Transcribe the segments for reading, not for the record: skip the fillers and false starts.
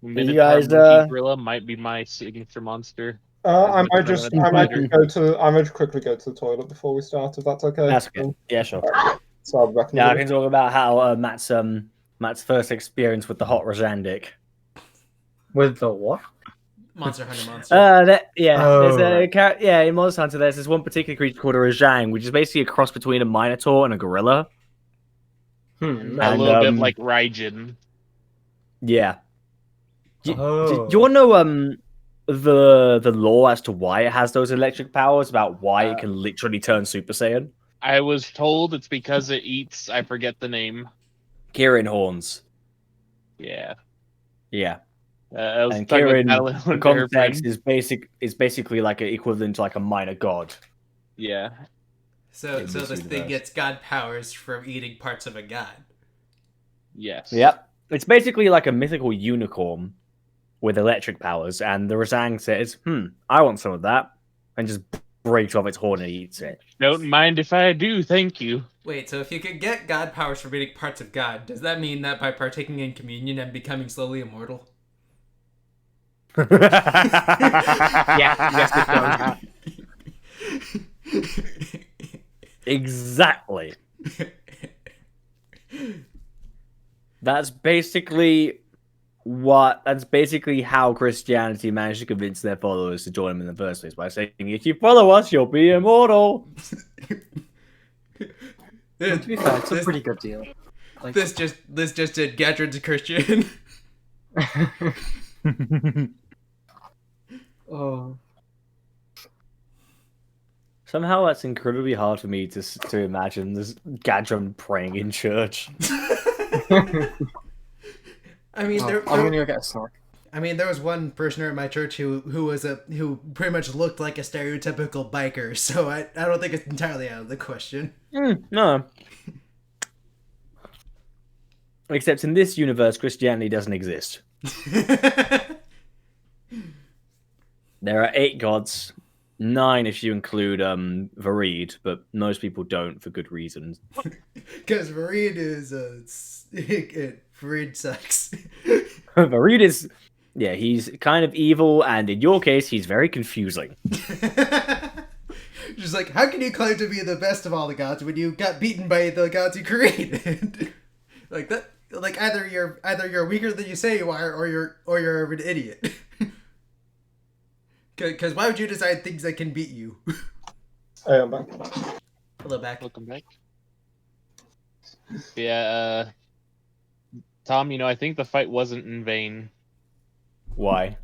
Minotaur guys, monkey gorilla might be my signature monster. I might quickly go to the toilet before we start, if that's okay. That's okay. Yeah, sure. Right. So I'll be back in a Yeah, I minute. can talk about how Matt's first experience with the hot Razandic. With the what? Monster Hunter monster. In Monster Hunter, there's this one particular creature called a Rajang, which is basically a cross between a Minotaur and a gorilla. A And, little bit like Raijin. Yeah. Do you want to know the lore as to why it has those electric powers, about why it can literally turn Super Saiyan? I was told it's because it eats, I forget the name. Kirin horns. Yeah. Yeah. And Kirin, the context is basically like an equivalent to like a minor god. Yeah. So this thing gets god powers from eating parts of a god. Yes. Yep. It's basically like a mythical unicorn with electric powers, and the Razang says, I want some of that, and just breaks off its horn and eats it. Don't mind if I do, thank you. Wait, so if you could get god powers from eating parts of god, does that mean that by partaking in communion and becoming slowly immortal? Yes, it does. Exactly. That's basically how Christianity managed to convince their followers to join them in the first place, by saying, if you follow us, you'll be immortal. To be fair, it's a pretty good deal. Like... This just did Gadrin's a Christian. Oh. Somehow that's incredibly hard for me to imagine this Gadron praying in church. I mean, I'm gonna go get a snack. I mean, there was one person at my church who pretty much looked like a stereotypical biker, so I don't think it's entirely out of the question. No. Except in this universe, Christianity doesn't exist. There are 8 gods, 9 if you include Vareed, but most people don't for good reasons. Because Vareed is Vareed sucks. Vareed is, he's kind of evil, and in your case, he's very confusing. Just like, how can you claim to be the best of all the gods when you got beaten by the gods you created? Like that, like either you're weaker than you say you are, or you're an idiot. Because why would you decide things that can beat you? Hey, I'm back. Hello, back. Welcome back. Yeah, Tom, I think the fight wasn't in vain. Why?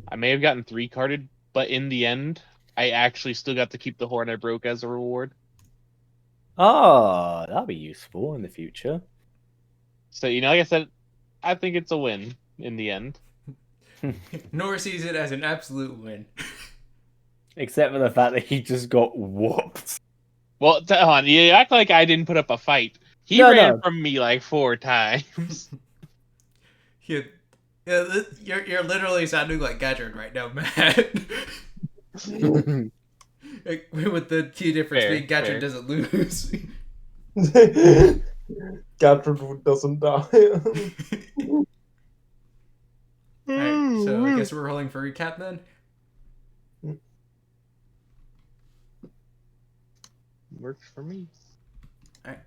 I may have gotten 3-carded, but in the end, I actually still got to keep the horn I broke as a reward. Oh, that'll be useful in the future. So, like I said, I think it's a win in the end. Nor sees it as an absolute win. Except for the fact that he just got whooped. Well, hon, you act like I didn't put up a fight. He ran from me like 4 times. You're literally sounding like Gadrin right now, Matt. With the key difference being Gadrin doesn't lose. Gadrin doesn't die. Alright, so I guess we're rolling for recap then? Works for me. Alright.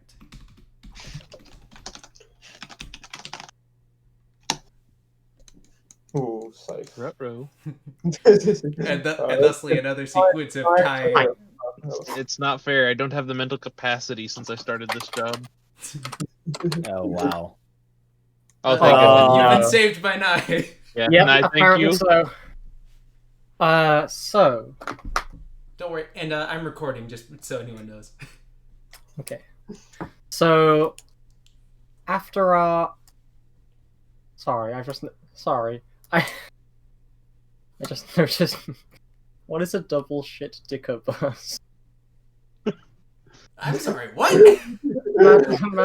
Ooh, safe. Ruh-roh. And thusly another sequence of time. It's not fair. I don't have the mental capacity since I started this job. Oh, wow. Oh, thank goodness. You've been saved by Nye. Yeah, yep, Nye, thank you. So. So. Don't worry, and I'm recording just so anyone knows. Okay. So, after our... Sorry, I just noticed... What is a double shit dicker bus? I'm sorry, what?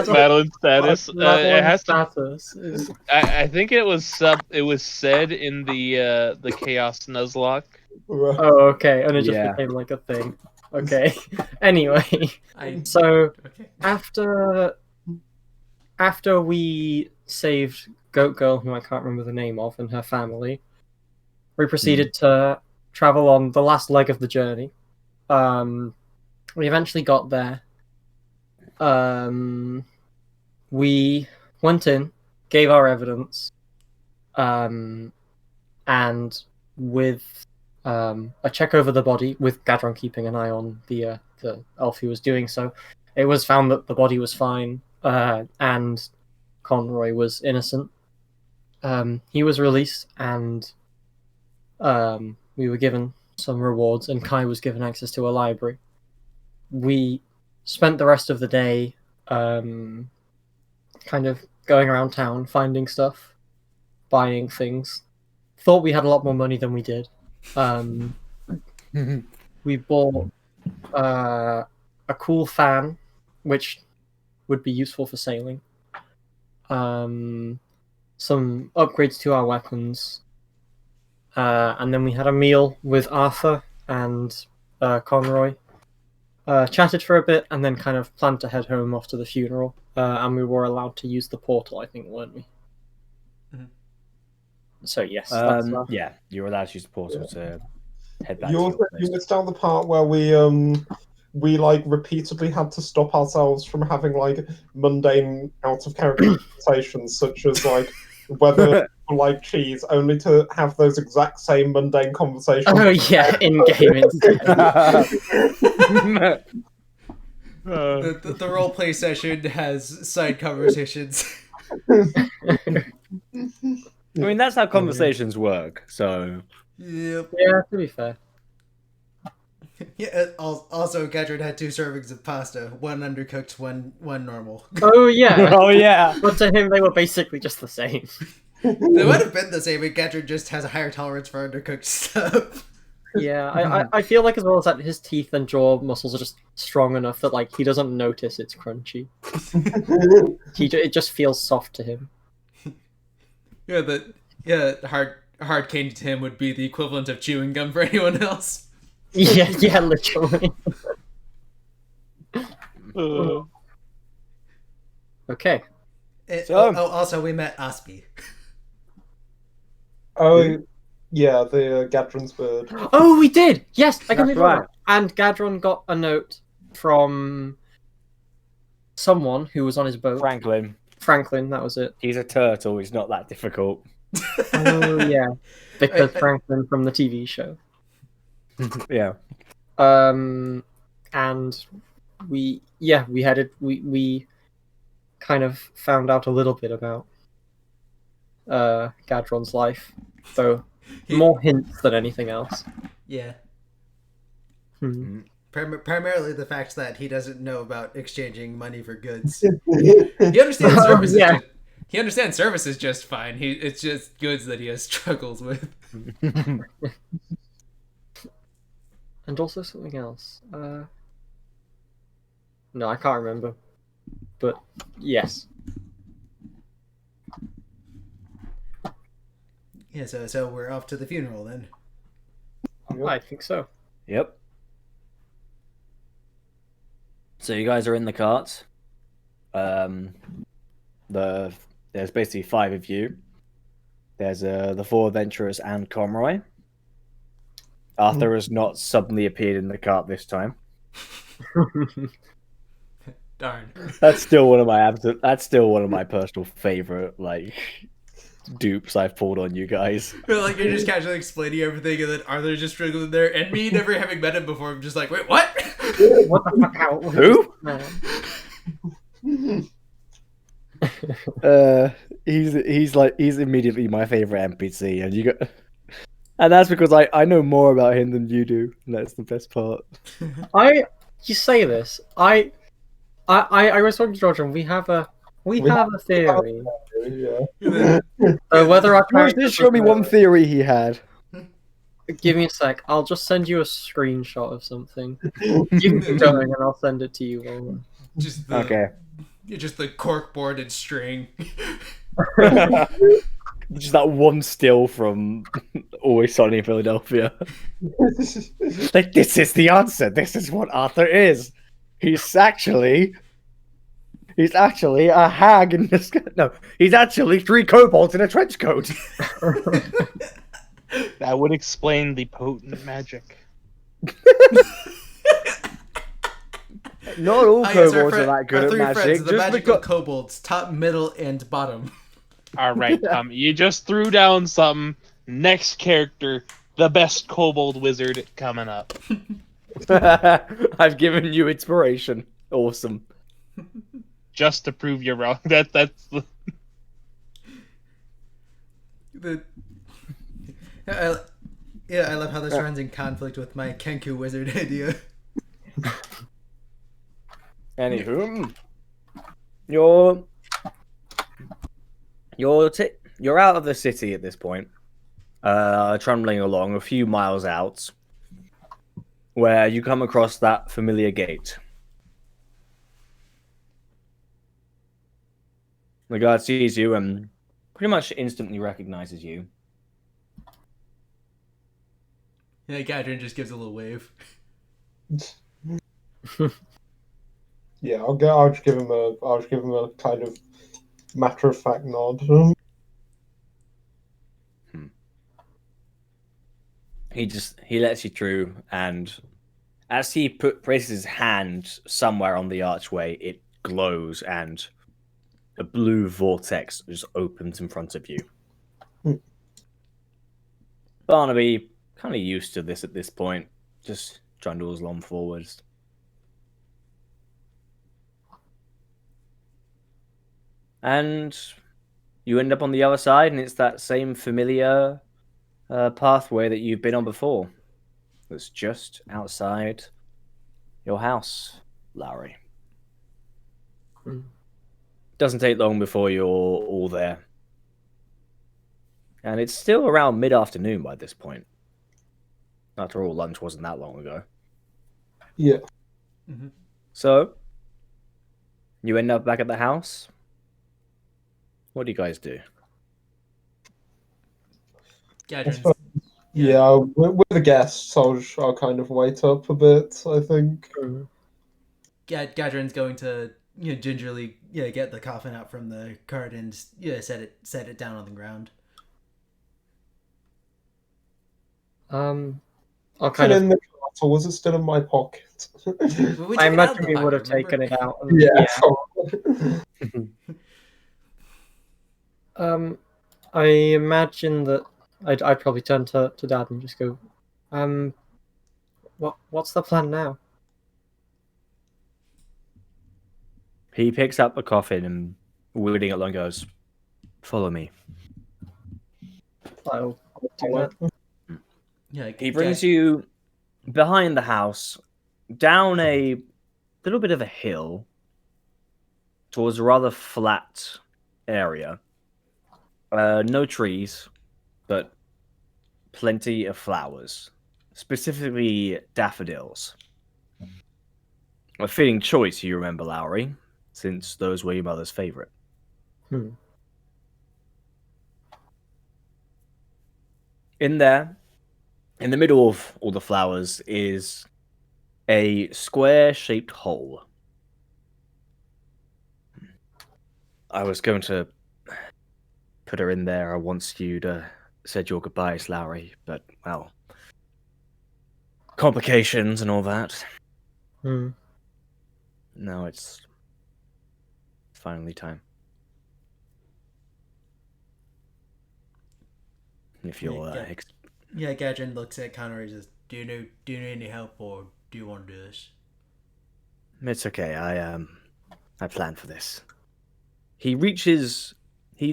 Madeline status. It has status is... I think it was said in the Chaos Nuzlocke. Oh, okay, and it just became like a thing. Okay. Anyway, so after we saved goat girl, who I can't remember the name of, and her family. We proceeded to travel on the last leg of the journey. We eventually got there. We went in, gave our evidence, and with a check over the body, with Gadron keeping an eye on the elf who was doing so, it was found that the body was fine, and Conroy was innocent. He was released, and we were given some rewards, and Kai was given access to a library. We spent the rest of the day kind of going around town, finding stuff, buying things. Thought we had a lot more money than we did. We bought a cool fan, which would be useful for sailing. Some upgrades to our weapons. And then we had a meal with Arthur and Conroy. Chatted for a bit, and then kind of planned to head home after the funeral. And we were allowed to use the portal, I think, weren't we? Mhm. So yes, yeah, you're allowed to use the portal to head back. You missed out the part where we like repeatedly had to stop ourselves from having like mundane out of character conversations, such as like whether people like cheese, only to have those exact same mundane conversations. Oh yeah, in game instead. The role play session has side conversations. I mean, that's how conversations work. So Yep. Yeah, to be fair. Yeah. Also, Gadron had 2 servings of pasta, one undercooked, one normal. Oh yeah. oh yeah, But to him, they were basically just the same. They would have been the same, but Gadron just has a higher tolerance for undercooked stuff. Yeah, I feel like as well as that, his teeth and jaw muscles are just strong enough that like he doesn't notice it's crunchy. It just feels soft to him. Hard candy to him would be the equivalent of chewing gum for anyone else. Yeah, literally. Okay. Also, we met Aspie. Oh, yeah, the Gadron's bird. Oh, we did. Yes, I can That's remember. right. And Gadron got a note from someone who was on his boat. Franklin, that was it. He's a turtle. He's not that difficult. Oh yeah, because Franklin from the TV show. Yeah. And we kind of found out a little bit about Gadron's life, though more hints than anything else. Yeah. Hmm. Primarily the fact that he doesn't know about exchanging money for goods. He understands services. Yeah. He understands services just fine. It's just goods that he has struggles with. And also something else. No, I can't remember. But yes. Yeah, so we're off to the funeral then. I think so. Yep. So you guys are in the cart. There's basically 5 of you. There's the 4 adventurers and Conroy. Arthur has not suddenly appeared in the cart this time. Darn. That's still one of my personal favorite dupes I've pulled on you guys. Like you're just casually explaining everything, and then Arthur just struggling there, and me never having met him before, I'm just like, wait, what? What the fuck? Who? He's immediately my favorite NPC, and that's because I know more about him than you do. And that's the best part. You say this. I was talking to George, and we have a theory. Yeah. Whether our George did show me one theory he had. Give me a sec. I'll just send you a screenshot of something. Keep it going, and I'll send it to you. Just Okay. Just the corkboard and string. Just that one still from Always Sunny in Philadelphia. Like, this is the answer. This is what Arthur is. He's actually He's actually a hag in this. No, he's actually 3 kobolds in a trench coat. That would explain the potent magic. Not all I guess kobolds are that good our at three friends, magic. the Just magical because. kobolds, top, middle, and bottom. All right, Tom, you just threw down something. Next character, the best kobold wizard coming up. I've given you inspiration. Awesome. Just to prove you're wrong. That's The, I love how this runs in conflict with my Kenku wizard idea. Anywho, you're out of the city at this point, trundling along a few miles out, where you come across that familiar gate. The guard sees you and pretty much instantly recognizes you. Yeah, Gadrin just gives a little wave. Yeah, I'll just give him a kind of matter of fact nod. He lets you through, and as he places his hand somewhere on the archway, it glows and a blue vortex just opens in front of you. Barnaby, kind of used to this at this point, just trundles along forwards. And you end up on the other side, and it's that same familiar pathway that you've been on before. That's just outside your house, Lowry. Doesn't take long before you're all there. And it's still around mid-afternoon by this point. After all, lunch wasn't that long ago. Yeah. Mm-hmm. So, you end up back at the house. What do you guys do? Gadrin's Yeah, with the guests, I'll kind of wait up a bit, I think. Gadrin's going to gingerly get the coffin out from the cart and set it down on the ground. I'll Is kind it of. in the cart, or was it still in my pocket? We I took it out of imagine the we would have pocket, remember? taken it out. And, Yeah. I imagine that I'd probably turn to Dad and just go, what's the plan now? He picks up the coffin and, wheeling it along, goes, "Follow me." I'll do that. Yeah, He brings you behind the house, down a little bit of a hill, towards a rather flat area. No trees, but plenty of flowers, specifically daffodils. A fitting choice, you remember, Lowry, since those were your mother's favorite. In there, in the middle of all the flowers, is a square-shaped hole. I was going to put her in there once you'd said your goodbyes, Lowry, but, well, complications and all that. Now it's finally time. If you're Gadrin looks at Connor and says, "Do you need any help, or do you want to do this?" It's okay. I planned for this. He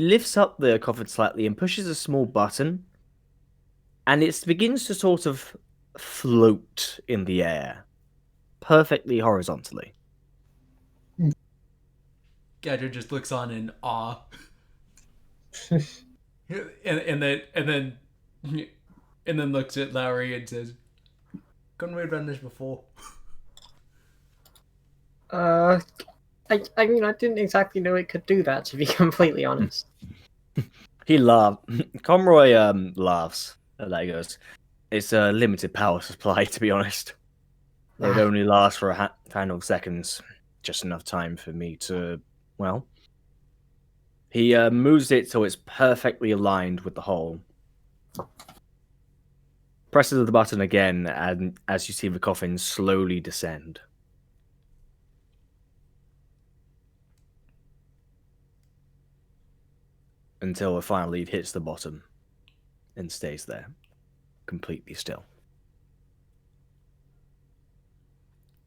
lifts up the coffin slightly and pushes a small button, and it begins to sort of float in the air, perfectly horizontally. Gadrin just looks on in awe, and then looks at Lowry and says, "Couldn't we have done this before?" I mean, I didn't exactly know it could do that, to be completely honest. He laughs. Conroy laughs at that. He goes, "It's a limited power supply, to be honest. It would only last for a handful of seconds, just enough time for me to Well, he moves it so it's perfectly aligned with the hole. Presses the button again, and as you see the coffin slowly descend. Until it finally hits the bottom and stays there, completely still.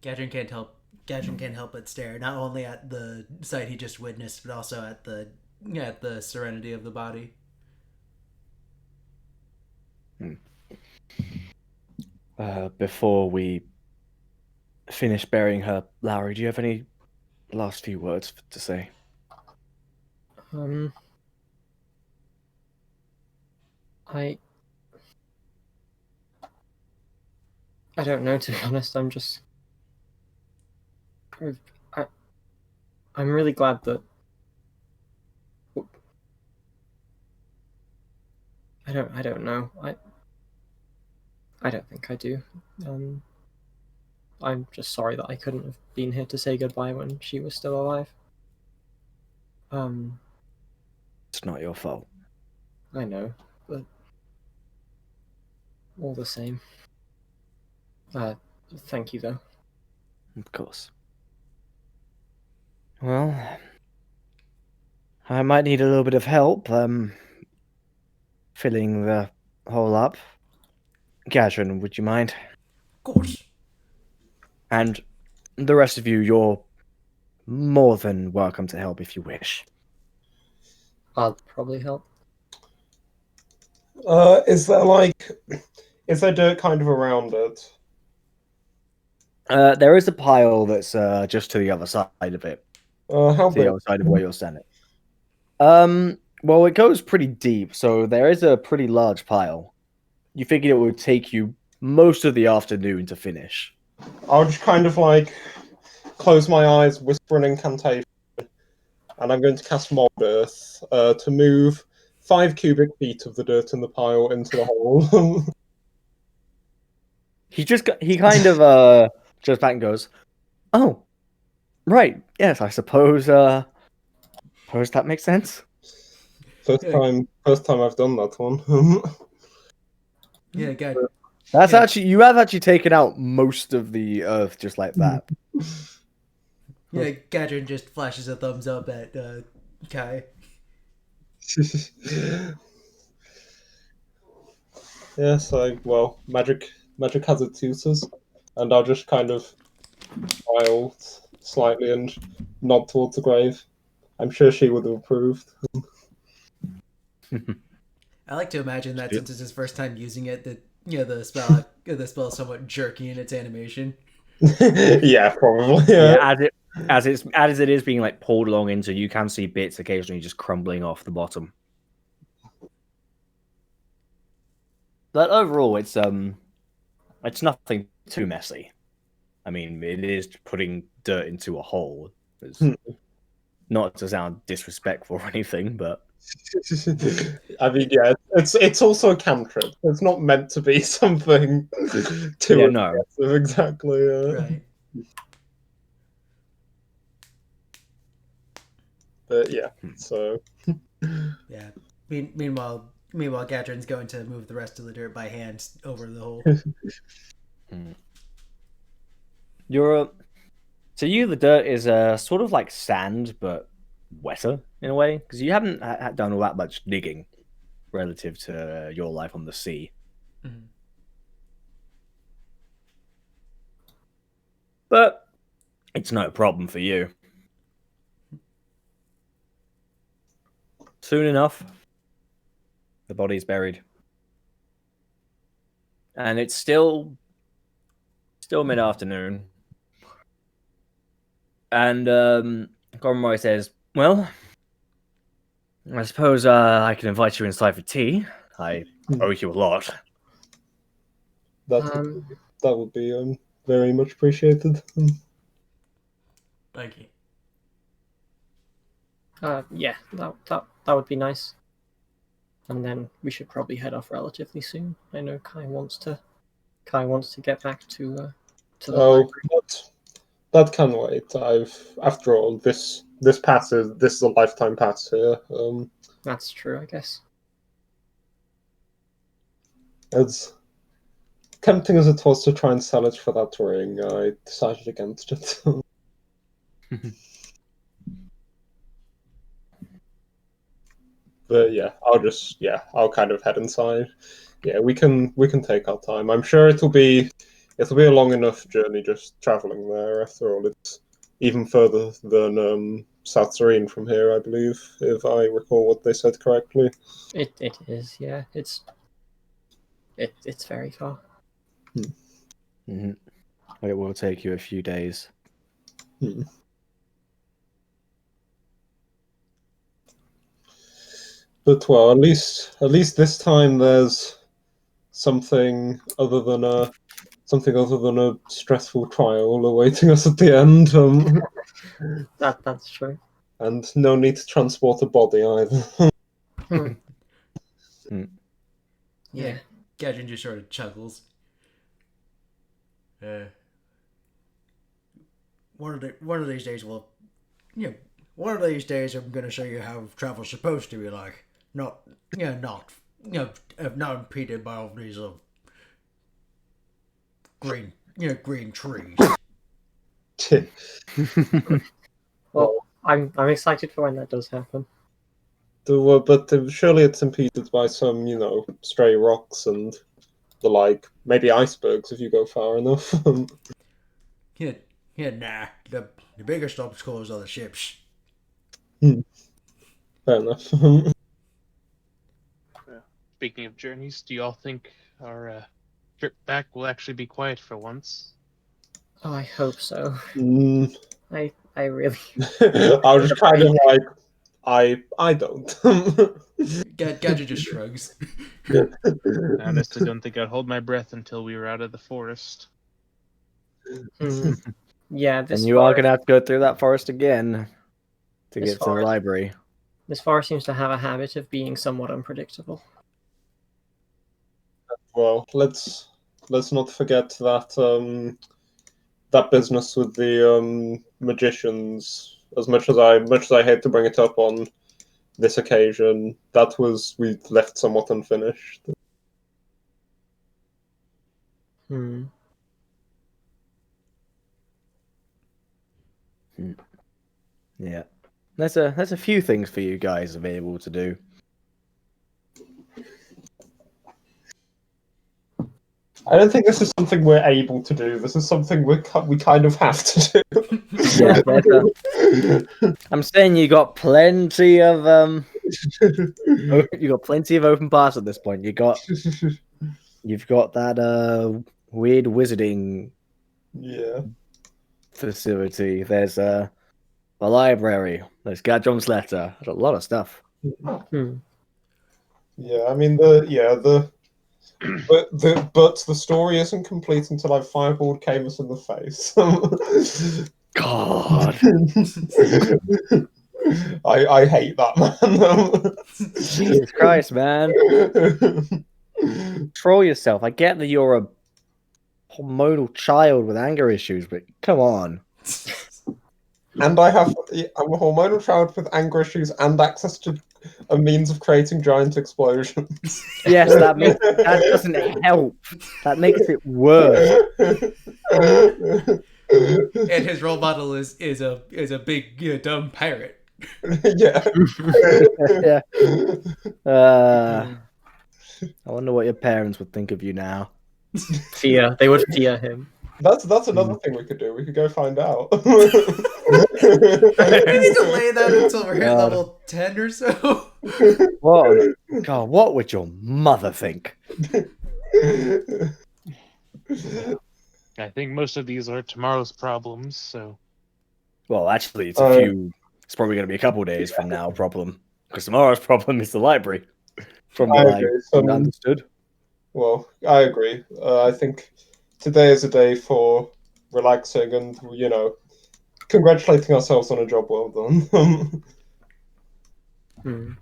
Gadrin can't help. Gadrin can't help but stare, not only at the sight he just witnessed, but also at the serenity of the body. Before we finish burying her, Lowry, do you have any last few words to say? I don't know, to be honest. I'm really glad that I don't know. I don't think I do. I'm just sorry that I couldn't have been here to say goodbye when she was still alive. It's not your fault. I know, but all the same. Thank you though. Of course. Well, I might need a little bit of help, filling the hole up. Gadrin, would you mind? Of course. And the rest of you, you're more than welcome to help if you wish. I'll probably help. Is there dirt kind of around it? There is a pile that's just to the other side of it. How To the big? other side of where you're standing. Well, it goes pretty deep, so there is a pretty large pile. You figured it would take you most of the afternoon to finish. I'll just kind of like close my eyes, whisper an incantation, and I'm going to cast Mold Earth to move 5 cubic feet of the dirt in the pile into the hole. He kind of just back and goes, "Oh, right, yes, I suppose that makes sense." First time I've done that one. Yeah, God. That's Yeah. actually, you have actually taken out most of the earth just like that. Yeah, Gadrin just flashes a thumbs up at Kai. Yes, magic has its uses, and I'll just kind of smile slightly and nod towards the grave. I'm sure she would have approved. I like to imagine that since it's his first time using it, that the spell is somewhat jerky in its animation. Yeah, probably. Yeah, as it is being like pulled along into, you can see bits occasionally just crumbling off the bottom. But overall, it's nothing too messy. I mean, it is putting dirt into a hole. It's not to sound disrespectful or anything, but I mean, yeah, it's also a cantrip. It's not meant to be something too yeah, no. aggressive, exactly. Right. But yeah, so Yeah. Meanwhile, Gadrin's going to move the rest of the dirt by hand over the hole. To you, the dirt is sort of like sand, but wetter in a way, because you haven't done all that much digging relative to your life on the sea. Mhm. But it's no problem for you. Soon enough, the body's buried. And it's still mid-afternoon. And Conroy says, "Well, I suppose I can invite you inside for tea. I owe you a lot." that would be very much appreciated. Thank you. Yeah, that would be nice. And then we should probably head off relatively soon. I know Kai wants to get back to the library. That can wait. After all, this this is a lifetime pass here. That's true, I guess. As tempting as it was to try and sell it for that ring, I decided against it. But yeah, I'll kind of head inside. Yeah, we can take our time. I'm sure it'll be a long enough journey just traveling there. After all, it's even further than South Serene from here, I believe, if I recall what they said correctly. It is, yeah. It's very far. Mm-hmm. It will take you a few days. Hmm. But well, at least this time there's something other than a stressful trial awaiting us at the end. That's true. And no need to transport a body either. Yeah. Gadget just sort of chuckles. One of these days, one of these days I'm gonna show you how travel's supposed to be like. Not not impeded by all these green trees. Well, I'm excited for when that does happen. But surely it's impeded by some, stray rocks and the like. Maybe icebergs if you go far enough. Nah. The biggest obstacles are the ships. Fair enough. Speaking of journeys, do you all think our trip back will actually be quiet for once? Oh, I hope so. Mm. I really. I was kind of like, I don't. Gadget just shrugs. I honestly don't think I'd hold my breath until we were out of the forest. Yeah, this And you are going to have to go through that forest again to This get to the forest- library. This forest seems to have a habit of being somewhat unpredictable. Well, let's not forget that that business with the magicians. As much as I hate to bring it up on this occasion, we left somewhat unfinished. Yeah. There's a few things for you guys to be able to do. I don't think this is something we're able to do. This is something we kind of have to do. Yeah, I'm saying you got plenty of you got plenty of open paths at this point. You've got that weird wizarding facility. There's a library. There's Gadron's letter. There's a lot of stuff. Yeah, I mean but the story isn't complete until I've fireballed Camus in the face. God. I hate that man. Jesus Christ, man. Control yourself. I get that you're a hormonal child with anger issues, but come on. And I'm a hormonal child with anger issues and access to a means of creating giant explosions. Yes, that doesn't help. That makes it worse. And his role model is a big dumb pirate. Yeah. Yeah. I wonder what your parents would think of you now. Fear. They would fear him. That's another thing we could do. We could go find out. We need to lay that until we're at level 10 or so. God, what would your mother think? I think most of these are tomorrow's problems, so... Well, actually, it's it's probably going to be a couple of days from now problem. Because tomorrow's problem is the library. From what I understood. Well, I agree. I think today is a day for relaxing and, congratulating ourselves on a job well done.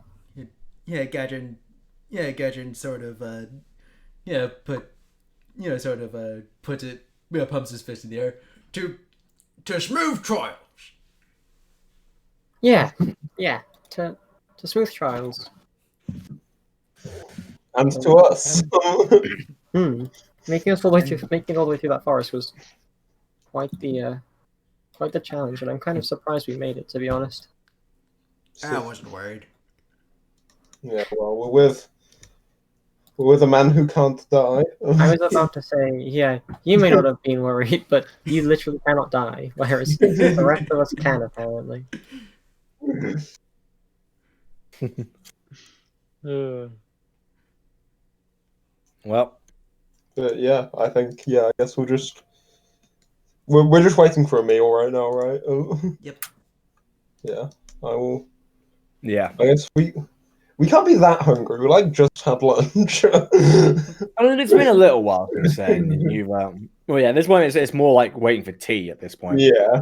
Yeah, Gadget sort of puts it, pumps his fist in the air to smooth trials. Yeah, yeah. To smooth trials. And to us. Making it all the way through that forest was quite the challenge, and I'm kind of surprised we made it, to be honest. I wasn't worried. Yeah, well, we're with a man who can't die. I was about to say, yeah, you may not have been worried, but you literally cannot die, whereas the rest of us can, apparently. Well, But yeah, I think I guess we're just waiting for a meal right now, right? Yep. Yeah, I will. yeah. I guess we can't be that hungry. We like just had lunch. I mean, it's been a little while since then. And you've, well, yeah, this one it's more like waiting for tea at this point. Yeah.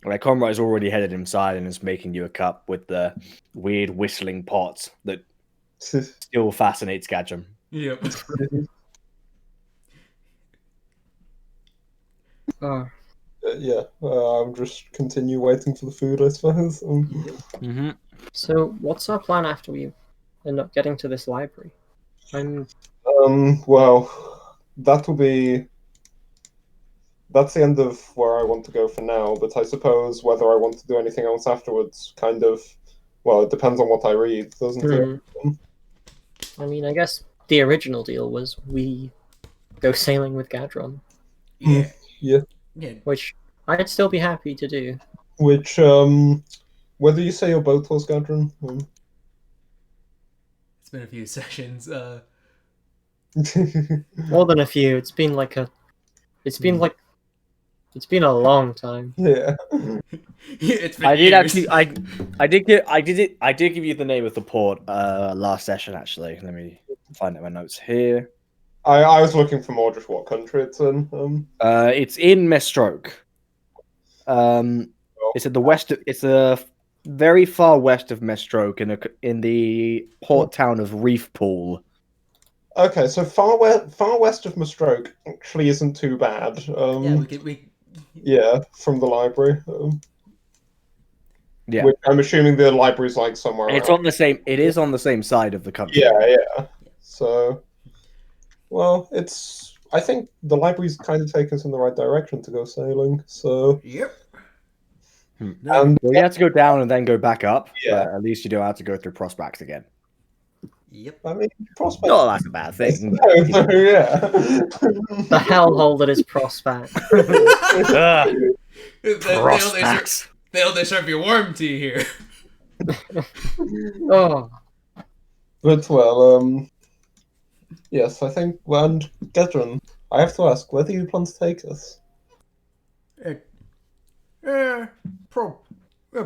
Like Conrad's already headed inside and is making you a cup with the weird whistling pot that still fascinates Gadget. Yep. Oh, Yeah, I'll just continue waiting for the food, I suppose. Mm-hmm. so what's our plan after we end up getting to this library? Well, that's the end of where I want to go for now, but I suppose whether I want to do anything else afterwards kind of, well, it depends on what I read, doesn't it? I mean, I guess the original deal was we go sailing with Gadron, Yeah. Yeah. Yeah. which I'd still be happy to do. Which, whether you say your boat was Gadron, It's been a few sessions. More than a few. It's been a long time. yeah. It's been I did years. actually, I did give you the name of the port last session. Actually, let me find out my notes here. I was looking for more just what country it's in. It's in Mestroke. It's at the west. It's a very far west of Mestroke, in the port town of Reef Pool. Okay, so far west of Mastroke actually isn't too bad. Yeah, we Yeah, from the library. Yeah, Which I'm assuming the library's like somewhere it's else. on the same. It is on the same side of the country. Yeah. So, well, I think the library's kind of taken us in the right direction to go sailing. So, Yep. and Well, you have to go down and then go back up. Yeah. But at least you don't have to go through Prospects again. Yep. I mean, prospects. Not that's a bad thing. Yeah. The hellhole that is Prospect. Prospects. They only serve you warm tea here. Oh, But well, yes, I think. Well, and Gedron, I have to ask, where do you plan to take us? We're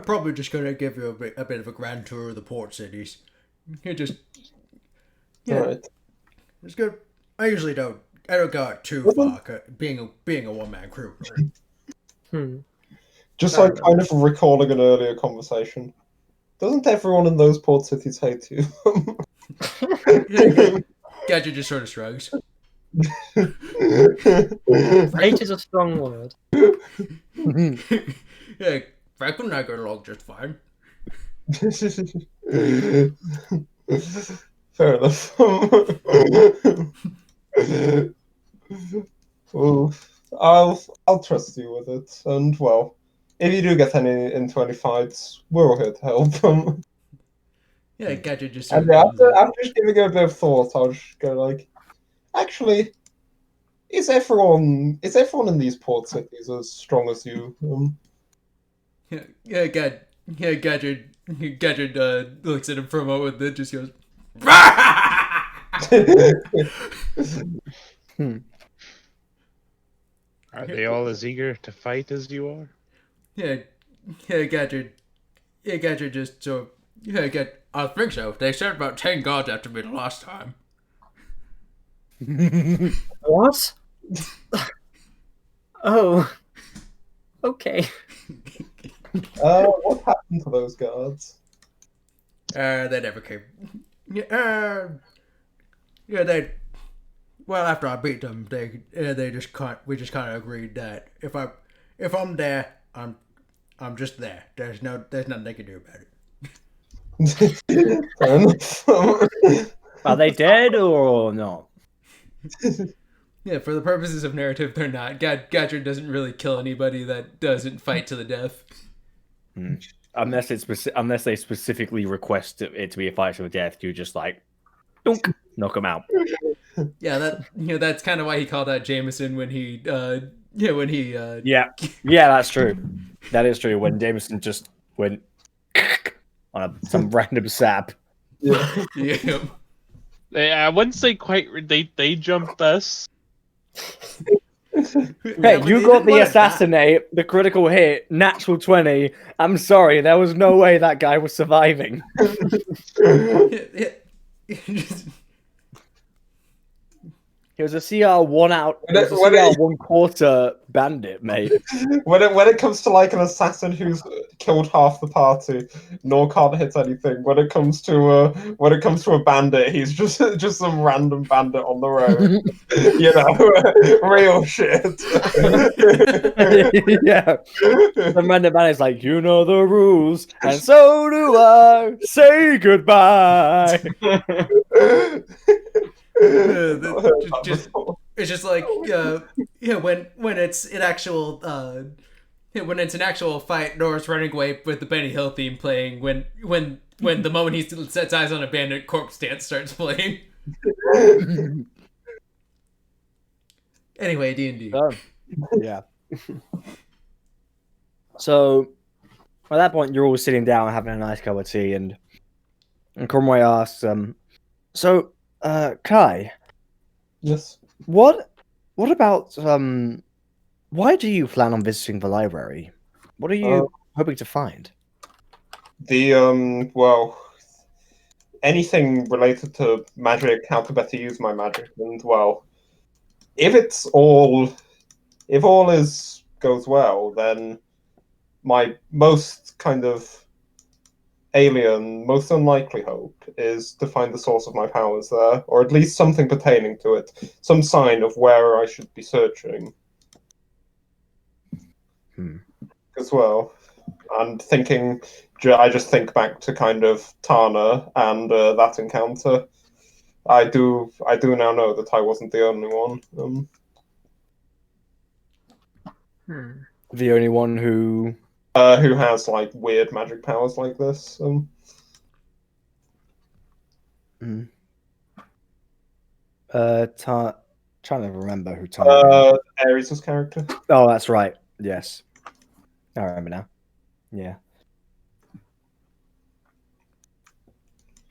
probably just gonna give you a bit of a grand tour of the port cities. You just All right. it's good. I usually don't. I don't go out too far. Being a one man crew. Just like kind of recalling an earlier conversation. Doesn't everyone in those port cities hate you? Gadget just sort of shrugs. hate is a strong word. Yeah, Franklin and I got along just fine. Fair enough. Well, I'll trust you with it, and well, if you do get into any fights, we're all here to help. Yeah, Gadget just sort And of yeah, nods. after just giving it a bit of thought, I'll just go like, actually, is everyone in these port cities as strong as you? Gadget looks at him for a moment, then just goes. Are they all as eager to fight as you are? Gadget just so I think so. They sent about 10 guards after me the last time. What? Oh. Okay. What happened to those guards? They never came. They. Well, after I beat them, they just we just kind of agreed that if I'm there, I'm just there. There's nothing I can do about it. Are they dead or not? Yeah, for the purposes of narrative, they're not. Gadget doesn't really kill anybody that doesn't fight to the death. Unless they specifically request it to be a fight to the death, you just like dunk, knock them out. Yeah, that's kind of why he called out Jameson when he Yeah, that's true. That is true. When Jameson just went on some random sap. yeah. I wouldn't say quite. They jumped us. Hey, you got the assassinate, the critical hit, natural 20. I'm sorry, there was no way that guy was surviving. He was a CR 1/4 bandit, mate. When it comes to like an assassin who's killed half the party, nor can't hit anything. When it comes to a bandit, he's just some random bandit on the road. Real shit. Yeah. The random bandit's like, you know the rules, and so do I. Say goodbye. It's just like when it's an actual fight, Nora's running away with the Benny Hill theme playing. When the moment he sets eyes on a bandit, corpse dance starts playing. Anyway, D&D. Yeah. So at that point, you're all sitting down having a nice cup of tea, and Cromwell asks, "So, Kai, Yes. what about why do you plan on visiting the library? What are you hoping to find?" Well, anything related to magic, how to better use my magic, and well, if all goes well, then my most kind of alien, most unlikely hope is to find the source of my powers there, or at least something pertaining to it, some sign of where I should be searching. As well, and thinking, I just think back to kind of Tana and that encounter. I do now know that I wasn't the only one. The only one who has like weird magic powers like this. Trying to remember who Tana. Ares' character. Oh, that's right. Yes, I remember now. Yeah.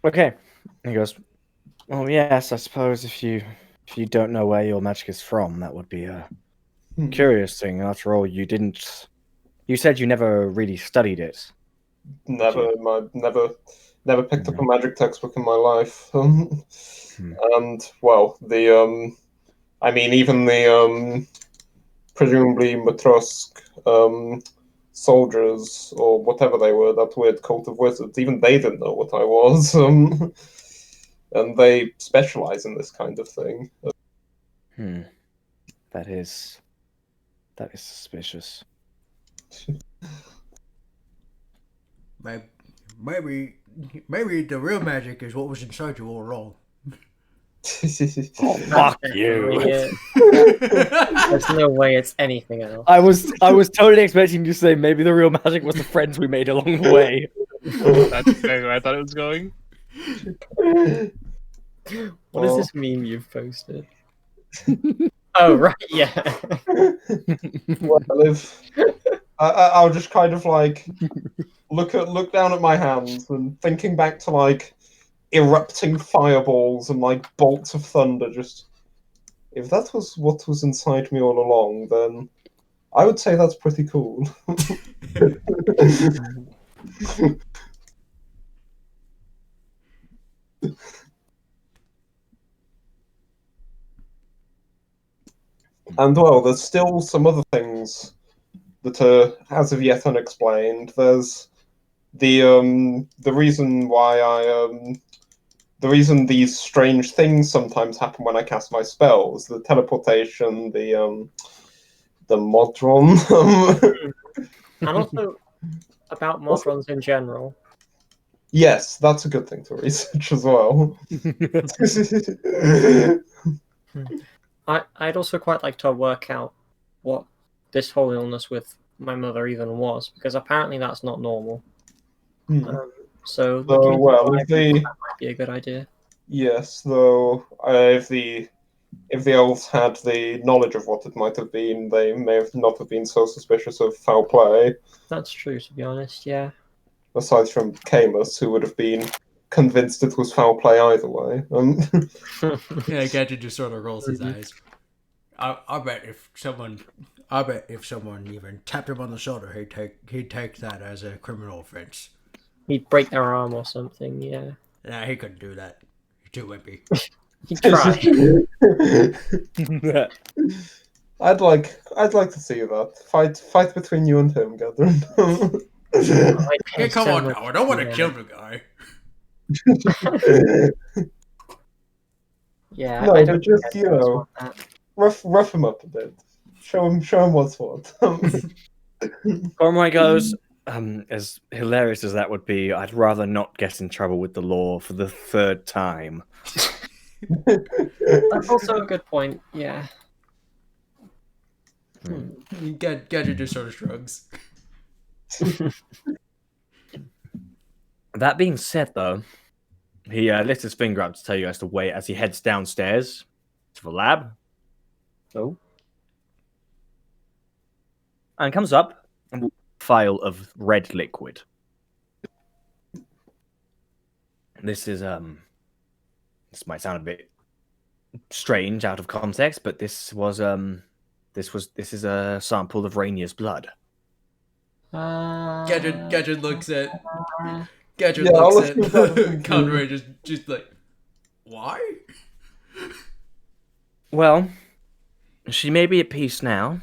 Okay. He goes, well, yes, I suppose if you don't know where your magic is from, that would be a curious thing. After all, you said you never really studied it. Never picked up a magic textbook in my life. And well, I mean, even the presumably Matrosk soldiers or whatever they were, that weird cult of wizards, even they didn't know what I was. And they specialize in this kind of thing. That is suspicious. Maybe the real magic is what was inside you all along. Oh, fuck you! There's no way it's anything else. I was totally expecting you to say maybe the real magic was the friends we made along the way. That's exactly where I thought it was going. What is this meme you've posted? Oh right, yeah. I'll just kind of like look down at my hands and thinking back to like erupting fireballs and like bolts of thunder. Just if that was what was inside me all along, then I would say that's pretty cool. And well, there's still some other things that are as of yet unexplained. There's the reason why the reason these strange things sometimes happen when I cast my spells, the teleportation, the modron. And also, about Modrons in general. Yes, that's a good thing to research as well. I'd also quite like to work out what this whole illness with my mother even was, because apparently that's not normal. Hmm. So So, looking into well, why if they, that might be a good idea. yes, though, if the elves had the knowledge of what it might have been, they may have not have been so suspicious of foul play. That's true, to be honest. Yeah. Aside from Camus, who would have been convinced it was foul play either way. Yeah, Gadget just sort of rolls his Mhm. eyes. I bet if someone even tapped him on the shoulder, he'd take that as a criminal offense. He'd break their arm or something. Yeah. Nah, he couldn't do that. He's too wimpy. He'd try. I'd like to see that fight between you and him, Gadrin. I'd pay Yeah, come so on much now. I don't want to money. kill the guy. Yeah, No, I but don't just, think you anyone know, want that. rough him up a bit. Show him what's what. Cormoy goes, as hilarious as that would be, I'd rather not get in trouble with the law for the 3rd time. That's also a good point. Yeah. Gadget just sort of shrugs. That being said, though, he lifts his finger up to tell you guys to wait as he heads downstairs to the lab. Oh. And comes up with a vial of red liquid. This is this might sound a bit strange out of context, but this is a sample of Rainier's blood. Gadget looks at Yeah, I'll look through that. Conroy just like, why? Well, she may be at peace now,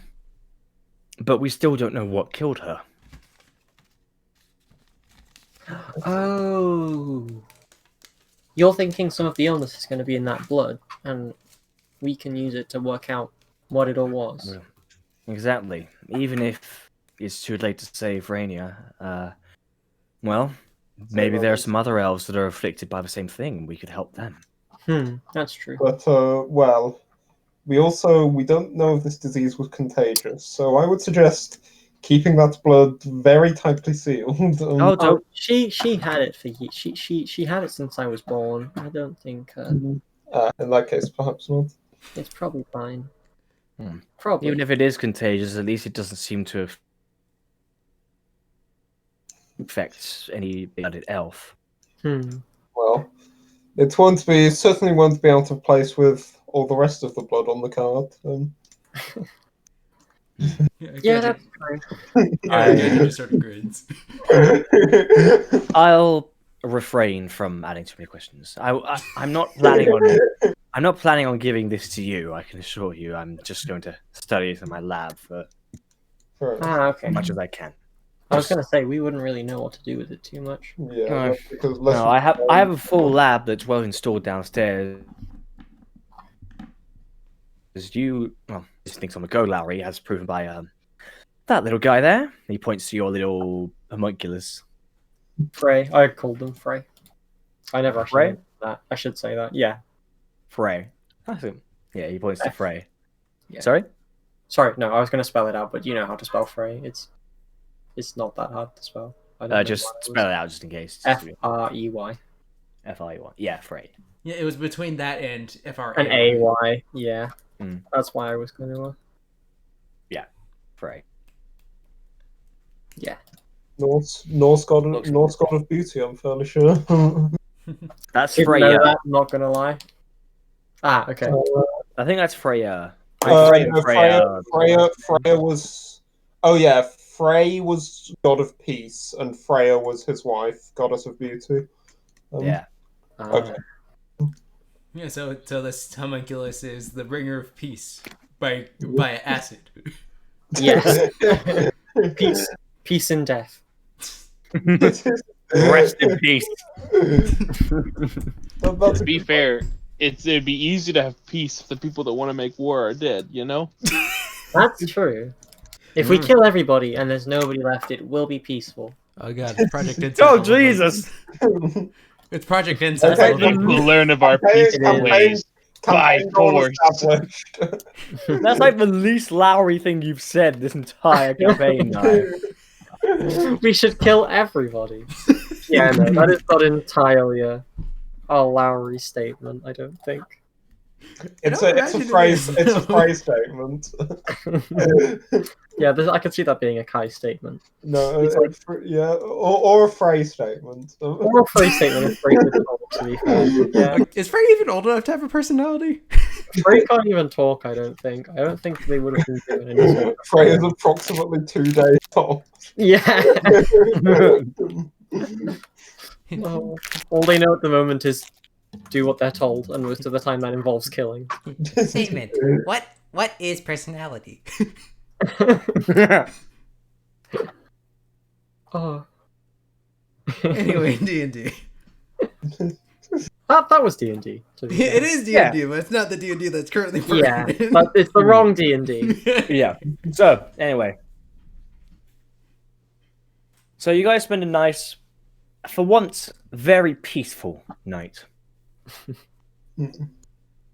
but we still don't know what killed her. Oh. You're thinking some of the illness is going to be in that blood, and we can use it to work out what it all was. Exactly. Even if it's too late to save Rainier, well, maybe there are some other elves that are afflicted by the same thing, and we could help them. That's true. But well, we don't know if this disease was contagious, so I would suggest keeping that blood very tightly sealed. Oh, Oh, don't. she had it for she had it since I was born. I don't think in that case, perhaps not. it's probably fine. Hmm. Probably. Even if it is contagious, at least it doesn't seem to affect any blooded elf. Well, it certainly won't be out of place with all the rest of the blood on the card. Yeah, that's true. Gadget just sort of grins. I'll refrain from adding too many questions. I'm not planning on. I'm not planning on giving this to you. I can assure you. I'm just going to study it in my lab for Okay. as much as I can. I was gonna say we wouldn't really know what to do with it too much. Yeah, No, that's because No, I have a full lab that's well installed downstairs. As this thing's on the go, Lowry, as proven by that little guy there. He points to your little homunculus. Frey. I called them Frey. I never actually Frey? mentioned that. I should say that. Yeah. Frey. Yeah, he points to Frey. Yeah. Sorry? Sorry, no, I was gonna spell it out, but you know how to spell Frey. It's not that hard to spell. I don't know Just why it was spell it out just in case. F-R-E-Y. F-I-E-Y. Yeah, Frey. Yeah, it was between that and FRA. And A-Y, yeah. Mm. That's why I was gonna Frey. yeah. Norse god of beauty. I'm fairly sure. That's Didn't know Freya. that, I'm not gonna lie. Okay. I think that's Freya. No, Freya was. Oh yeah, Frey was god of peace, and Freya was his wife, goddess of beauty. Yeah. Okay. Yeah, so this homunculus is the bringer of peace by acid. Yes. Peace and death. Rest in peace. To be fair, it'd be easy to have peace if the people that want to make war are dead, you know? That's true. If we kill everybody and there's nobody left, it will be peaceful. Oh god, it's Project Inside. Oh all over. Jesus! It's Project Inside. Okay, all We over. will learn of our Campaign- peaceful campaign- ways by Campaign goal force. established. That's like the least Lowry thing you've said this entire campaign night. We should kill everybody. Yeah, no, that is not entirely a Lowry statement, I don't think. It's don't a imagine it phrase. is, It's a no. phrase statement. Yeah, I can see that being a Kai statement. No, It's like- yeah, or a phrase statement. Or a phrase statement if Frey could talk, to be fair. Yeah, Is Frey even old enough to have a personality? Frey can't even talk, I don't think. I don't think they would have been given any sort of... Frey is approximately 2 days old. Yeah. Oh, all they know at the moment is do what they're told, and most of the time that involves killing. Statement. What is personality? Oh. Anyway, D&D. That was D&D. to be fair. It is D&D, but it's not the D&D that's currently Yeah, permanent. but it's the wrong D&D. Yeah. So, anyway. So you guys spend a nice, for once, very peaceful night.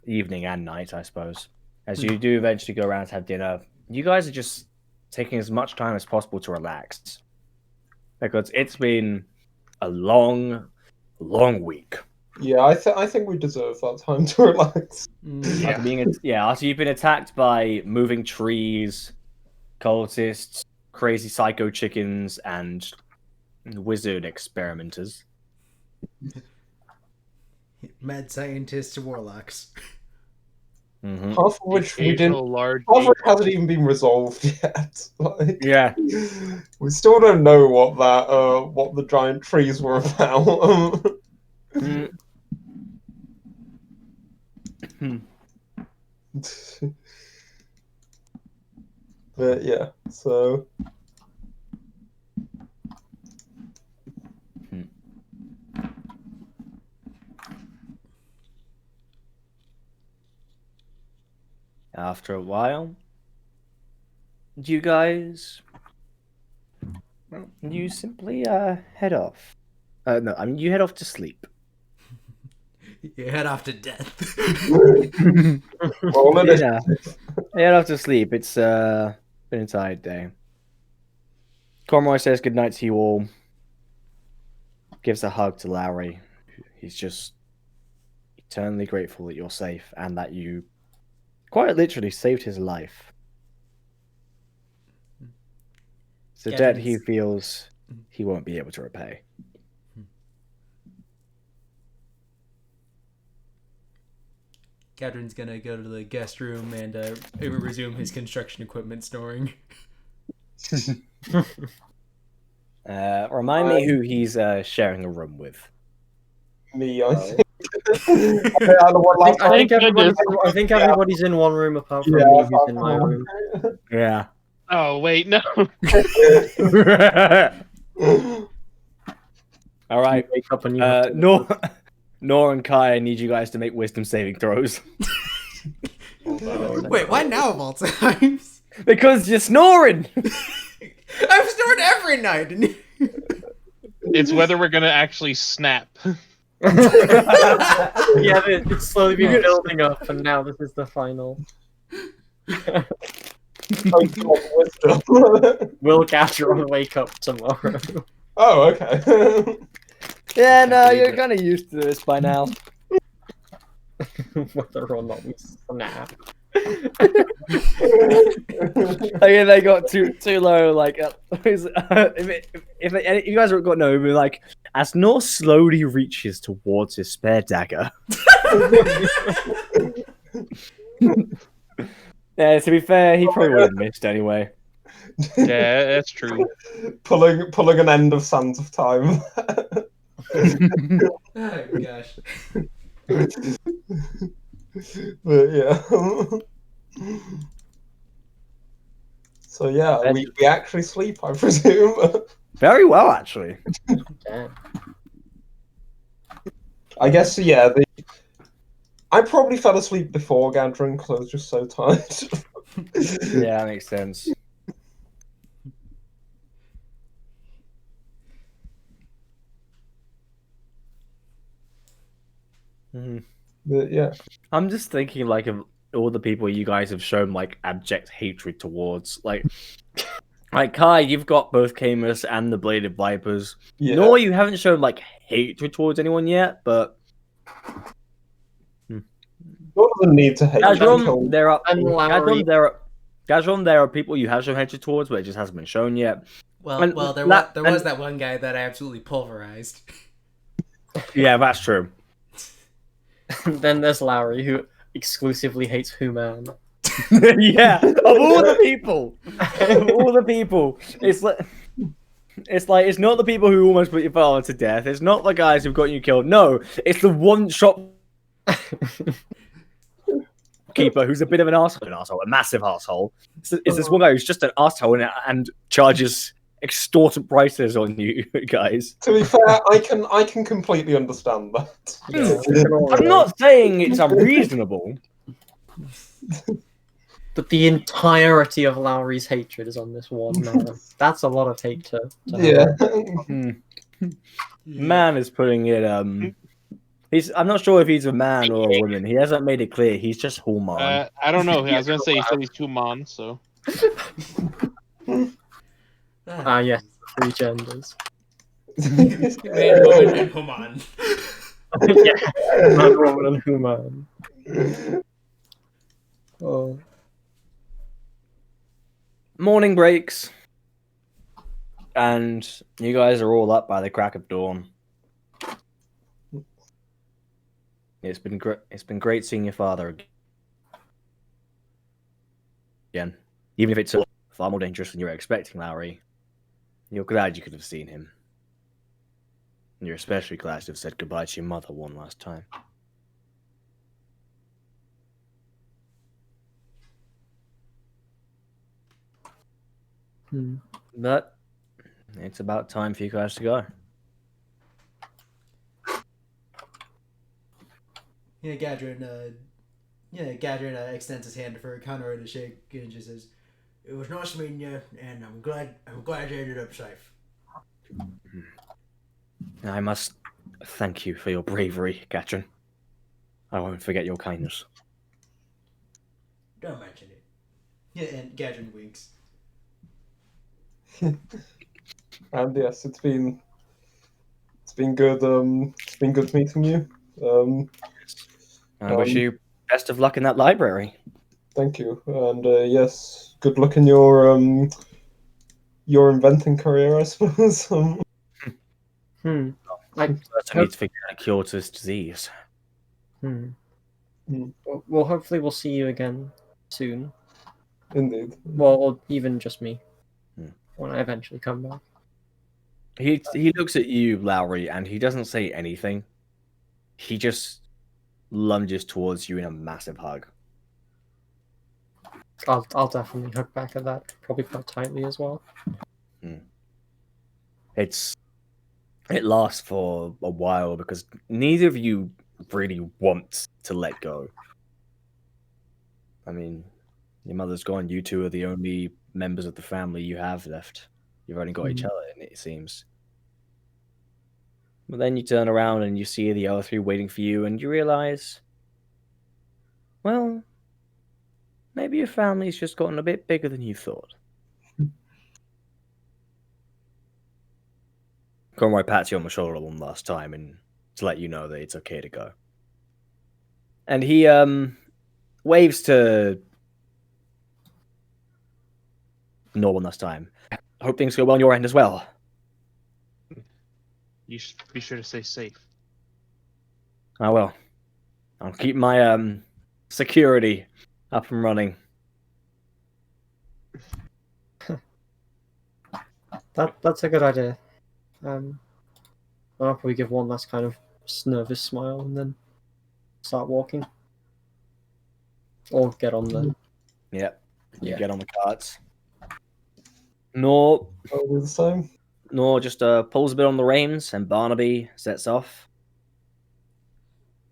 Evening and night, I suppose. As you do eventually go around to have dinner, you guys are just taking as much time as possible to relax. Because it's been a long, long week. Yeah, I think we deserve that time to relax. After you've been attacked by moving trees, cultists, crazy psycho chickens, and wizard experimenters. Mad scientists, warlocks. Mm-hmm. Half of which we didn't. Occasional large Half of it hasn't even been resolved yet. Like, Yeah. we still don't know what the giant trees were about. But yeah, so After a while, you guys, you simply head off. No, I mean you head off to sleep. You head off to death. roll it. Yeah, head off to sleep. It's been a tired day. Conroy says goodnight to you all. Gives a hug to Lowry. He's just eternally grateful that you're safe and that you quite literally saved his life. It's a debt he feels he won't be able to repay. Quadruin's gonna go to the guest room and resume his construction equipment snoring. Remind me who he's sharing a room with. Me, I think. I I think everybody's in one room apart from Yeah, me, who's in my room. Yeah. Oh wait, no. All right. Wake up and you have to- Nor and Kai, I need you guys to make wisdom saving throws. Wait, why now of all times? Because you're snoring! I've snored every night! And It's whether we're gonna actually snap. Yeah, it's slowly been building up, and now this is the final. Will Gadron wake up tomorrow? Oh, okay. Yeah, no, you're kind of used to this by now. Whether or not we snap. Again, they got too low. Like, if you guys have got no, be like, as Nor slowly reaches towards his spare dagger. Yeah, to be fair, he probably would have missed anyway. Yeah, that's true. pulling an end of Sands of Time. oh gosh. But yeah. So yeah, we actually sleep, I presume. Very well, actually. Damn. I guess yeah. I probably fell asleep before Gadron because I was just so tired. Yeah, that makes sense. Mhm. But yeah. I'm just thinking like of all the people you guys have shown like abject hatred towards. Like Kai, you've got both Camus and the Bladed Vipers. Yeah. Nor you haven't shown like hatred towards anyone yet, but None of them need to hate. Gazron, there are And Lowry. Gazron, there are people you have shown hatred towards, but it just hasn't been shown yet. Well, And there and- was that one guy that I absolutely pulverized. Yeah, that's true. Then there's Lowry, who exclusively hates Human. Yeah, of all the people, it's it's not the people who almost put your father to death. It's not the guys who've got you killed. No, it's the one shop keeper who's a bit of an asshole, a massive asshole. It's this one guy who's just an asshole and charges extortionate prices on you guys. To be fair, I can completely understand that. Yeah. I'm not saying it's unreasonable. But the entirety of Lowry's hatred is on this one man. That's a lot of hate to have. Yeah. Man is putting it. I'm not sure if he's a man or a woman. He hasn't made it clear. He's just Human. I don't know. I was gonna say he said he's human, so Yes, three genders. Man, woman, and Human. Yeah, man, woman, and human. Oh. Morning breaks, and you guys are all up by the crack of dawn. It's been great. It's been great seeing your father again, even if it's far more dangerous than you were expecting, Lowry. You're glad you could have seen him. And you're especially glad to have said goodbye to your mother one last time. But it's about time for you guys to go. Yeah, Gadrin extends his hand for Conroy to shake and just says, "It was nice meeting you, and I'm glad you ended up safe." I must thank you for your bravery, Katrin. I won't forget your kindness. Don't mention it. Yeah, and Gadrin winks. And yes, it's been good. It's been good meeting you. I wish you best of luck in that library. Thank you. And yes, good luck in your inventing career, I suppose. I First, I need to figure out a cure to this disease. Well, hopefully we'll see you again soon. Indeed. Well, or even just me when I eventually come back. He looks at you, Lowry, and he doesn't say anything. He just lunges towards you in a massive hug. I'll definitely hug back at that, probably quite tightly as well. It lasts for a while because neither of you really want to let go. I mean, your mother's gone. You two are the only members of the family you have left. You've only got each other, it seems. But then you turn around and you see the other three waiting for you, and you realize, well, maybe your family's just gotten a bit bigger than you thought. Conroy pats you on the shoulder one last time and to let you know that it's okay to go. And he waves to no one last time. Hope things go well on your end as well. you should be sure to stay safe. I will. I'll keep my security up and running. That's a good idea. I'll probably give one last kind of nervous smile and then start walking. Or get on the... Yep. You Yeah. get on the carts. Nor I'll do the same. just pulls a bit on the reins, and Barnaby sets off.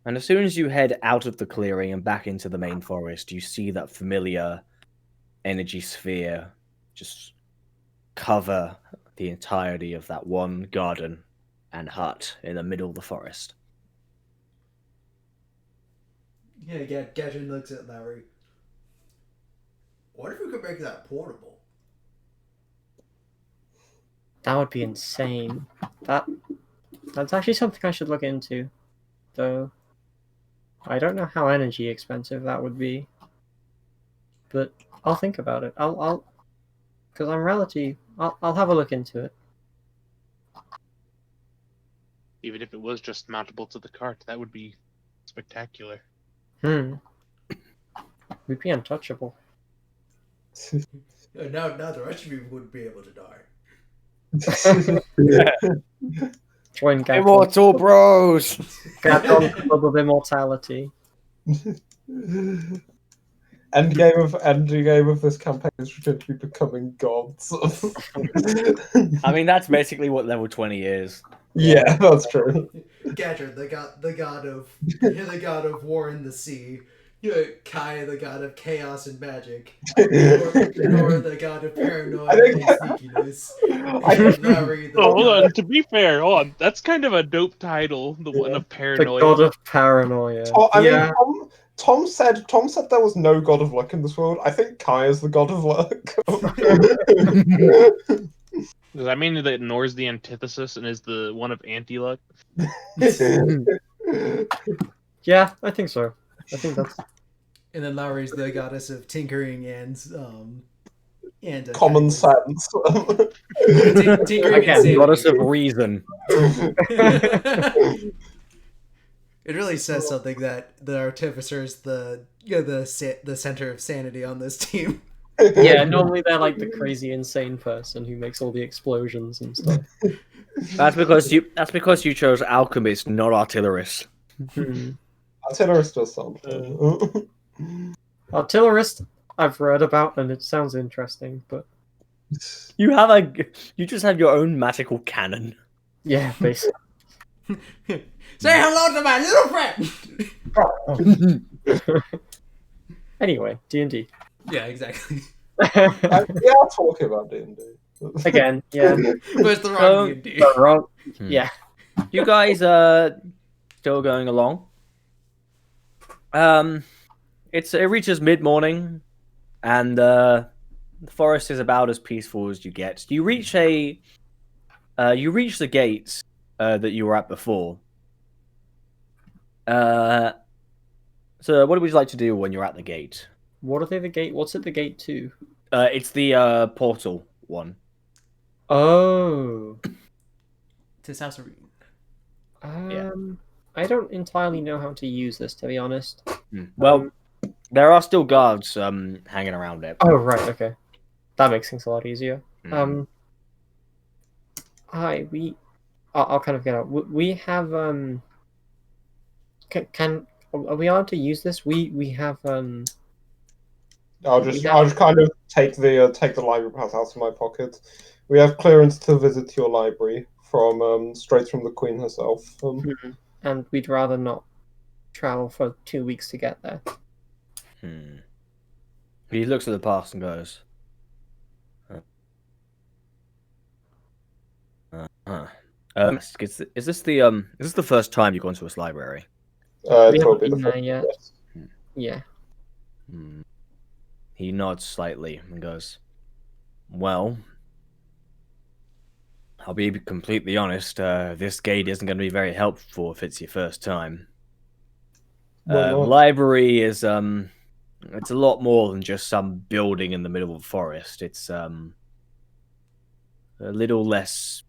And as soon as you head out of the clearing and back into the main forest, you see that familiar energy sphere just cover the entirety of that one garden and hut in the middle of the forest. Yeah, Gadget looks at Lowry. What if we could make that portable? That would be insane. That's actually something I should look into, though. I don't know how energy expensive that would be, but I'll think about it. Because I'll have a look into it. Even if it was just mountable to the cart, that would be spectacular. We'd be untouchable. Now the rest of you would be able to die. Join Gadron. Immortal bros. Gadron Club of Immortality. Endgame of this campaign is going to be becoming gods. I mean, that's basically what level 20 is. Yeah, that's true. Gadget, the god of war and the sea. Kai, the god of chaos and magic. Nora, the god of paranoia and sneakiness. Larry, the Oh, hold god on. To be fair, hold on. That's kind of a dope title. The one of The paranoia. god of paranoia. I mean, Tom said there was no god of luck in this world. I think Kai is the god of luck. Does that mean that Nor's the antithesis and is the one of anti-luck? Yeah, I think so. I think that's And then Lowry's the goddess of tinkering and common kindness. sense. Tinkering Again, and goddess of sanity. reason. It really says something that the artificer is the center of sanity on this team. yeah. Normally they're like the crazy, insane person who makes all the explosions and stuff. That's because you chose alchemist, not artillerist. Artillerist does sound fun. Artillerist, I've read about, and it sounds interesting, but You just have your own magical cannon. yeah, basically. Say hello to my little friend. Anyway, D&D. Yeah, exactly. We are talking about D&D. Again, yeah. But it's the wrong D&D. But wrong. Yeah. You guys are still going along. It reaches mid-morning, and the forest is about as peaceful as you get. You reach the gates that you were at before. So what would you like to do when you're at the gate? What are they the gate? What's it the gate to? It's the portal one. Oh. To South I don't entirely know how to use this, to be honest. Well, there are still guards hanging around it. Oh, right, okay. That makes things a lot easier. Mm. I'll kind of get out. We have, are we allowed to use this? We have, I'll just kind of take the library pass out of my pocket. We have clearance to visit your library from straight from the Queen herself. And we'd rather not travel for 2 weeks to get there. He looks at the pass and goes, is this the first time you've gone to this library? We It will haven't be the been there first, yet. yes. Yeah. He nods slightly and goes, well, I'll be completely honest, this gate isn't going to be very helpful if it's your first time. Why not? Library is, it's a lot more than just some building in the middle of the forest. It's, a little less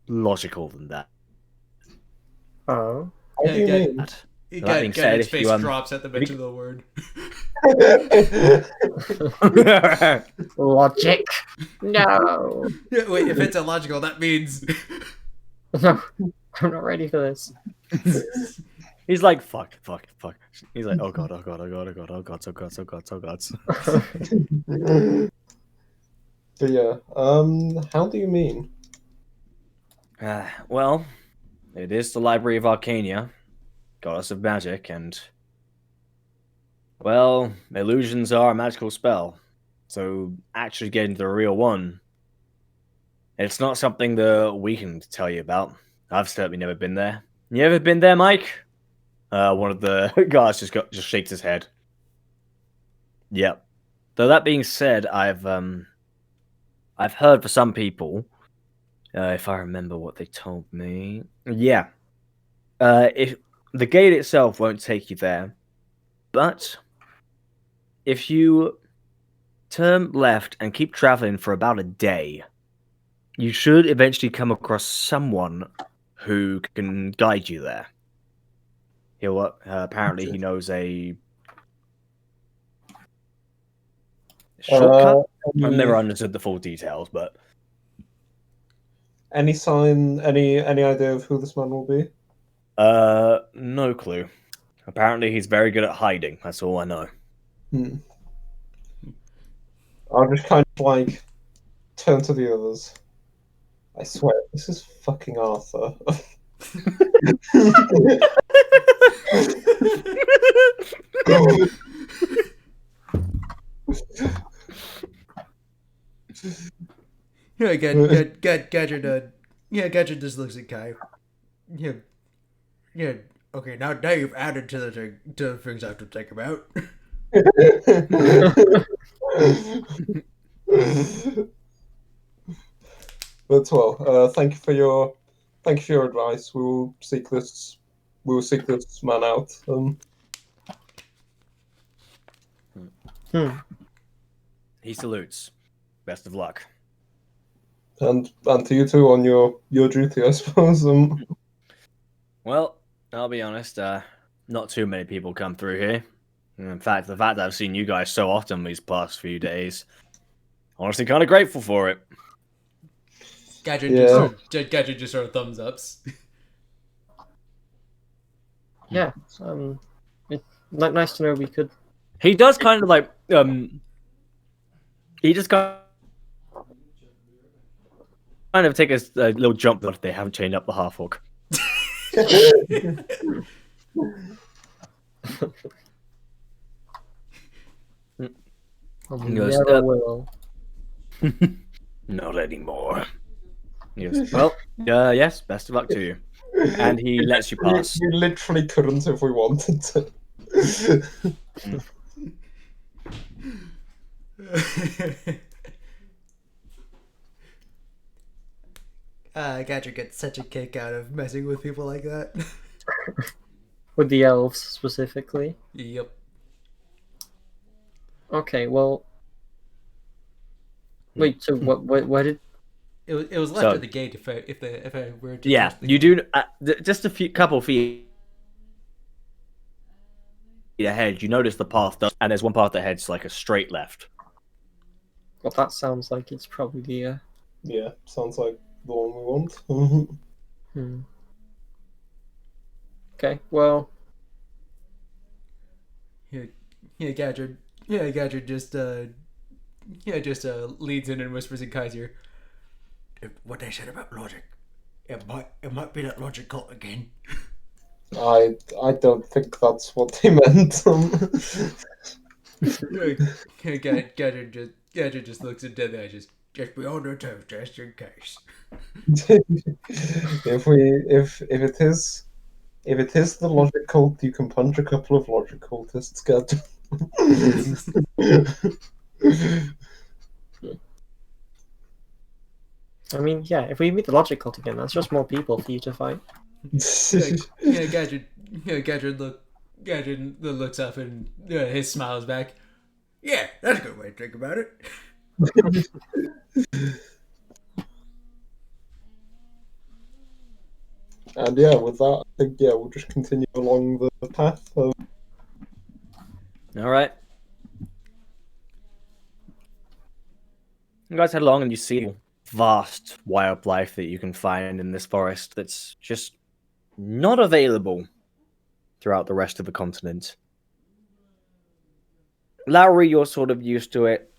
logical than that. Oh. What do you mean? That being said, His if face you, drops at the mention of the word. Logic. No. Yeah, wait, if it's illogical, that means... No. I'm not ready for this. He's like, fuck. He's like, oh god. But yeah, how do you mean? Well, it is the Library of Arcania, goddess of magic, and well, illusions are a magical spell. So actually getting the real one, it's not something that we can tell you about. I've certainly never been there. You ever been there, Mike? One of the guards just shakes his head. Yep. Though that being said, I've heard for some people, if I remember what they told me, yeah, if the gate itself won't take you there, but if you turn left and keep traveling for about a day, you should eventually come across someone who can guide you there. He'll apparently he knows a shortcut. I've never understood the full details, but Any sign, any idea of who this man will be? no clue. Apparently, he's very good at hiding. That's all I know. I'll just kind of like turn to the others. I swear, this is fucking Arthur. Yeah, Gadget. Yeah, Gadget just looks at Kai. Yeah, yeah. Okay, now you've added to the things I have to think about. But well, thank you for your advice. We will seek this man out. He salutes. Best of luck. And to you too on your duty, I suppose. Well, I'll be honest. Not too many people come through here. In fact, the fact that I've seen you guys so often these past few days, honestly, kind of grateful for it. Gadget just sort of thumbs ups. Yeah, it's nice to know we could. He does kind of like he just kind of take a little jump, but they haven't chained up the half orc. He goes, Never will. Not anymore. Yes. Well, yes. Best of luck to you. And he lets you pass. We literally couldn't if we wanted to. Gadget gets such a kick out of messing with people like that. With the elves specifically. Yep. Okay, well. Wait, so what did? It was left at the gate if I were to. Yeah, you do. Just a couple feet ahead, you notice the path does, and there's one path that heads like a straight left. Well, that sounds like it's probably the. Yeah, sounds like the one we want. Okay, well. Gadget just leads in and whispers in Kai's ear. What they said about logic, it might be that logic cult again. I don't think that's what they meant. Gadget just looks at dead edges. Just be on their toes, just in case. if it is the logic cult, you can punch a couple of logic cultists. Get. I mean, yeah, if we meet the logic cult again, that's just more people for you to fight. Gadget looks up and his smiles back. Yeah, that's a good way to think about it. And yeah, with that, I think we'll just continue along the path. All right. You guys head along, and you see vast wildlife that you can find in this forest that's just not available throughout the rest of the continent. Lowry, you're sort of used to it.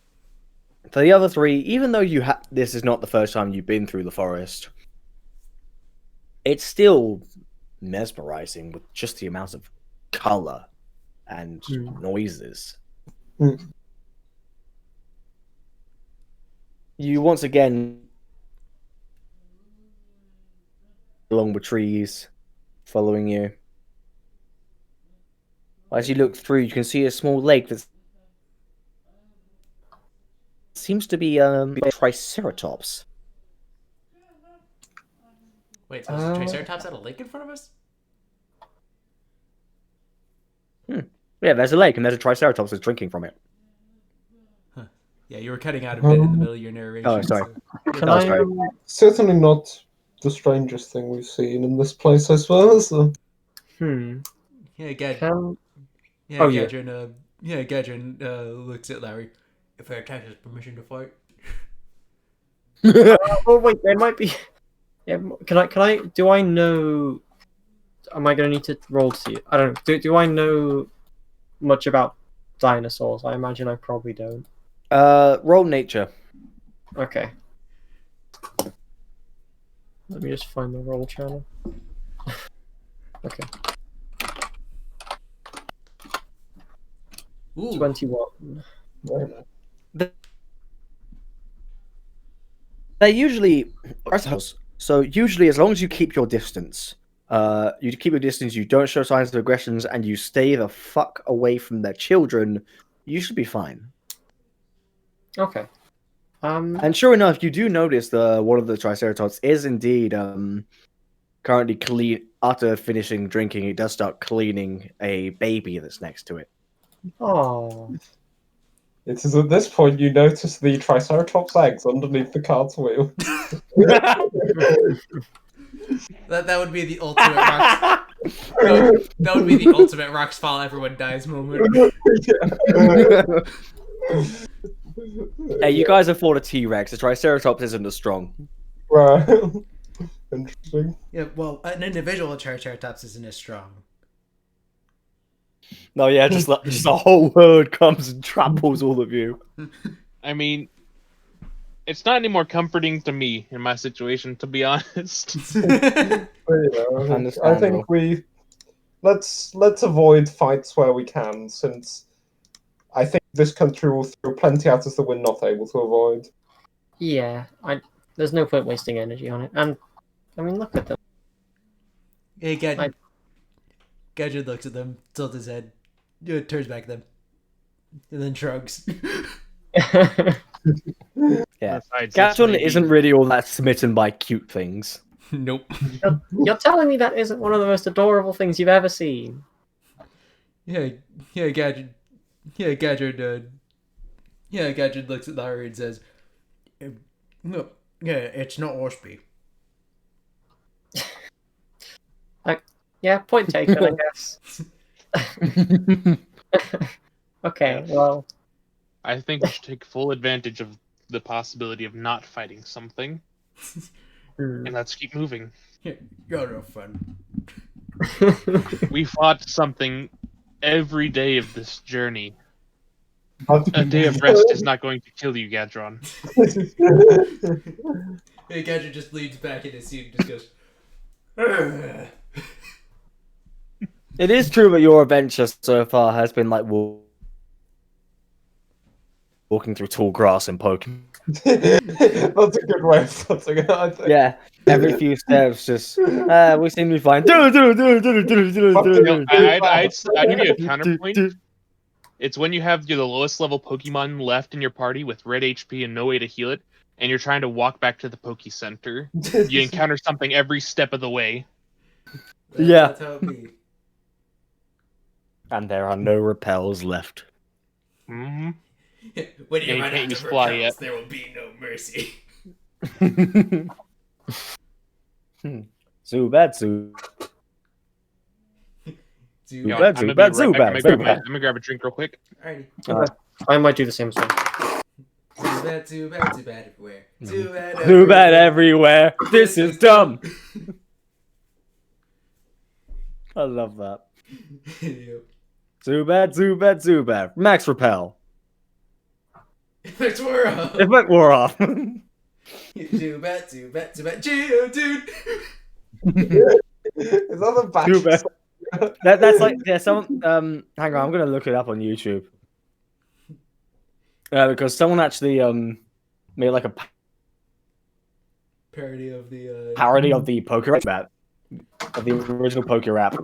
For the other three, even though this is not the first time you've been through the forest, it's still mesmerizing with just the amount of color and noises. You once again along the trees, following you. As you look through, you can see a small lake that seems to be a Triceratops. Wait, so there's a Triceratops at a lake in front of us? Yeah, there's a lake and there's a Triceratops that's drinking from it. Yeah, you were cutting out a bit in the middle of your narration. Oh, sorry. So... Can Oh, I? sorry. Certainly not the strangest thing we've seen in this place, I suppose. Hmm. Yeah, Gad. Can Yeah, Oh, yeah. Gadrin. Yeah, Gadrin looks at Larry. If I attack his permission to fight. Oh wait, there might be. Yeah, can I? Can I? Do I know? Am I going to need to roll to see? I don't know. Do I know much about dinosaurs? I imagine I probably don't. Roll nature. Okay. Let me just find the roll channel. Okay. Ooh. 21. They're usually so usually as long as you keep your distance, you don't show signs of aggressions, and you stay the fuck away from their children, you should be fine. Okay. And sure enough, you do notice one of the Triceratops is indeed currently after finishing drinking, it does start cleaning a baby that's next to it. Oh. It is at this point you notice the Triceratops eggs underneath the cart's wheel. That would be the ultimate rocks. That would be the ultimate rocks fall, everyone dies moment. Hey, you guys have fought a T-Rex. The Triceratops isn't as strong. Right. Interesting. Yeah, well, an individual Triceratops isn't as strong. No, yeah, just a whole herd comes and tramples all of you. I mean, it's not any more comforting to me in my situation, to be honest. But, yeah, I think Understandable. we let's avoid fights where we can, since I think this country will throw plenty at us that we're not able to avoid. Yeah. There's no point wasting energy on it. And I mean, look at them. Hey, Gadget looks at them, tilts his head, turns back at them, and then shrugs. Yeah, Besides, this Gatun may be- isn't really all that smitten by cute things. Nope. You're telling me that isn't one of the most adorable things you've ever seen? Yeah, Gadget. Gadget looks at Larry and says, "No, yeah, it's not Orspy." Yeah, point taken, I guess. Okay, well, I think we should take full advantage of the possibility of not fighting something, and let's keep moving. You're no fun. We fought something every day of this journey. But- A day of rest is not going to kill you, Gadron. Hey, Gadget just leans back in his seat and just goes, It is true that your adventure so far has been like walking through tall grass and poking. That's a good way of putting it, I think. Yeah, every few steps, just we seem to be fine. I'd give you a counterpoint. It's when you have the lowest level Pokemon left in your party with red HP and no way to heal it, and you're trying to walk back to the Poke Center. You encounter something every step of the way. Yeah. That's how it be. And there are no repels left. Mm-hmm. When you Yeah, you run can't out use of fly repels, yet. there will be no mercy. Zubat. Yo, Zubat, I'm Zubat, I'm gonna grab a drink real quick. Alrighty. I might do the same thing. Zubat everywhere. Zubat everywhere. This is dumb. I love that. Yep. Zubat. Max repel. That's where Effect wore off. Zubat, Geodude. Is that the back? Zubat. That's like someone. Hang on, I'm gonna look it up on YouTube. Because someone actually made like a Parody of the parody of the poker rap, of the original poker rap.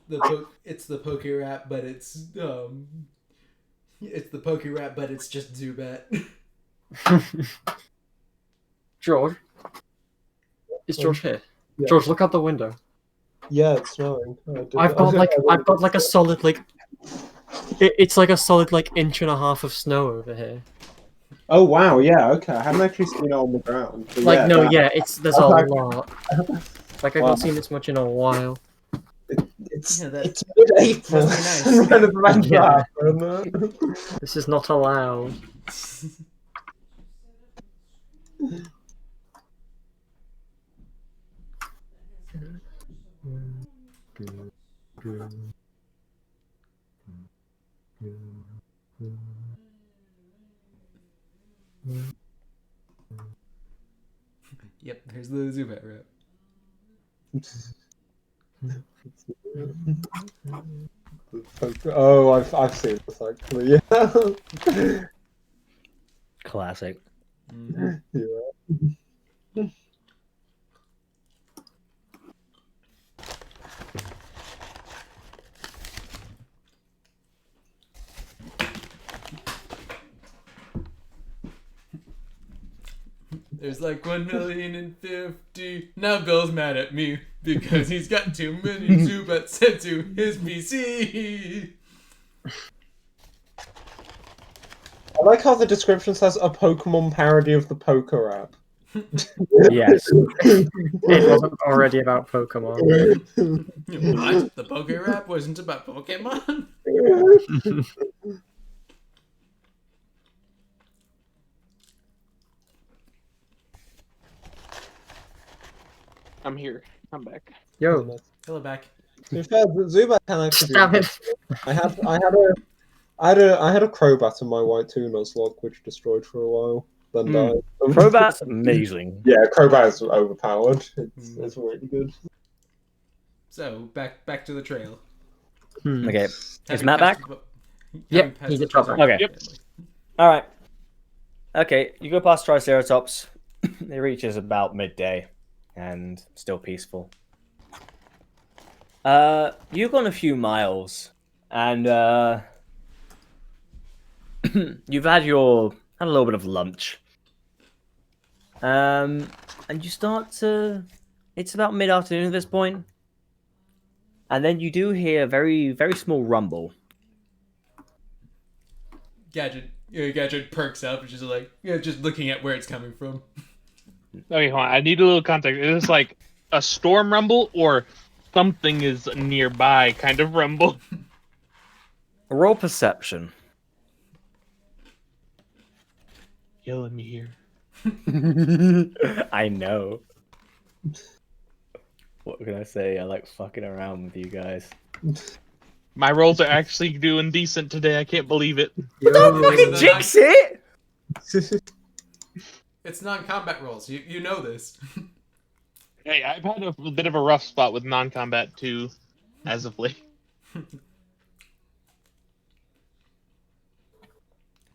it's the Poke Rap, but it's the Poke Rap, but it's just Zubat. George, is George here? Yeah. George, look out the window. Yeah, it's snowing. I've got like a solid like. It's like a solid like inch and a half of snow over here. Oh wow, yeah, okay. I haven't actually seen it on the ground. But Like yeah, there's a Okay. lot. Like I've Wow. not seen this much in a while. it's Yeah, that- it's mid-April. must be nice. When it's meant to Yeah. happen. This is not allowed. Yep, there's the Zubat Rap. Oh, I've seen this actually. Yeah. Classic. Yeah. There's like 1,050,000. Now Bill's mad at me because he's got too many Zubats sent to his PC. I like how the description says a Pokemon parody of the Poker app. Yes. It wasn't already about Pokemon. What? The Poke Rap wasn't about Pokemon? I'm here. I'm back. Yo, Hello, back. To be fair, Zubat can actually. stop it. I had a Crobat in my white two Nuzlocke, which destroyed for a while, then died. Crobat's amazing. Yeah, Crobat is overpowered. It's really good. So, back to the trail. Okay. Is Having Matt passed back? the- Yep, having passed he's the a chopper. Okay. Yep. All right. Okay, you go past Triceratops. It reaches about midday, and still peaceful. You've gone a few miles, and you've had a little bit of lunch. And you start to. It's about mid-afternoon at this point, and then you do hear a very, very small rumble. Gadget perks up, and just like, just looking at where it's coming from. Okay, hold on. I need a little context. Is this like a storm rumble or something is nearby kind of rumble? Roll perception. Yelling me here. I know. What can I say? I like fucking around with you guys. My rolls are actually doing decent today. I can't believe it. Yo, fucking Jinx it! It's non-combat rolls. You know this. Hey, I've had a bit of a rough spot with non-combat too, as of late.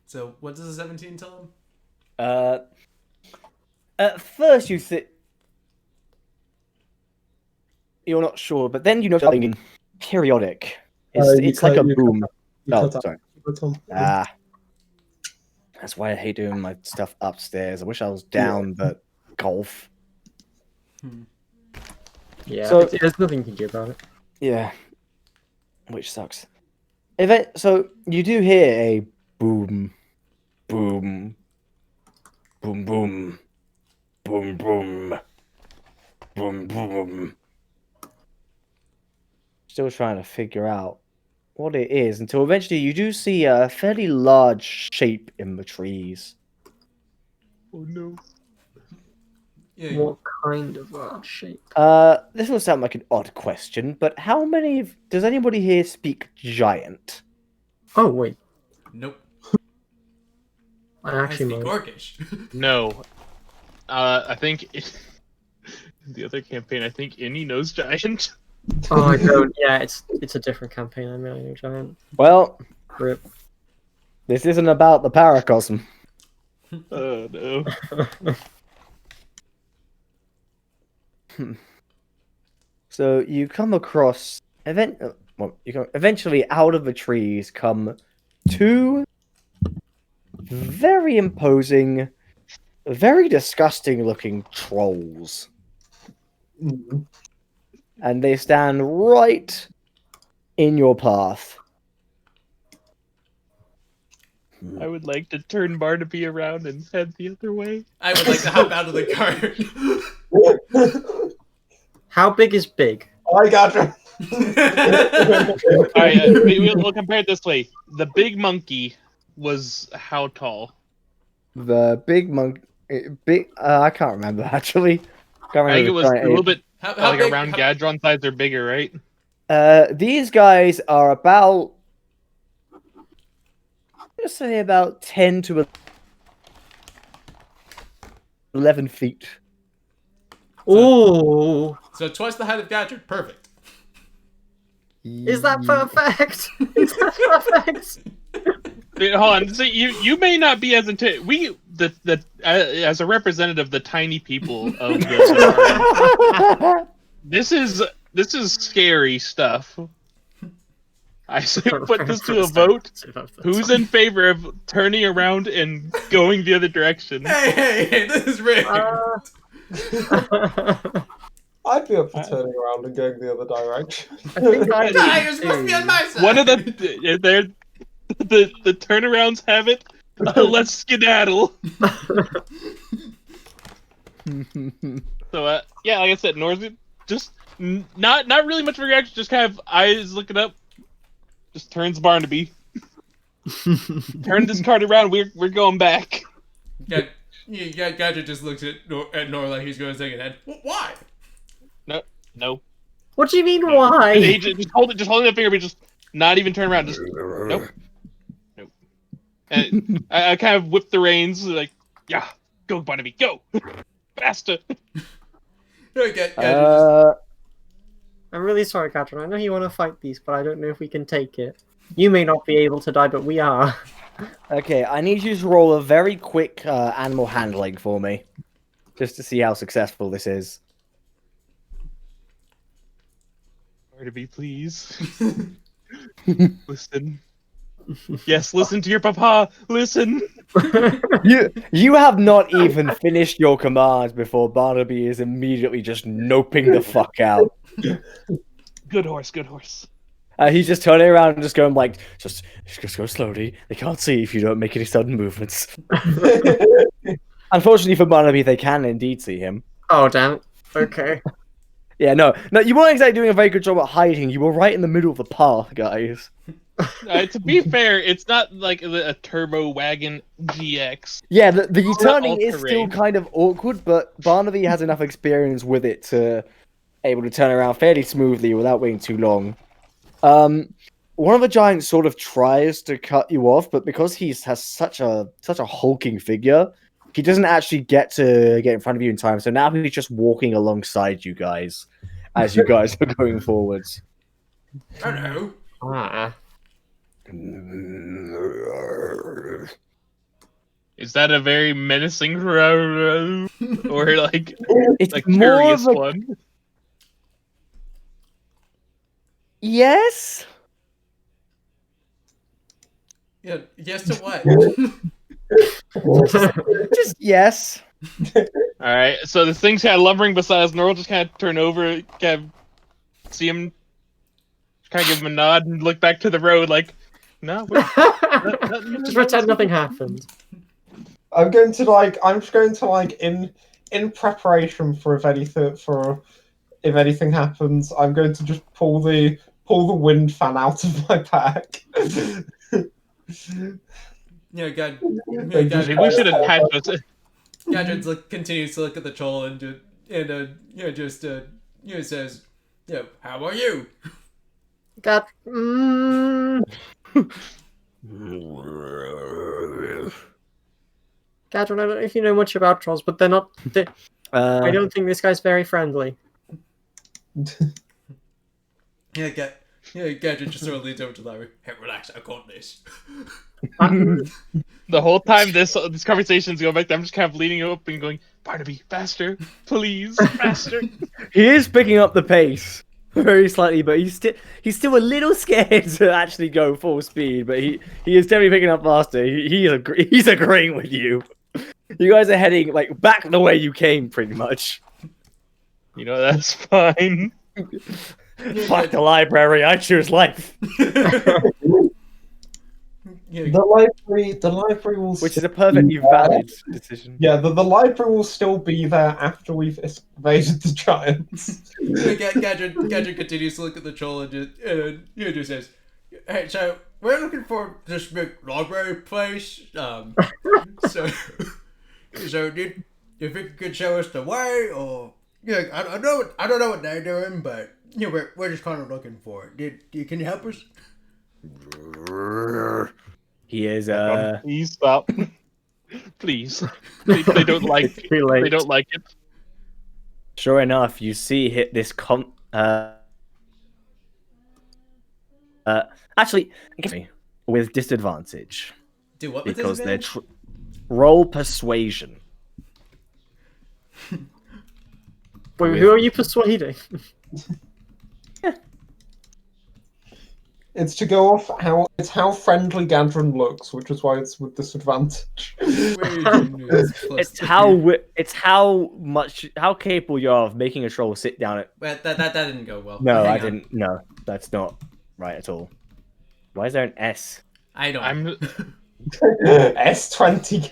So, what does a 17 tell him? At first you think you're not sure, but then you know something periodic. It's like a boom. Oh, sorry. Ah. That's why I hate doing my stuff upstairs. I wish I was down, but golf. yeah, So- there's nothing you can do about it. Yeah. Which sucks. So you do hear a boom, boom, boom, boom, boom, boom, boom, boom. Still trying to figure out what it is until eventually you do see a fairly large shape in the trees. Oh no. Yeah, What kind of shape? This will sound like an odd question, but how many does anybody here speak giant? Oh wait, nope. I I actually speak might. Orcish. No. I think the other campaign. I think any knows giant. Oh, I don't. Yeah, it's a different campaign. I'm really giant. Well, Rip. this isn't about the Paracosm. Oh no. So you come across Eventually, out of the trees come two very imposing, very disgusting-looking trolls, Mm. and they stand right in your path. I would like to turn Barnaby around and head the other way. I would like to hop out of the cart. How big is big? I gotcha. All right, we'll compare it this way: the big monkey was how tall? The big monk, I can't remember actually. Can't I think it remember was the a little giant bit how like big? around Gadron size or bigger, right? ape. These guys are about, let's say, about 10 to 11 feet. Ooh, So twice the height of Gadget. Perfect. is that perfect? Is that perfect? Wait, hold on. So you may not be as as a representative of the tiny people of the party, this is scary stuff. I say put this to a vote. Who's in favor of turning around and going the other direction? Hey, this is rigged. I'd be up for turning around and going the other direction. I think I Ah, you're supposed to be on my side. One of the turnarounds have it. Let's skedaddle. So yeah, like I said, North just not really much of a reaction. Just kind of eyes looking up. Just turns Barnaby. Turn this cart around. We're going back. Gadget just looks at Nora like he's going to take it head. Why? No. What do you mean, No. why? He just holding the finger, but just not even turn around. Just nope. And I kind of whip the reins, like, yeah, go Barnaby, go, faster. I'm really sorry, Quadruin. I know you want to fight these, but I don't know if we can take it. You may not be able to die, but we are. Okay, I need you to roll a very quick animal handling for me, just to see how successful this is. Barnaby, please. Listen. Yes, listen to your papa. Listen. You have not even finished your command before Barnaby is immediately just noping the fuck out. Good horse, good horse. He's just turning around and just going like, just go slowly. They can't see if you don't make any sudden movements. Unfortunately for Barnaby, they can indeed see him. Oh, damn it. Okay. Yeah, no, you weren't exactly doing a very good job at hiding. You were right in the middle of the path, guys. To be fair, it's not like a turbo wagon GX. Yeah, the not turning is all-terrain. still kind of awkward, but Barnaby has enough experience with it to able to turn around fairly smoothly without waiting too long. One of the giants sort of tries to cut you off, but because he has such a hulking figure, he doesn't actually get in front of you in time. So now he's just walking alongside you guys as you guys are going forwards. Hello. Ah. Is that a very menacing or like It's a more curious of a one? yes. Yeah, yes to what? Just yes. All right, so this thing's kind of lumbering beside us. Norl just kind of turn over, kind of see him, kind of give him a nod and look back to the road, like, no. Just pretend nothing happened. I'm just going to like in preparation for if anything happens, I'm going to just pull the wind fan out of my pack. Yeah, Maybe we should attach those. Gadget continues to look at the troll and says, how are you? God. Gadron, I don't know if you know much about trolls, but they're not. I don't think this guy's very friendly. Gadget just sort of leans over to Larry. Hey, relax, I got this. The whole time this conversation's going back, I'm just kind of leaning up and going, Barnaby, faster, please, faster. He is picking up the pace. very slightly, but he's still a little scared to actually go full speed. But he is definitely picking up faster. He's agreeing with you. You guys are heading like back the way you came, pretty much. You know, that's fine. Fuck the library. I choose life, The library will which is still a perfectly be there. valid decision. Yeah, the library will still be there after we've evaded the giants. Gadget continues to look at the troll and just says, "Hey, so we're looking for this big library place. So did you think you could show us the way, or I don't know what they're doing, but we're just kind of looking for it. Can you help us?" He is Please stop. Please. They don't like it. Too late. They don't like it. Sure enough, you see actually with disadvantage Do what with because they're disadvantage? roll persuasion. Wait, who are you persuading? It's to go off how friendly Gadron looks, which is why it's with disadvantage. It's how capable you are of making a troll sit down at. But that didn't go well. No, Hang I on. didn't. No, that's not right at all. Why is there an S? I don't. I'm S20.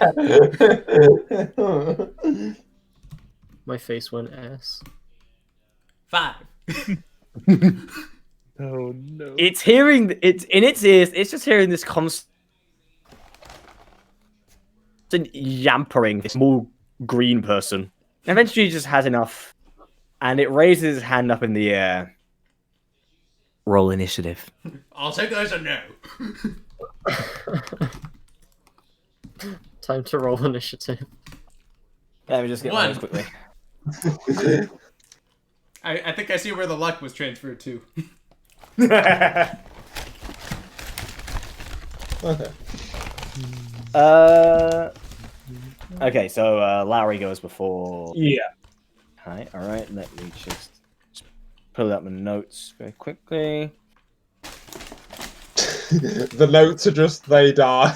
My face went S. 5. oh no. It's it's in its ears. It's just hearing this constant yampering. This small green person. Eventually, he just has enough, and it raises his hand up in the air. Roll initiative. I'll take that as a no. Time to roll initiative. Let me just get One. those quickly. I think I see where the luck was transferred to. Okay. Okay, so Lowry goes before. Yeah. All right. Let me just pull up my notes very quickly. The notes are just they die.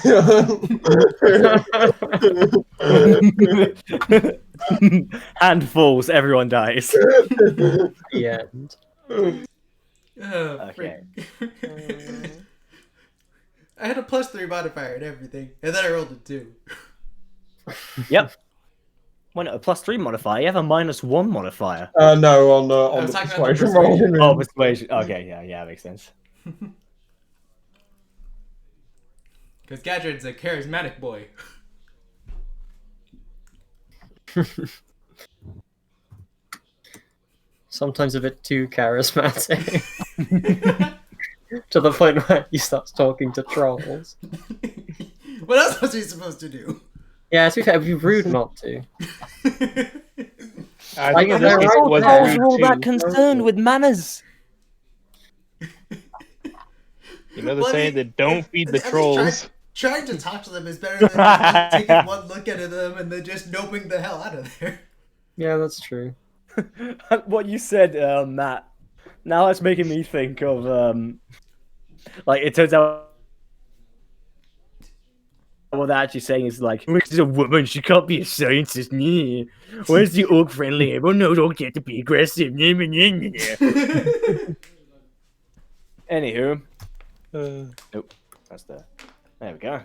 Hand falls, everyone dies. The end. Okay. I had a +3 modifier and everything, and then I rolled a 2. Yep. When a +3 modifier, you have a -1 modifier. No, on was the talking about the persuasion persuasion. roll. Oh, persuasion. Okay, yeah, makes sense. Because Gadget's a charismatic boy. Sometimes a bit too charismatic. To the point where he starts talking to trolls. What else was he supposed to do? Yeah, to be fair, it'd be rude not to. I Like, think in they're this case right it was there. rude Are all that too. concerned with manners? You know the Well, I saying mean, that don't feed the at least trolls. Trying to talk to them is better than just taking one look at them and then just noping the hell out of there. Yeah, that's true. What you said, Matt. Now it's making me think of like it turns out what they're actually saying is like, she's a woman, she can't be a scientist. Nah. Where's the orc friendly? Everyone knows don't get to be aggressive. Nah, nah, nah, nah. Anywho, nope, that's there we go.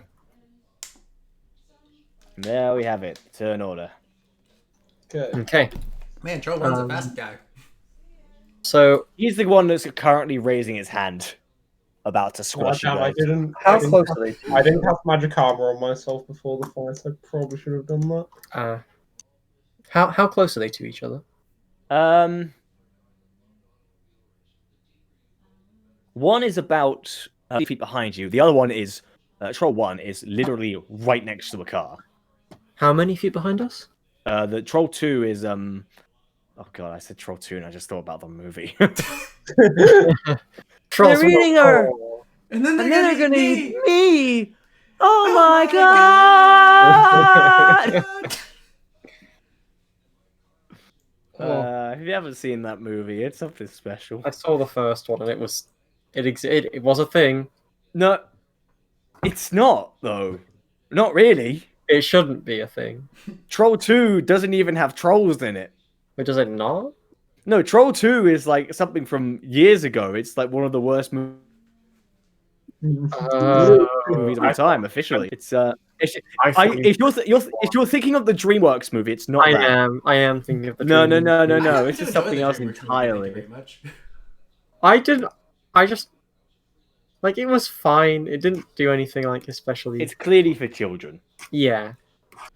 There we have it. Turn order. Okay. Okay, Man, Troll One's a fast guy. so He's the one that's currently raising his hand, about to squash you Damn, I guys. didn't have magic armor on myself before the fight. I probably should have done that. how close are they to each other? One is about 8 feet behind you. The other one is Troll 1 is literally right next to a car. How many feet behind us? The Troll 2 is oh god, I said Troll 2 and I just thought about the movie. Trolls They're eating will- her! And then And then they're gonna eat eat me! Oh my god! If you haven't seen that movie, it's something special. I saw the first one, and it was a thing. No, it's not though. Not really. It shouldn't be a thing. Troll 2 doesn't even have trolls in it. But does it not? No, Troll 2 is like something from years ago. It's like one of the worst movies of all time. Officially, it's if you're thinking of the DreamWorks movie, it's not. I am thinking of the. No. I It's did just enjoy something the else DreamWorks movie, entirely. Thank you very much. I just like it was fine. It didn't do anything like especially. It's clearly for children. Yeah.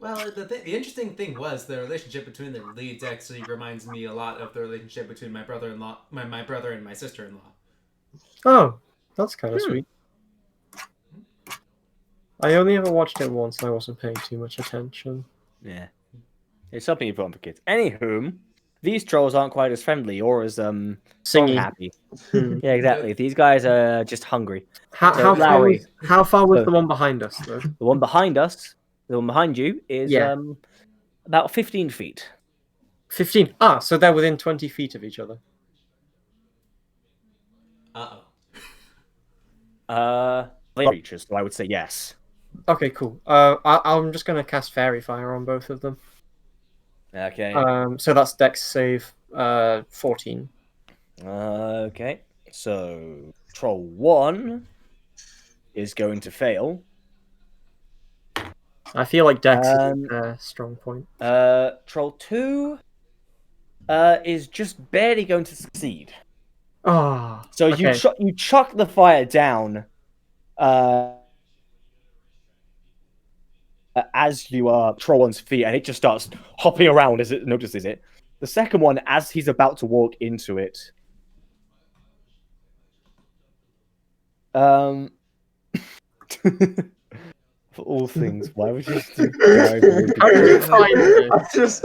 Well, the interesting thing was the relationship between the leads actually reminds me a lot of the relationship between my brother-in-law, my brother and my sister-in-law. Oh, that's kind of sweet. I only ever watched it once, and I wasn't paying too much attention. Yeah, it's something you put on for kids. Anywho, these trolls aren't quite as friendly or as song Singing. happy. Yeah, exactly. These guys are just hungry. How far was the one behind us though? The one behind us, the one behind you, is about 15 feet. 15. Ah, so they're within 20 feet of each other. Creatures, so I would say yes. Okay, cool. I'm just gonna cast Fairy Fire on both of them. Okay. So that's Dex save 14. Okay. So Troll 1 is going to fail. I feel like Dex is a strong point. Troll 2 is just barely going to succeed. Oh, So okay. you chuck the fire down as you are Troll 1's feet, and it just starts hopping around as it notices it. The second one, as he's about to walk into it, for all things, why would you do I just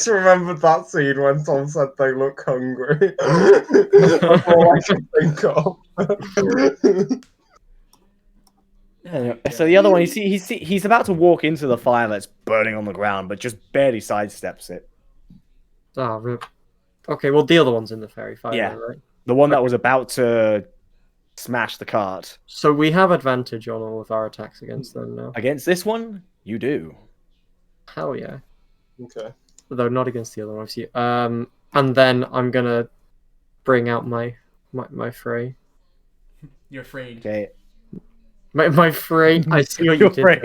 remembered that scene when Tom said they look hungry. That's all I can think of. So the other one, he's about to walk into the fire that's burning on the ground, but just barely sidesteps it. Ah, rip. Okay, well the other one's in the Fairy Fire, Yeah. right? The one that was about to smash the cart. So we have advantage on all of our attacks against them now. Against this one, you do. Hell yeah. Okay. Though not against the other one, obviously. And then I'm gonna bring out my fray. You're afraid. Okay. My fray. I see what you did there.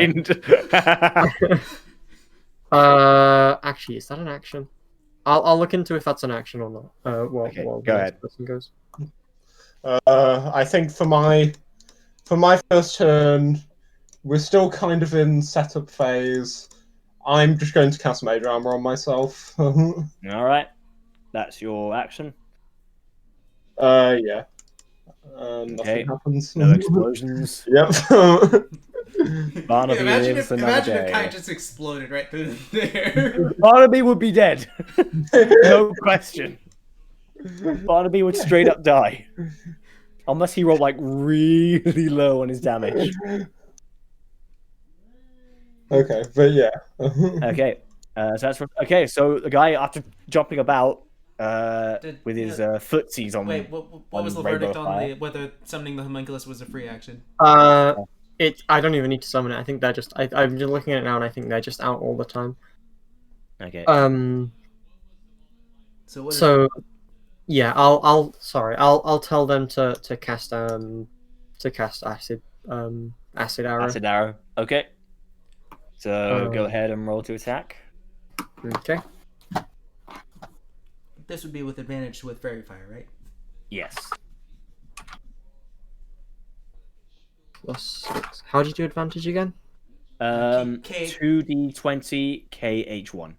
Actually, is that an action? I'll look into if that's an action or not. Okay, while go the ahead. next person goes. I think for my first turn, we're still kind of in setup phase. I'm just going to cast Mage Armor on myself. All right, that's your action. Yeah. Okay. Nothing happens. No explosions. Yep. Barnaby Imagine lives if another day. Kai just exploded right through there. Barnaby would be dead. No question. Barnaby would straight up die. Unless he rolled like really low on his damage. Okay, but yeah. Okay. So that's okay. So the guy, after jumping about with his footsies on. Wait, what was the Rainbow verdict on Fire. whether summoning the homunculus was a free action? I don't even need to summon it. I think they're just. I'm just looking at it now, and I think they're just out all the time. Okay. So yeah, I'll tell them to cast acid arrow. Acid arrow. Okay. So go ahead and roll to attack. Okay. this would be with advantage with Fairy Fire, right? Yes. +6. How do you do advantage again? 2d20 KH1.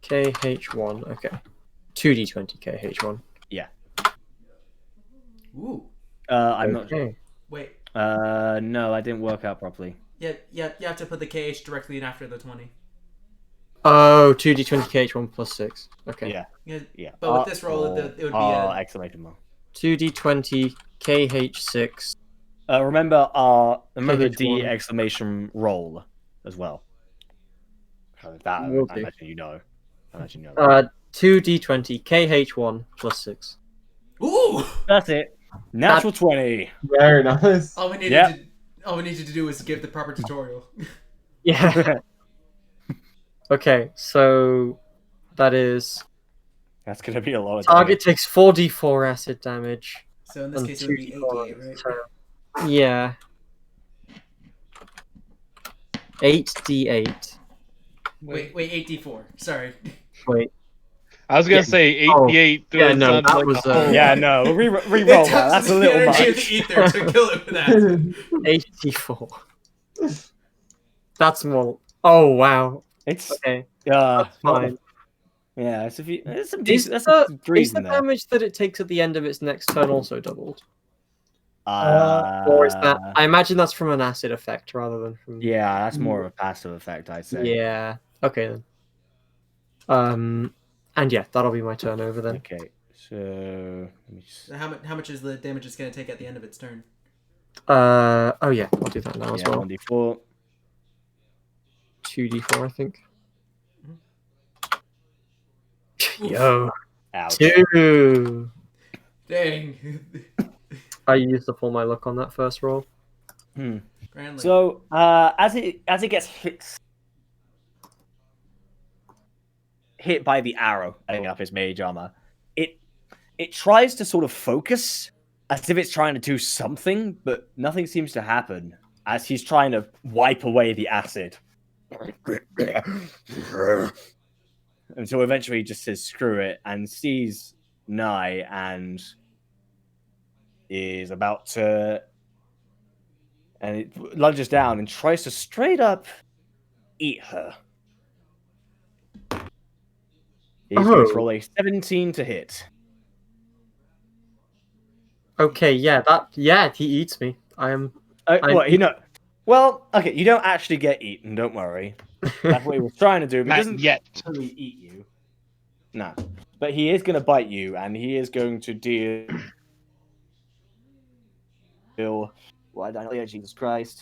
KH1. Okay. 2d20 KH1. Yeah. Ooh. I'm not. Okay. Wait. No, I didn't work out properly. Yeah. You have to put the KH directly in after the 20. Oh, 2d20 KH1 +6. Okay. Yeah. But with this roll, it would be a... exclamation mark. 2d20 KH6. Remember the D KH1. exclamation roll as well. That Will I do. imagine you know. 2d20 KH1 plus 6. Ooh! That's it. Natural 20. Very nice. All we needed Yep. all we needed to do was give the proper tutorial. Yeah. Okay, so that is That's gonna be a lot of target takes 4d4 acid damage. So in this and case, it would be 2d4 8d8, right? turn. Yeah. 8d8. Wait, 8d4. Sorry. Wait. I was gonna Yeah. say 88. Yeah, It no, sounded that like was, a whole. Yeah, no, re-roll It that. taps That's a the little energy of much. the ether to kill it with acid. 84. That's more. Oh wow. It's Okay, not fine. yeah. It's a few. There's some Is decent. There's the, some threes is the in there. damage that it takes at the end of its next turn also doubled? Or is that? I imagine that's from an acid effect rather than from. Yeah, that's more of a passive effect, I'd say. Yeah. Okay then. And yeah, that'll be my turn over then. Okay, so let me just, So how much is the damage it's going to take at the end of its turn? Oh yeah, I'll do that now as well. 1d4. 2d4, I think. Oof. Yo, Ouch. 2. Dang. I used up all my luck on that first roll. Grandly. So as it gets hit by the arrow, adding up his mage armor, it tries to sort of focus as if it's trying to do something, but nothing seems to happen as he's trying to wipe away the acid. And so eventually he just says screw it and sees Nye and is about to, and it lunges down and tries to straight up eat her. He's going to roll a 17 to hit. Okay, yeah, he eats me. I'm Well, well, okay, you don't actually get eaten, don't worry. That's what he was trying to do, but he Not doesn't yet. actually eat you. No. But he is going to bite you, and he is going to deal... Why did I not? Jesus Christ.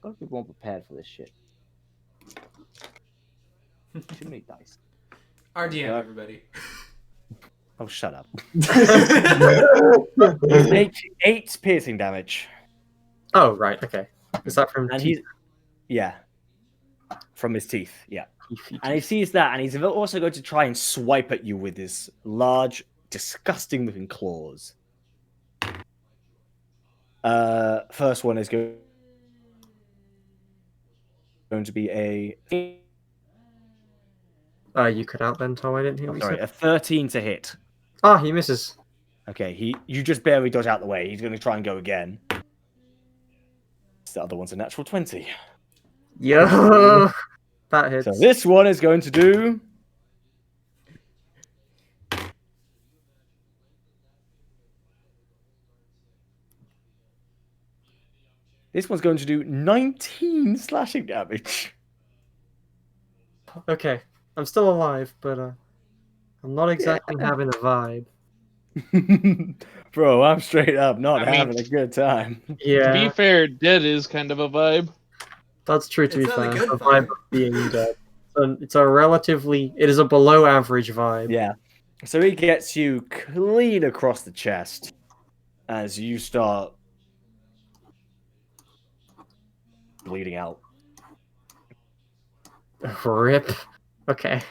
Gotta be more prepared for this shit. Too many dice. RDM, everybody. Oh, shut up. 8 piercing damage. Oh right, okay. Is that from? And he's... Yeah. From his teeth, yeah. And he sees that, and he's also going to try and swipe at you with his large, disgusting-looking claws. First one is going to be a... You cut out then, Tom. I didn't hear what you sorry, said. a 13 to hit. Ah, he misses. Okay, you just barely dodge out the way. He's going to try and go again. The other one's a natural 20. Yo, that hits. So this one is going to do... This one's going to do 19 slashing damage. Okay, I'm still alive, but I'm not exactly having a vibe. Bro, I'm straight up not having a good time. Yeah, To be fair, dead is kind of a vibe. that's true. To It's be not a fair, good the vibe vibe. of being dead. It's a relatively. It is a below average vibe. Yeah. So he gets you clean across the chest as you start bleeding out. Rip. Okay.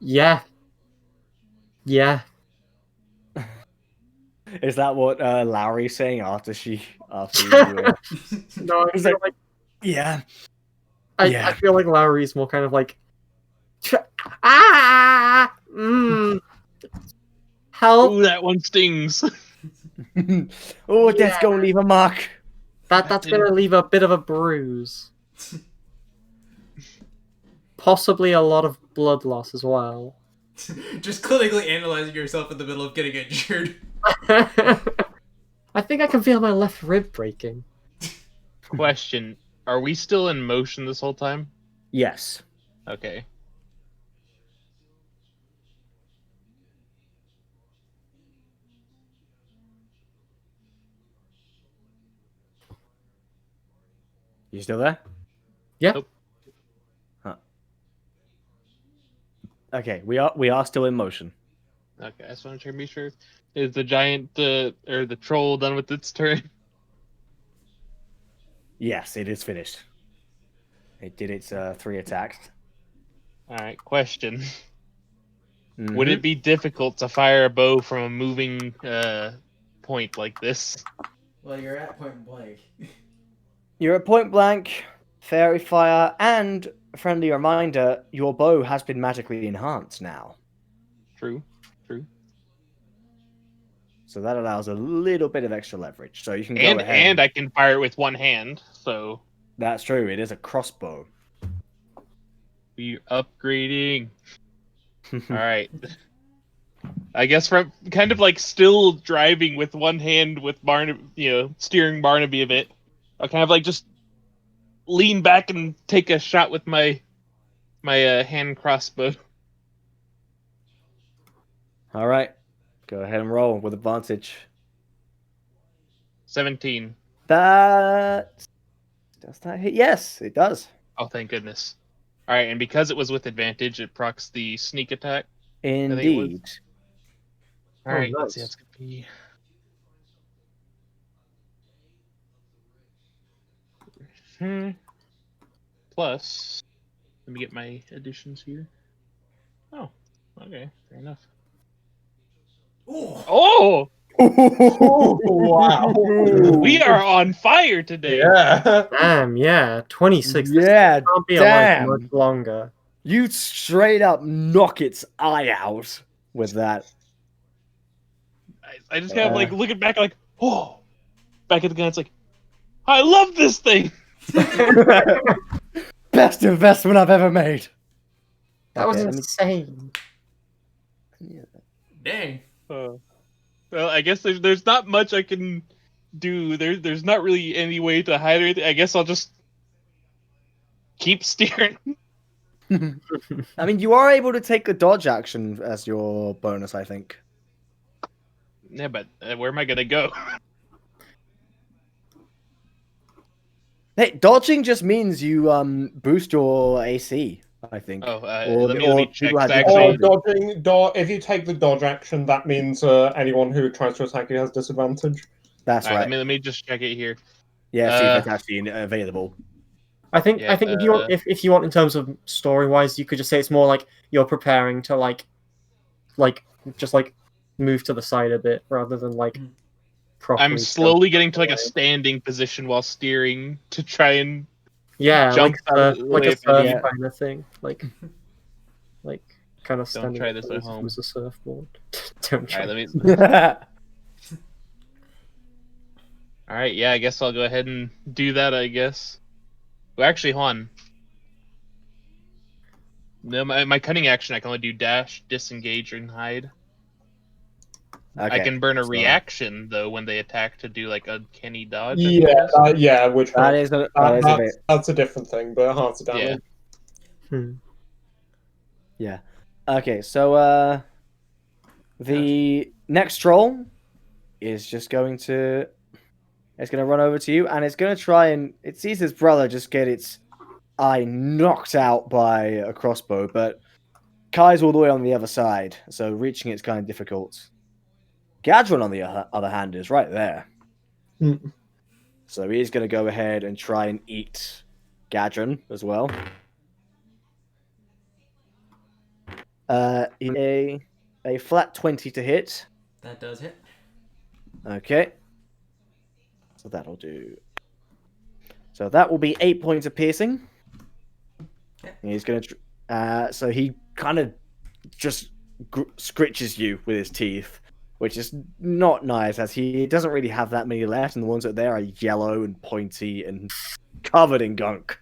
Yeah. Yeah. Is that what Lowry's saying after you? No, I He's feel like, like yeah. I feel like Lowry's more kind of like ah help. Ooh, that one stings. Oh, that's gonna leave a mark. That's gonna leave a bit of a bruise. Possibly a lot of blood loss as well. Just clinically analyzing yourself in the middle of getting injured. I think I can feel my left rib breaking. Question: are we still in motion this whole time? Yes. Okay. You still there? Yeah. Nope. Okay, we are still in motion. Okay, I just want to be sure. Is the giant or the troll done with its turn? Yes, it is finished. It did its 3 attacks. All right. Question: Would Mhm. it be difficult to fire a bow from a moving point like this? Well, you're at point blank. You're at point blank, fairy fire, and a friendly reminder: your bow has been magically enhanced now. True. True. So that allows a little bit of extra leverage. So you can go ahead. And I can fire it with one hand. So That's true. It is a crossbow. we're upgrading. All right. I guess from kind of like still driving with one hand with steering Barnaby a bit. I'll kind of like just lean back and take a shot with my hand crossbow. All right. Go ahead and roll with advantage. 17. That does that hit? Yes, it does. Oh, thank goodness. All right, and because it was with advantage, it procs the sneak attack. Indeed. All right, nice. let's see. That's gonna be. Plus, let me get my additions here. Oh, okay, fair enough. Ooh. Oh, Oh, wow. we are on fire today. Yeah. Damn, yeah. 26. Yeah, This can't be alive damn. much longer. You straight up knock its eye out with that. I just kind of like looking back, like, oh, back at the gun. It's like, I love this thing. Best investment I've ever made. That was Okay, let me- insane. Dang. Well, I guess there's not much I can do. There's not really any way to hide anything. I guess I'll just keep steering. I mean, you are able to take a dodge action as your bonus, I think. Yeah, but where am I gonna go? Hey, dodging just means you boost your AC, I think. Oh, Or let me check. people had So different actually, If you take the dodge action, that means anyone who tries to attack you has disadvantage. That's all right, right. let me just check it here. Yeah, see if it's actually available. I think Yeah, if you want if you want in terms of story wise, you could just say it's more like you're preparing to like just like move to the side a bit rather than like properly. I'm slowly getting to like away. a standing position while steering to try and Yeah, jump like out of the like way a if I surf need. Yeah. kind of thing, like kind of Don't standing try up this as at if it home. was a surfboard. Don't try. All right, let me. All right, yeah, I guess I'll go ahead and do that. I guess. Well, actually, hold on. No, my cunning action I can only do dash, disengage, and hide. I Okay, can burn a so reaction though when they attack to do like a canny dodge. I Yeah, suppose. which that is a bit. that's a different thing, but half the Yeah. damage. Yeah. Okay, so the next troll is just going to run over to you, and it's going to try and it sees his brother just get its eye knocked out by a crossbow, but Kai's all the way on the other side, so reaching it's kind of difficult. Gadron, on the other hand, is right there. So he's going to go ahead and try and eat Gadron as well. A flat 20 to hit. That does hit. Okay. So that'll do. So that will be 8 points of piercing. Okay. He's going to. So he kind of just scritches you with his teeth, which is not nice, as he doesn't really have that many left, and the ones that are there are yellow and pointy and covered in gunk.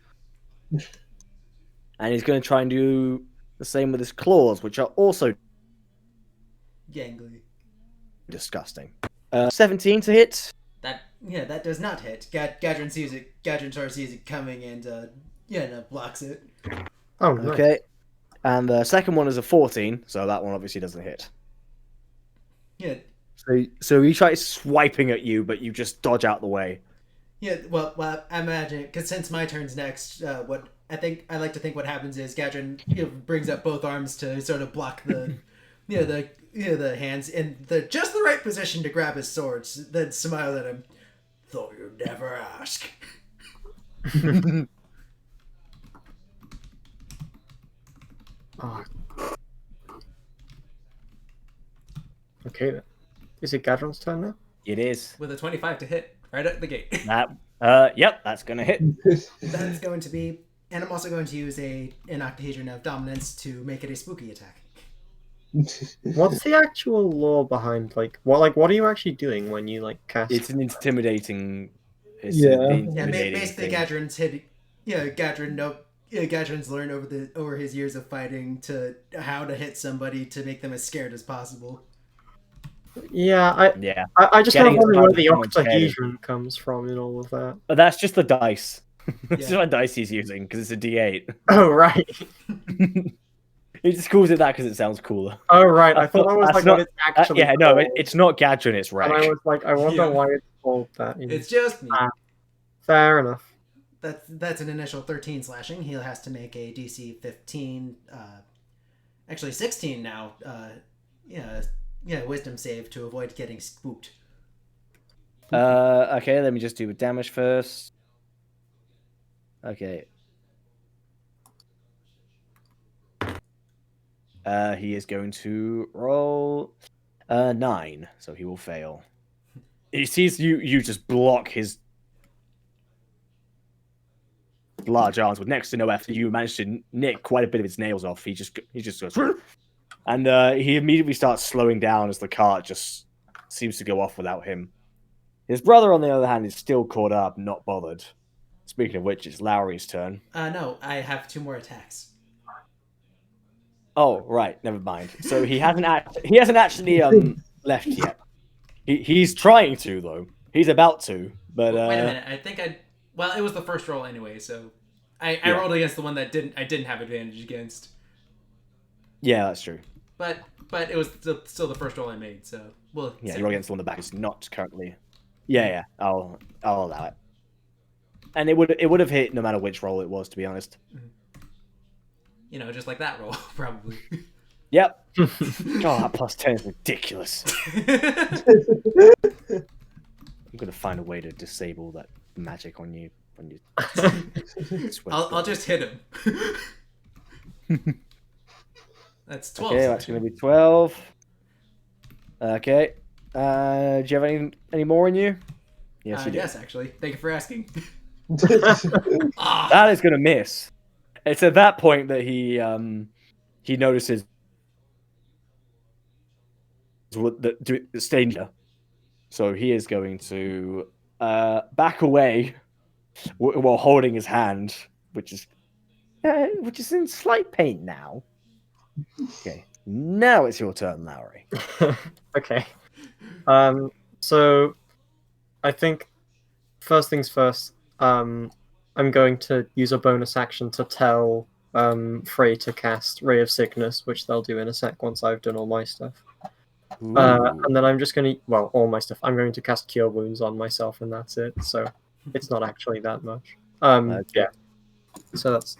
And he's going to try and do the same with his claws, which are also Gangly. disgusting. 17 to hit. That does not hit. Gadrin sees it. Gadrin sort of sees it coming and blocks it. Oh, nice. Okay. And the second one is a 14, so that one obviously doesn't hit. Yeah. So he tries swiping at you, but you just dodge out the way. Yeah. Well, I imagine because since my turn's next, what I like to think what happens is Gadrin brings up both arms to sort of block the the hands in just the right position to grab his swords. Then smile at him. Thought you'd never ask. Oh. Okay, then. Is it Gadron's turn now? It is. With a 25 to hit right at the gate. Yep, that's gonna hit. That's going to be, and I'm also going to use an Octasion of Dominance to make it a spooky attack. What's the actual lore behind what are you actually doing when you cast? It's an intimidating. Basically, thing. Gadrin's hit. Gadrin's learned over his years of fighting to how to hit somebody to make them as scared as possible. Yeah, I just Getting kind of wonder where the someone's head. octahedron comes from in all of that. But that's just the dice. That's Yeah. just what dice he's using because it's a D8. Oh right. He just calls it that because it sounds cooler. Oh right. I thought that was That's what not- it's actually. no, called. it's not Gadrin, it's And I Wreck. was like, I wonder Yeah. why it's called that. It's just me. Fair enough. That's an initial 13 slashing. He has to make a DC 15, actually 16 now. Wisdom save to avoid getting spooked. Okay, let me just do damage first. Okay. He is going to roll 9, so he will fail. He sees you just block his large arms with next to no effort. You manage to nick quite a bit of his nails off. He just goes, and he immediately starts slowing down as the cart just seems to go off without him. His brother, on the other hand, is still caught up, not bothered. Speaking of which, it's Lowry's turn. No, I have 2 more attacks. Oh, right, never mind. So he hasn't actually left yet. He's trying to though. He's about to, but Wait a minute. I think well, it was the first roll anyway, so I rolled against the one that I didn't have advantage against. Yeah, that's true. But it was still the first roll I made, so well. Yeah, you roll against the one in the back is not currently. Yeah, I'll allow it. And it would have hit no matter which roll it was, to be honest. Just like that roll, probably. Yep. God, that plus 10 is ridiculous. I'm gonna find a way to disable that magic on you when you. I'll just hit him. That's 12. Okay, that's gonna be 12. Okay. Do you have any more in you? Yes, you do. Yes, actually. Thank you for asking. That is gonna miss. It's at that point that he notices the danger, so he is going to back away while holding his hand, which is in slight pain now. Okay, now it's your turn, Lowry. Okay. So I think first things first, I'm going to use a bonus action to tell Frey to cast Ray of Sickness, which they'll do in a sec once I've done all my stuff. And then I'm just going to, all my stuff. I'm going to cast Cure Wounds on myself, and that's it. So it's not actually that much. Yeah. So that's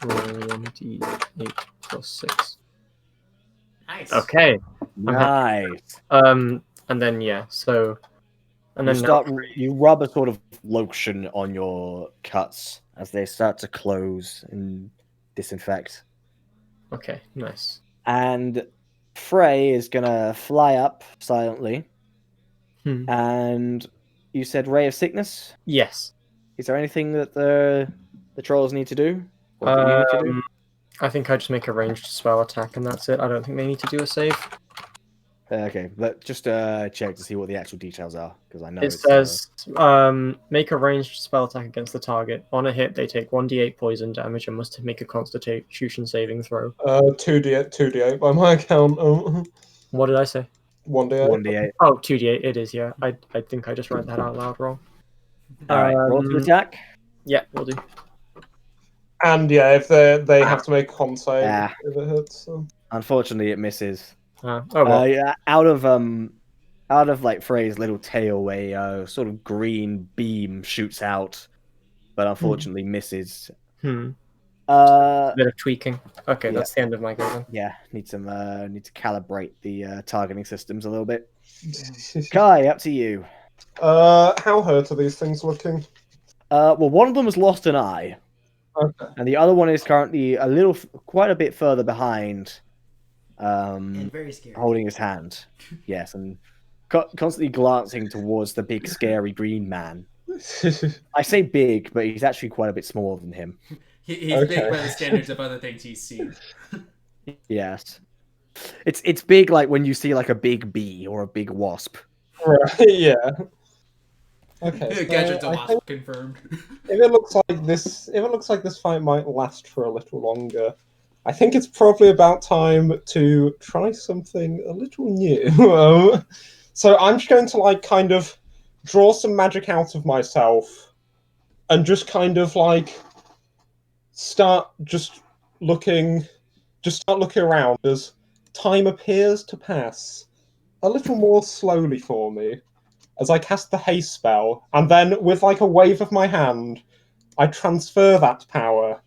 1d8 plus 6. Nice. Okay. Nice. And then and then You rub a sort of lotion on your cuts as they start to close and disinfect. Okay, nice. And Frey is gonna fly up silently. And you said Ray of Sickness? Yes. Is there anything that the trolls need to do? Or that you need to do? I think I just make a ranged spell attack and that's it. I don't think they need to do a save. Okay, but just check to see what the actual details are, because I know It says make a ranged spell attack against the target. On a hit, they take 1d8 poison damage and must make a Constitution saving throw. 2d8 by my account. What did I say? 1d8. 1d8. Oh, 2d8. It is, yeah. I think I just read that out loud wrong. Alright, roll to attack. Yeah, we'll do. And yeah, if they have to make con save Ah. if it hits. So. Unfortunately, it misses. Oh well. Yeah, out of like Frey's little tail, a sort of green beam shoots out, but unfortunately misses. A Uh, bit of tweaking. Okay, Yeah. that's the end of my go then. yeah, need to calibrate the targeting systems a little bit. Kai, up to you. How hurt are these things looking? Well, one of them has lost an eye, Okay. and the other one is currently quite a bit further behind, And very scary. holding his hand. Yes, and constantly glancing towards the big, scary green man. I say big, but he's actually quite a bit smaller than him. He's big Okay. by the standards of other things he's seen. Yes, it's big like when you see like a big bee or a big wasp. Right, yeah. Okay. So Gadget's a I wasp, think confirmed. if it looks like this fight might last for a little longer, I think it's probably about time to try something a little new. So I'm just going to like kind of draw some magic out of myself and just kind of like start looking around as time appears to pass a little more slowly for me as I cast the haste spell, and then with like a wave of my hand, I transfer that power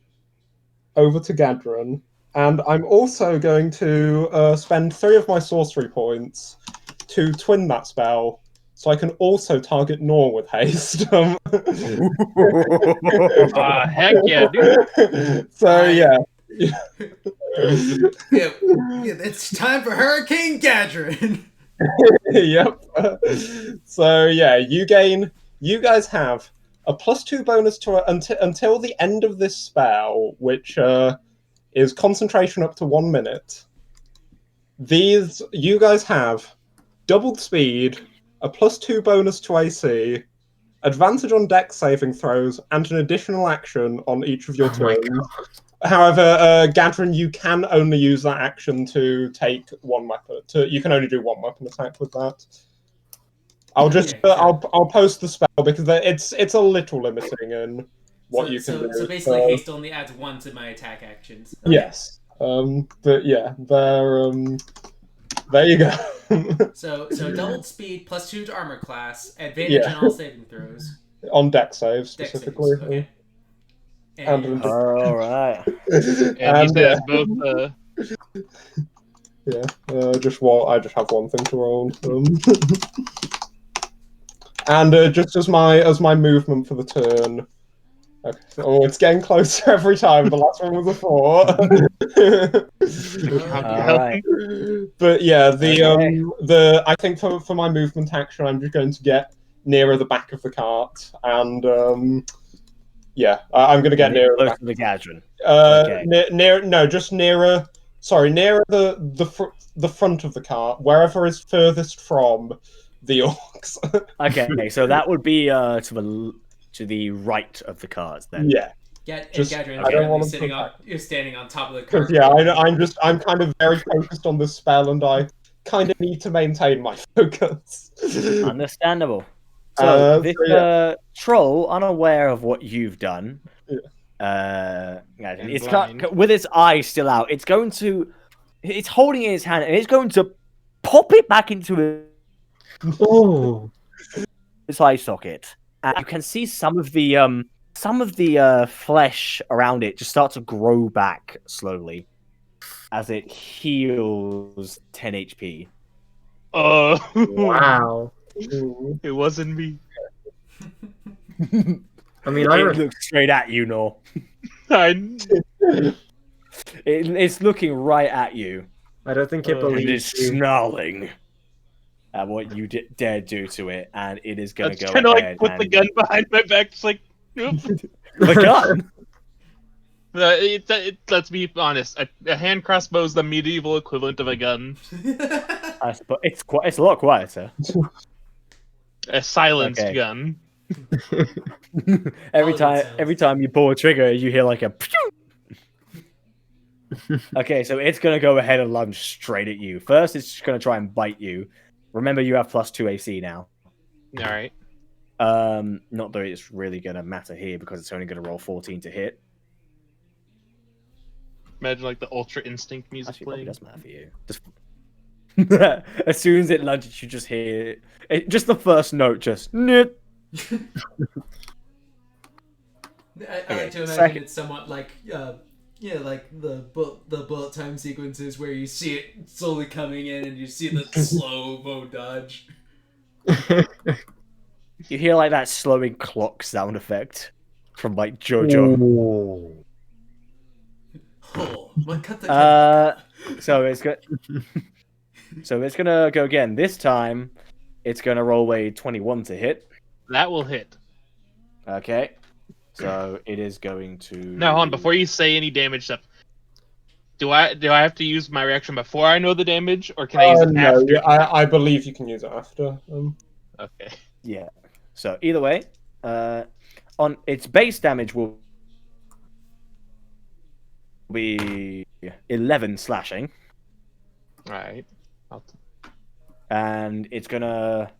over to Gadron, and I'm also going to spend 3 of my sorcery points to twin that spell, so I can also target Nor with haste. Heck yeah, dude. So yeah. Yeah, it's time for Hurricane Gadrin. Yep. So yeah, you guys have a +2 bonus to until the end of this spell, which is concentration up to 1 minute. You guys have doubled speed, a +2 bonus to AC, advantage on dex saving throws, and an additional action on each of your Oh my turns. However, Gadrin, you can only use that action to take one weapon. You can only do one weapon attack with that. I'll just Yeah, sure. I'll post the spell because it's a little limiting in what you can do. So basically, haste only adds 1 to my attack actions. Okay. Yes. But yeah, there you go. So doubled speed +2 to armor class, advantage on all saving throws. On deck saves Dex saves. specifically. Okay. And And All right. And he says both. I just have one thing to roll. And just as my movement for the turn. Okay. Oh, it's getting closer every time. The last one was a 4. All right. But yeah, Okay. I think for my movement action, I'm just going to get nearer the back of the cart, and I'm going to get nearer Close to the Gadron. just nearer. Sorry, nearer the front of the cart, wherever is furthest from the orcs. Okay, so that would be to the right of the cart then. Yeah. Gadrin's I don't want currently to you're standing on top of the cart. Yeah, I'm kind of very focused on this spell, and I kind of need to maintain my focus. Understandable. So this troll, unaware of what you've done, with its eyes still out, it's holding it in its hand, and it's going to pop it back into its eye socket. And you can see some of the flesh around it just start to grow back slowly as it heals 10 HP. Wow. It wasn't me. I mean, It looks straight at you, Nor. It's looking right at you. I don't think it And believes it's you. snarling at what you dare do to it, and it is going to go kind of ahead like put the gun behind my back, just like nope. The gun. Let's be honest. A hand crossbow is the medieval equivalent of a gun. But it's a lot quieter. A silenced Okay. gun. every time you pull a trigger, you hear like a. Okay, so it's gonna go ahead and lunge straight at you. First, it's just gonna try and bite you. Remember, you have +2 AC now. All right. Not that it's really gonna matter here because it's only gonna roll 14 to hit. Imagine like the Ultra Instinct music Actually, probably playing. does matter for you. Just as soon as it lunges, you just hear just the first note. Just. I like to imagine second- it's somewhat like like the bullet time sequences where you see it slowly coming in and you see the slow mo dodge. You hear like that slowing clock sound effect from like JoJo. Oh, what cut the So it's good. So it's gonna go again. This time, it's gonna roll a 21 to hit. That will hit. Okay. So it is going to. Now, hold on. Before you say any damage stuff, do I have to use my reaction before I know the damage, or can I use it No, after? I believe you can use it after. Okay. Yeah. So either way, on its base damage will be 11 slashing, All right. and it's gonna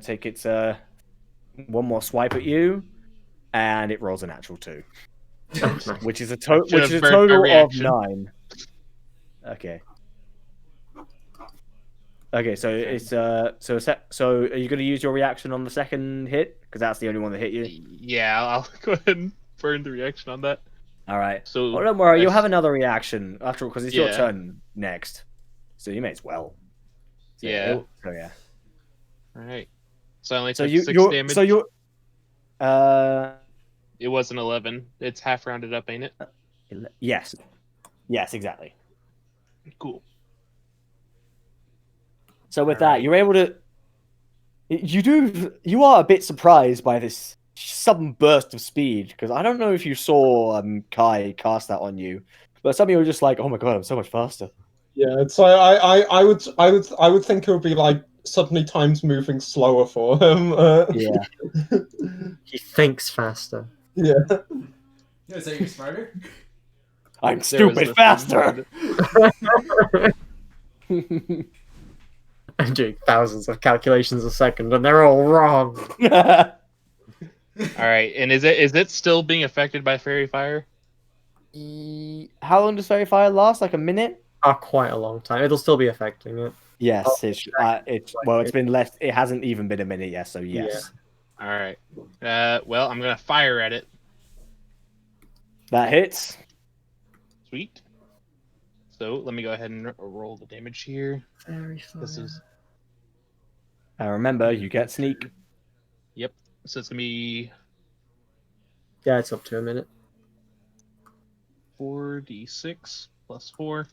take its one more swipe at you, and it rolls a natural 2, which is a Should have burned my total of reaction. 9. Okay. Okay, so Okay. it's so are you going to use your reaction on the second hit, because that's the only one that hit you? Yeah, I'll go ahead and burn the reaction on that. All right. So Oh, don't worry, you'll I- have another reaction after all, because it's your Yeah. turn next. So you may as well. So, Yeah. So yeah. All right. So I only So took 6 damage. So you. It wasn't 11. It's half rounded up, ain't it? Yes. Yes, exactly. Cool. So with All that, right. you're able to. You are a bit surprised by this sudden burst of speed, because I don't know if you saw Kai cast that on you, but some of you were just like, "Oh my god, I'm so much faster." Yeah, so I would think it would be like suddenly time's moving slower for him. Yeah. He thinks faster. Yeah. So you're smarter? I'm There was stupid nothing faster. behind it. I'm doing thousands of calculations a second, and they're all wrong. All right, and is it still being affected by fairy fire? How long does fairy fire last? Like a minute? Quite a long time. It'll still be affecting it. Yes, it's well, it's been less. It hasn't even been a minute yet, so yes, All right. Well, I'm gonna fire at it. that hits. Sweet. So let me go ahead and roll the damage here. Very fine. This is And remember, you get sneak. yep. So it's gonna be Yeah, it's up to a minute. 4d6 plus 4.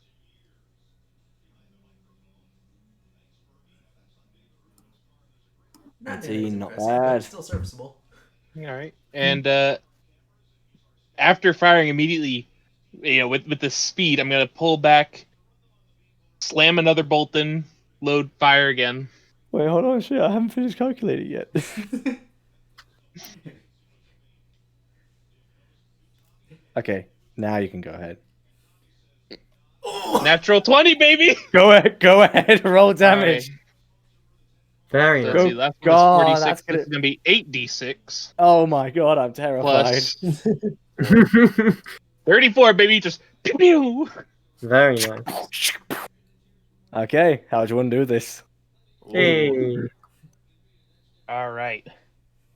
Not Let's nearly see, as not impressive, but bad. still serviceable. All right. And after firing immediately, with the speed, I'm gonna pull back, slam another bolt in, load, fire again. Wait, hold on, shit! I haven't finished calculating yet. Okay, now you can go ahead. Natural 20, baby. Go ahead. Roll damage. Very So nice. let's see, last one God, was 46. that's This is gonna be 8d6 Oh my god, I'm terrified. plus 34, baby. Just pew pew. Very nice. Okay, how do you want to do this? Hey. All right.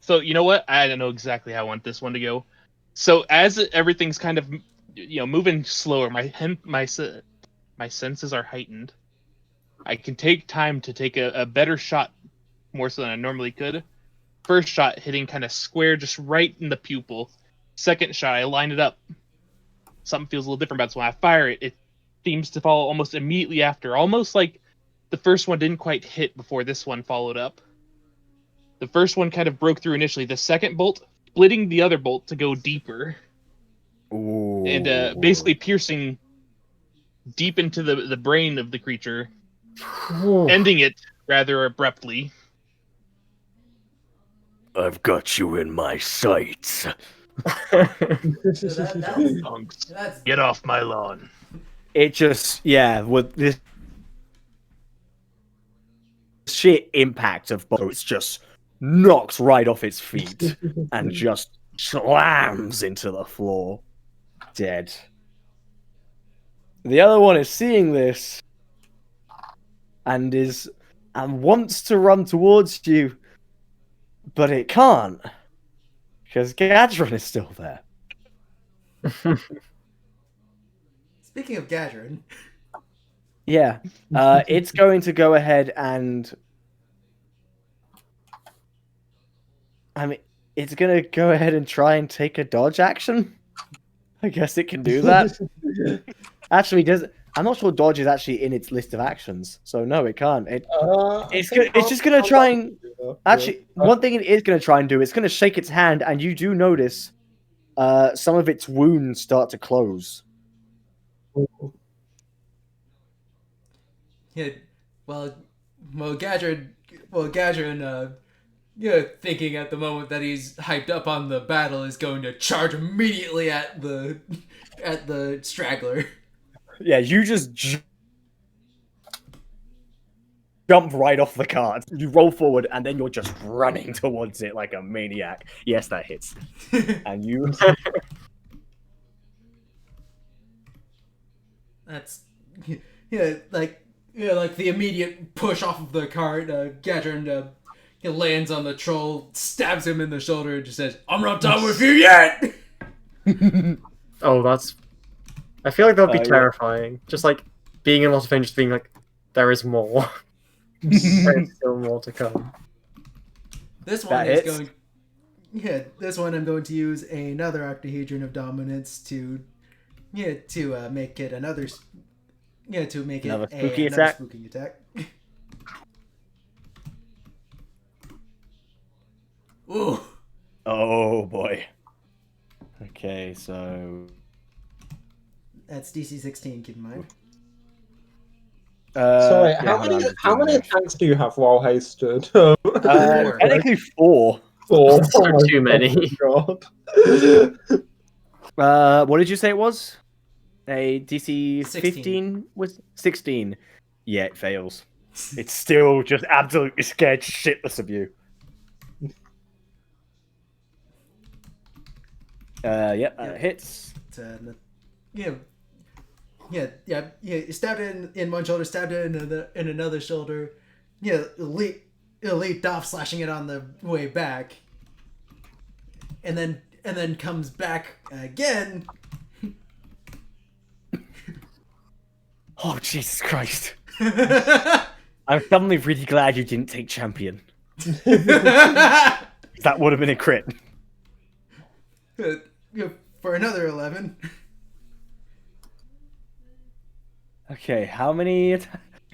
So you know what? I don't know exactly how I want this one to go. So as everything's kind of moving slower, my senses are heightened. I can take time to take a better shot, more so than I normally could. First shot hitting kind of square, just right in the pupil. Second shot, I line it up. Something feels a little different about it. So when I fire it, it seems to follow almost immediately after, almost like the first one didn't quite hit before this one followed up. The first one kind of broke through initially. The second bolt splitting the other bolt to go deeper. Ooh. And basically piercing deep into the brain of the creature, ending it rather abruptly. I've got you in my sights. Punks, That's get off my lawn. It just, with this sheer impact of bolts, just knocks right off its feet and just slams into the floor, dead. The other one is seeing this and wants to run towards you, but it can't Because Gadron is still there. Speaking of Gadron, Yeah. It's going to go ahead and... I mean, it's going to go ahead and try and take a dodge action. I guess it can do that. Actually, does I'm not sure dodge is actually in its list of actions, so no, it can't. It's just gonna try and actually one thing it is gonna try and do. It's gonna shake its hand, and you do notice some of its wounds start to close. yeah, well, Gadron, thinking at the moment that he's hyped up on the battle, is going to charge immediately at the straggler. Yeah, you just jump right off the cart. You roll forward, and then you're just running towards it like a maniac. Yes, that hits. And you... That's like the immediate push off of the cart. Gadron lands on the troll, stabs him in the shoulder, and just says, "I'm not done with you yet." Oh, that's... I feel like that would be terrifying. Just like being in Lost of Fame, just being like, there is more. There's still more to come. This one is going... Yeah, this one I'm going to use another octahedron of dominance to make it another spooky another attack. spooky attack. Ooh. Oh boy. Okay, so That's DC 16, keep in mind. Sorry, yeah, how many attacks do you have while hasted? Technically 4. Four. Too many. God. What did you say it was? A DC 15 was 16. Yeah, it fails. It's still just absolutely scared shitless of you. Hits. Stabbed in one shoulder, stabbed it in another shoulder. Yeah, leaped off, slashing it on the way back, and then comes back again. Oh, Jesus Christ. I'm suddenly really glad you didn't take champion. That would have been a crit. For another 11. Okay, how many...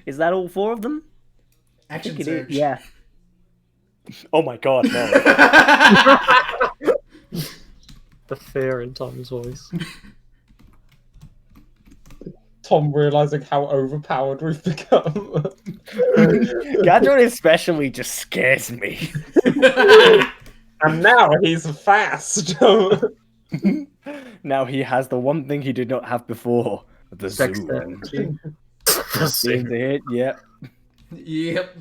Is that all 4 of them? Action surge. Yeah. Oh my god, no. The fear in Tom's voice. Tom realizing how overpowered we've become. Gadron especially just scares me. And now he's fast. Now he has the one thing he did not have before. The zoom. Seem to hit, yep. Yep.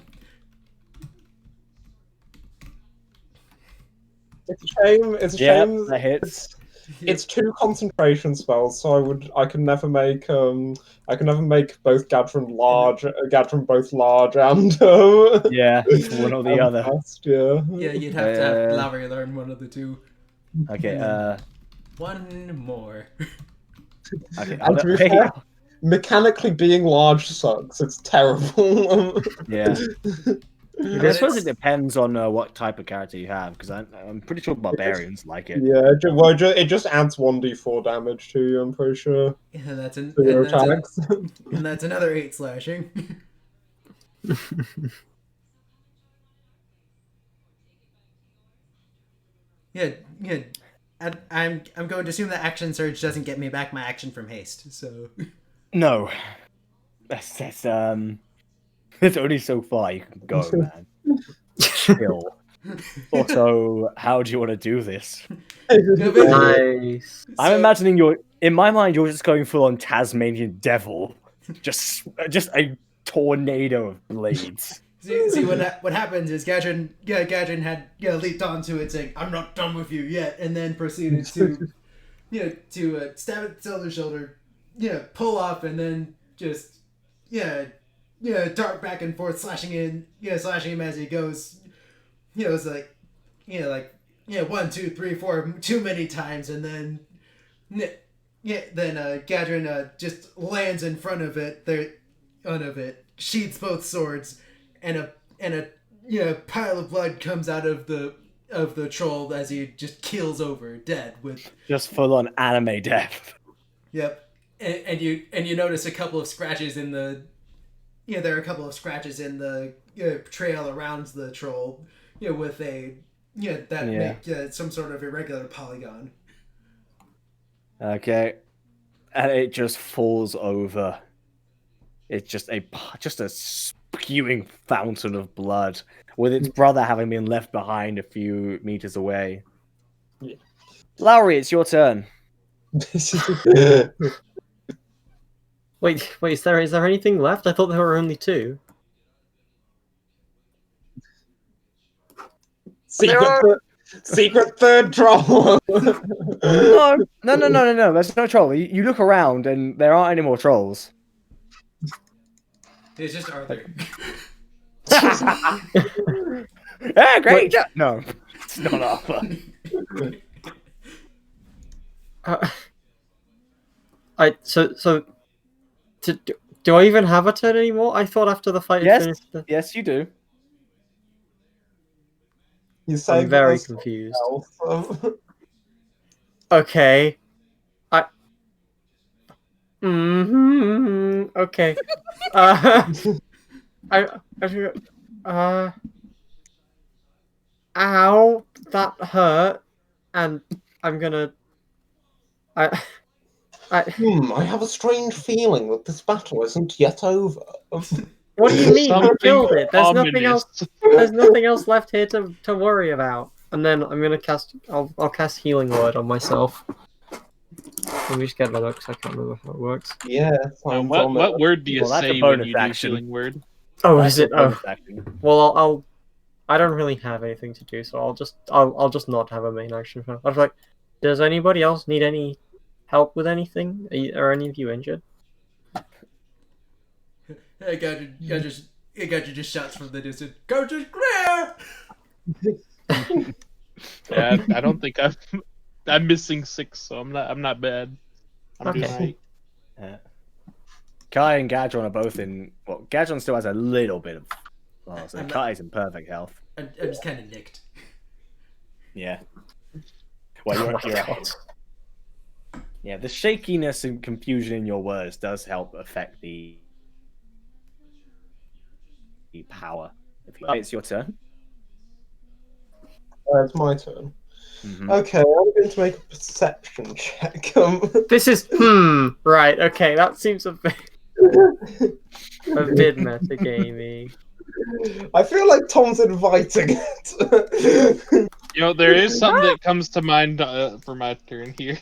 It's a shame. It's a shame. That hits. It's 2 concentration spells, so I can never make both Gadron both large and yeah, one or the other. Fast, yeah. Yeah, you'd have to have Lavery learn one of the 2. Okay, one more. Okay, And to be fair, mechanically being large sucks. It's terrible. Yeah. I suppose it depends on what type of character you have, because I'm pretty sure barbarians like it. Yeah, it just adds 1d4 damage to you, I'm pretty sure. And that's and that's another 8 slashing. Yeah. I'm going to assume that action surge doesn't get me back my action from haste, so... No. That's it's only so far you can go, man. Chill. Also, how do you want to do this? Nice. I'm imagining in my mind, you're just going full on Tasmanian devil. Just a tornado of blades. See what happens is Gadron had leaped onto it saying, "I'm not done with you yet," and then proceeded to stab its other shoulder, pull off, and then just dart back and forth, slashing him as he goes. It's like yeah, 1, 2, 3, 4 too many times, and then Gadrin just lands in front of it, sheaths both swords, and a pile of blood comes out of the troll as he just keels over dead with. Just full on anime death. Yep, and you notice a couple of scratches in the. Yeah, there are a couple of scratches in the trail around the troll. With a that make some sort of irregular polygon. Okay. And it just falls over. It's just a spewing fountain of blood, with its brother having been left behind a few meters away. Yeah. Lowry, it's your turn. Wait, is there anything left? I thought there were only 2. Secret third troll. No. There's no troll. You look around and there aren't any more trolls. It's just Arthur. Yeah, great. No, it's not Arthur. Do I even have a turn anymore? I thought after the fight had finished. Yes, you do. I'm very confused. Okay. Okay. Ow, that hurt, and I'm gonna. I have a strange feeling that this battle isn't yet over. What do you mean? We killed it. There's ominous. nothing else. There's nothing else left here to worry about. And then I'm gonna cast. I'll cast Healing Word on myself. Let me just get that up because I can't remember how it works. Yeah. What word do you say when you do Healing Word? Oh, is it? Oh, well, I don't really have anything to do, so I'll just not have a main action. I was like, does anybody else need any help with anything? Are any of you injured? I got you just shots from the distance. Go to Greer! Yeah, I don't think I'm missing 6, so I'm not bad. I'm doing right. Kai and Gadron are both in. Well, Gadron still has a little bit of. Well, so Kai's in perfect health. I'm just kind of nicked. Yeah. Well, you're ahead. Yeah, the shakiness and confusion in your words does help affect the power. It's your turn. It's my turn. Mm-hmm. Okay, I'm going to make a perception check. This is right. Okay, that seems a bit metagamey. I feel like Tom's inviting it. There is something that comes to mind for my turn here.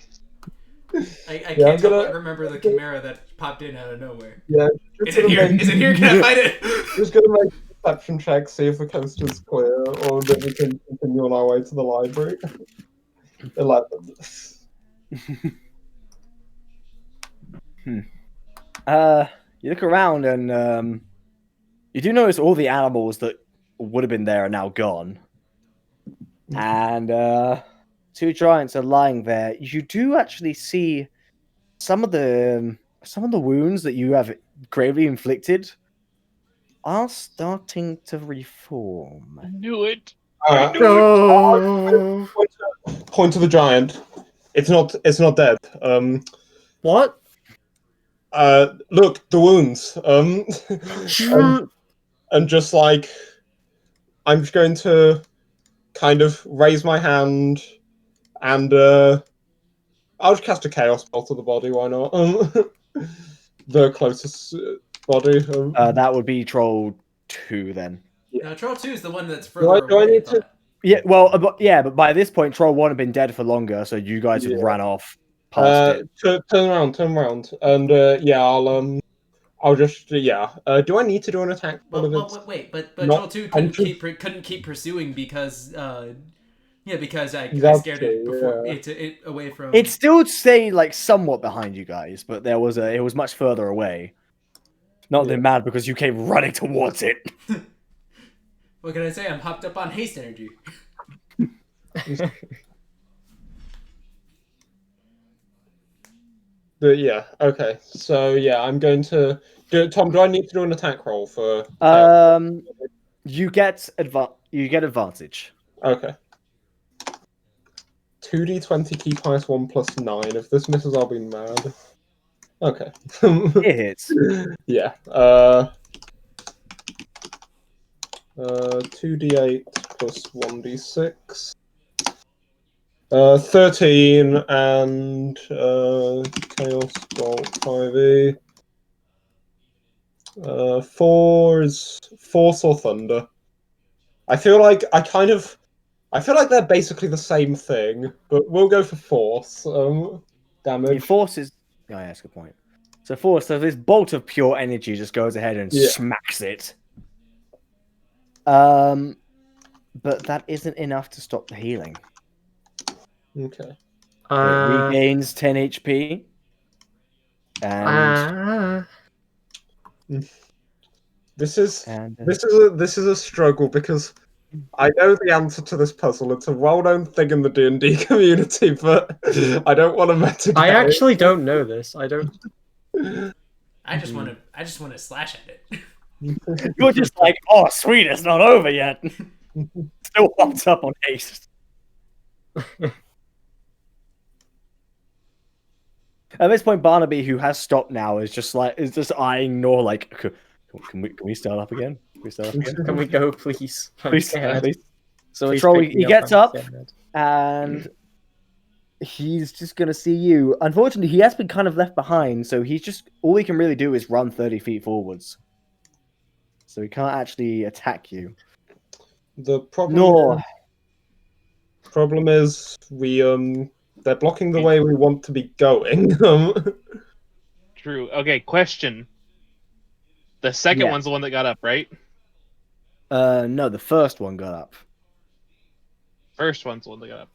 I can't remember the chimera that popped in out of nowhere. Yeah. Is it here? Is it here? Can I find it? Just gonna make a perception check, see if the coast is clear, or that we can continue on our way to the library. 11. You look around and you do notice all the animals that would have been there are now gone. And 2 giants are lying there. You do actually see some of the wounds that you have gravely inflicted are starting to reform. I knew it. Point to the giant. It's not dead. What? Look, the wounds. And just like, I'm just going to kind of raise my hand, and I'll just cast a chaos spell to the body. Why not? The closest body. That would be Troll 2 then. No, Troll 2 is the one that's further do I need to? Yeah, well, but by this point, Troll 1 had been dead for longer, so you guys had ran off past it. Turn around, and I'll just do I need to do an attack? Wait, but Troll 2 couldn't keep pursuing because because I scared it before it away from. It still stayed like somewhat behind you guys, but it was much further away. Not that mad because you came running towards it. What can I say? I'm hopped up on haste energy. But yeah, okay. So yeah, I'm going to do. Tom, do I need to do an attack roll for? You get advantage. Okay. 2d20 keep highest 1 plus 9. If this misses, I'll be mad. Okay. It hits. Yeah. 2d8 plus 1d6. 13 and Chaos Bolt 5e. 4 is Force or Thunder. I feel like I feel like they're basically the same thing, but we'll go for Force. Damage. Force is. Oh, yeah, that's a good point. So Force, so this bolt of pure energy just goes ahead and smacks it. But that isn't enough to stop the healing. Okay. It regains 10 HP. And this is a struggle because I know the answer to this puzzle. It's a well-known thing in the D&D community, but I don't want to metagame. I actually don't know this. I don't. I just want to slash at it. You're just like, oh, sweet, it's not over yet. Still popped up on haste. At this point, Barnaby, who has stopped now, is just eyeing Nor like, can we start up again? Can we go, please? Please. So Please Troll, pick me he up, gets I'm up scared. and he's just gonna see you. Unfortunately, he has been kind of left behind, so he's just all he can really do is run 30 feet forwards. So he can't actually attack you. The problem is we they're blocking the way we want to be going. True. Okay, question. The second one's the one that got up, right? No, the first one got up. First one's the one that got up.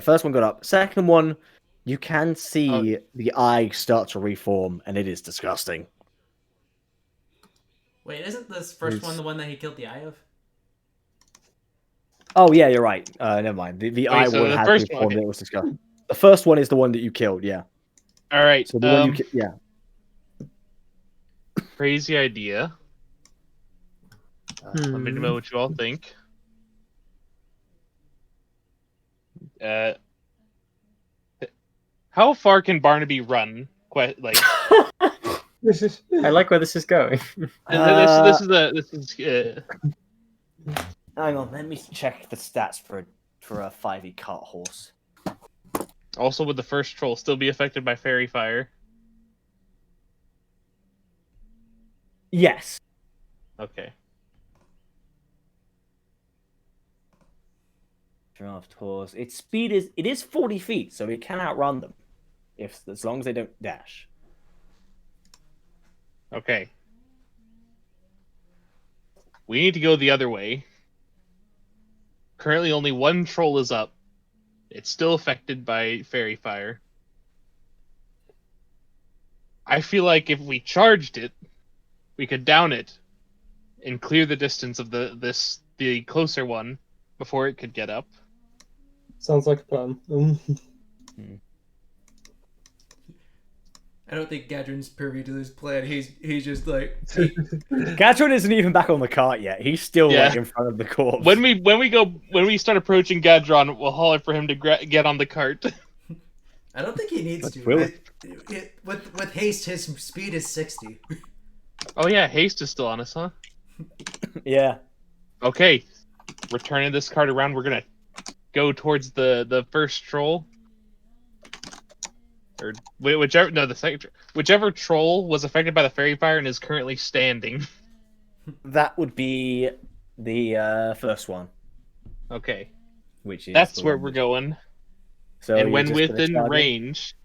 First one got up. Second one, you can see the eye start to reform, and it is disgusting. Wait, isn't this first one the one that he killed the eye of? Oh yeah, you're right. Never mind. The eye one had reformed. Okay. It was disgusting. The first one is the one that you killed. Yeah. All right. So the one you Crazy idea. Let me know what you all think. How far can Barnaby run? I like where this is going. This is. Hang on, let me check the stats for a 5e cart horse. Also, would the first troll still be affected by fairy fire? Yes. Okay. Draft horse. Its speed is 40 feet, so it can outrun them, as long as they don't dash. Okay. We need to go the other way. Currently, only one troll is up. It's still affected by fairy fire. I feel like if we charged it, we could down it and clear the distance of the closer one before it could get up. Sounds like a plan. I don't think Gadrin's privy to this plan. He's just like Quadruin isn't even back on the cart yet. He's still like in front of the corpse. When we start approaching Gadron, we'll holler for him to get on the cart. I don't think he needs to. With haste, his speed is 60. Oh yeah, haste is still on us, huh? Yeah. Okay, we're turning this cart around. We're gonna go towards the first troll. Or whichever troll was affected by the fairy fire and is currently standing. That would be the first one. Okay. That's where we're going. So and when within range,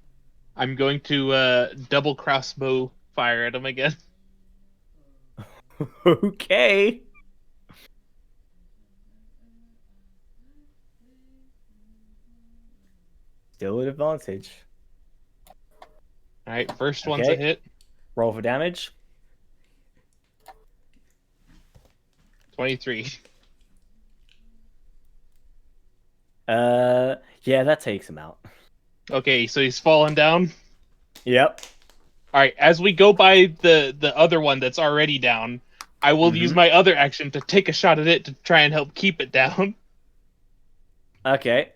I'm going to double crossbow fire at him again. Okay. Still an advantage. Alright, first one's a hit. Roll for damage. 23. Yeah, that takes him out. Okay, so he's fallen down. Yep. All right, as we go by the other one that's already down, I will use my other action to take a shot at it to try and help keep it down. Okay.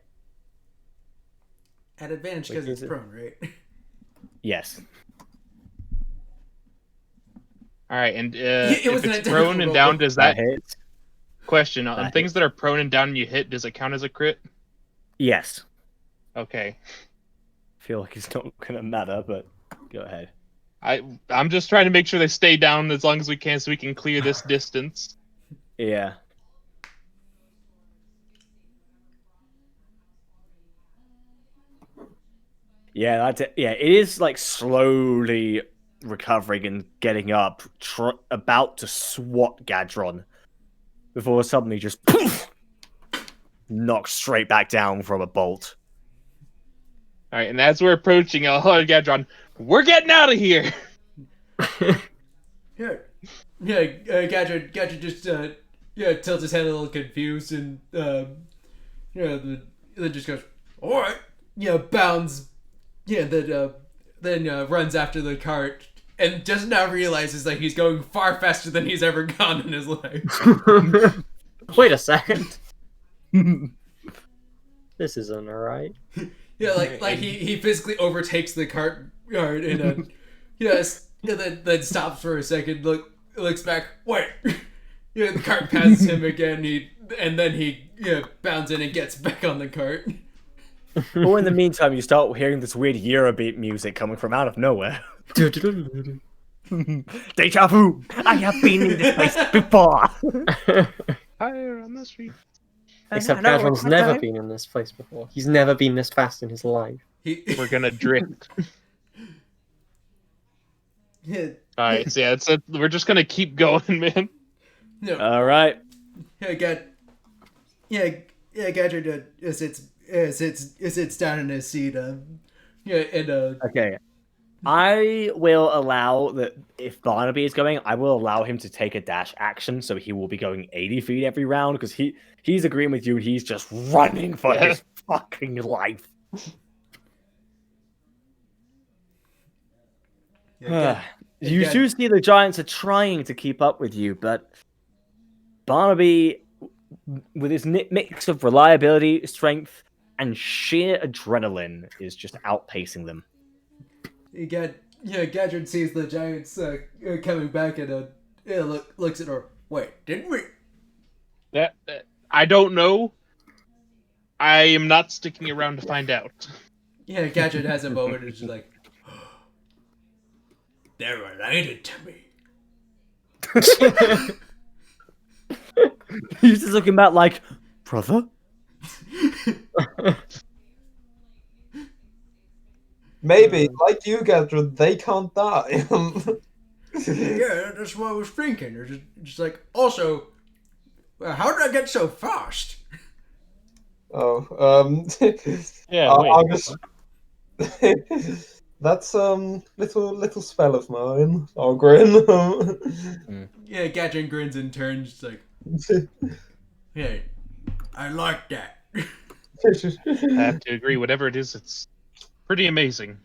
At advantage because it's prone, right? Yes. All right, and It was if an it's identical prone and roll. down, does that hits? question on That things hits. that are prone and down and you hit? Does it count as a crit? Yes. Okay, I feel like it's not gonna matter, but go ahead. I'm just trying to make sure they stay down as long as we can, so we can clear this distance. Yeah. Yeah, that's it. Yeah, it is like slowly recovering and getting up, about to swat Gadron before suddenly just poof, knocked straight back down from a bolt. All right, and as we're approaching, I'll holler at Gadron, "We're getting out of here!" Yeah, Gadget just tilts his head a little confused and then just goes, all right, bounds, then runs after the cart and just now realizes that he's going far faster than he's ever gone in his life. Wait a second. This isn't alright. Yeah, like he physically overtakes the cart yard and then stops for a second, looks back, wait. The cart passes him again. He bounds in and gets back on the cart. But in the meantime, you start hearing this weird Eurobeat music coming from out of nowhere. Deja vu! I have been in this place before! Higher on the street. Except Gadron's never been in this place before. He's never been this fast in his life. We're gonna drift. Yeah. All right, so yeah, we're just gonna keep going, man. No. All right. Gadget sits down in his seat. Okay. I will allow that if Barnaby is going, I will allow him to take a dash action, so he will be going 80 feet every round, because he's agreeing with you. He's just running for his fucking life. You do see the giants are trying to keep up with you, but Barnaby, with his mix of reliability, strength, and sheer adrenaline, is just outpacing them. Gadget sees the giants coming back and looks at her. Wait, didn't we? That I don't know. I am not sticking around to find out. Yeah, Gadget has a moment and she's like, they're related to me. He's just looking back like, brother? Maybe, like you, Gadron, they can't die. Yeah, that's what I was thinking. It's just like, also, how did I get so fast? Oh, Yeah, I'll just... That's little spell of mine. I'll grin. Yeah, Gadget grins and turns like, yeah, I like that. I have to agree. Whatever it is, it's pretty amazing.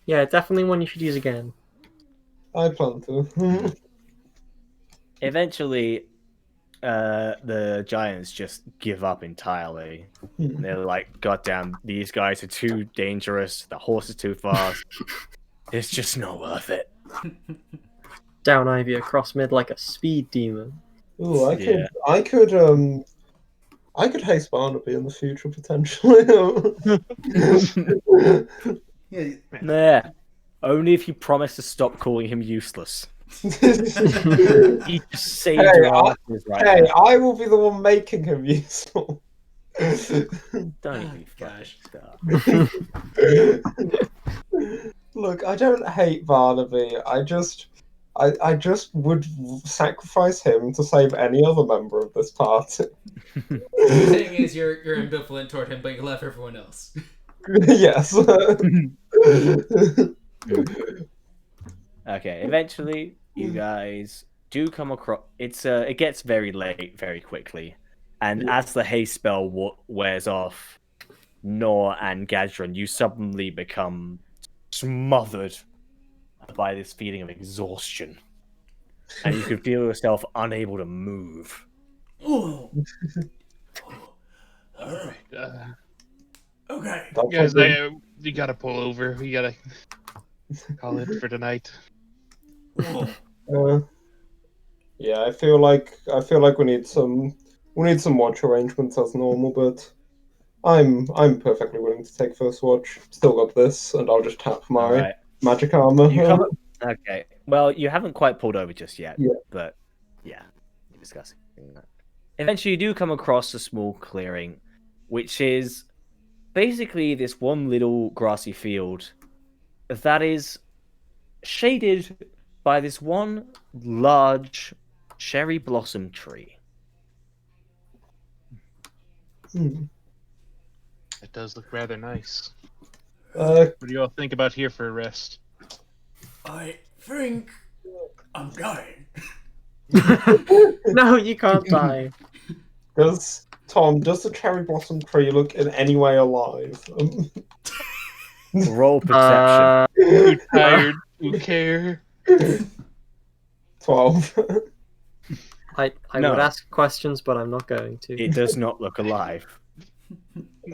Yeah, definitely one you should use again. I plan to. Eventually, the giants just give up entirely. They're like, goddamn, these guys are too dangerous. The horse is too fast. It's just not worth it. Down Ivy across mid like a speed demon. Ooh, I could haste Barnaby in the future potentially. Nah. Only if you promise to stop calling him useless. He just saved your asses right Hey, now. I will be the one making him useful. Don't even fucking start. Look, I don't hate Barnaby. I just would sacrifice him to save any other member of this party. The thing is, you're ambivalent toward him, but you love everyone else. Yes. Okay, eventually you guys do come across. It gets very late very quickly, And as the haste spell wears off, Nor and Gadron, you suddenly become smothered by this feeling of exhaustion. And you can feel yourself unable to move. Oh. Alright. Okay. Guys, we gotta pull over. We gotta call it for tonight. Yeah, I feel like we need some watch arrangements as normal, but I'm perfectly willing to take first watch. Still got this, and I'll just tap my magic armor. Okay. Well, you haven't quite pulled over just yet. Yeah. But yeah, you're discussing that. Eventually, you do come across a small clearing, which is basically this one little grassy field that is shaded by this one large cherry blossom tree. Hmm. It does look rather nice. Uh, What do you all think about here for a rest? I think I'm dying. No, you can't die. does the cherry blossom tree look in any way alive? Roll perception. Too tired to care. 12. I No. would ask questions, but I'm not going to. It does not look alive.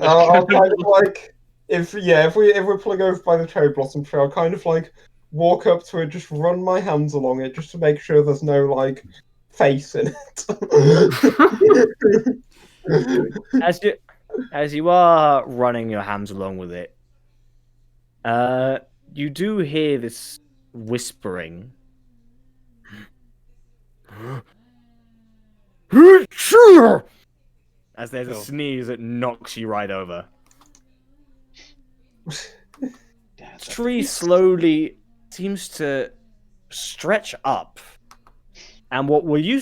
I'll kind of like if we're pulling over by the cherry blossom tree, I'll kind of like walk up to it, just run my hands along it, just to make sure there's no like face in it. As you are running your hands along with it, you do hear this whispering. As there's a sneeze that knocks you right over. The tree slowly seems to stretch up, and what you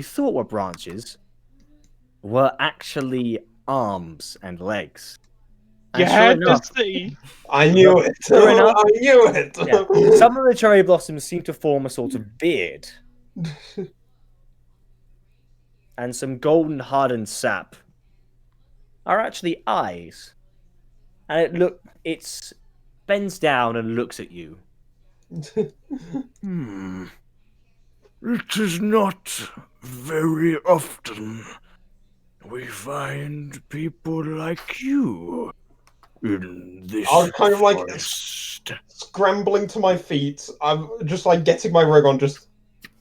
thought were branches were actually arms and legs. You And had sure to enough, see. I knew it. Sure enough. I knew it. yeah, some of the cherry blossoms seem to form a sort of beard, and some golden hardened sap are actually eyes. And it bends down and looks at you. It is not very often we find people like you in this I was kind of like forest. scrambling to my feet. I'm just like getting my rig on. Just,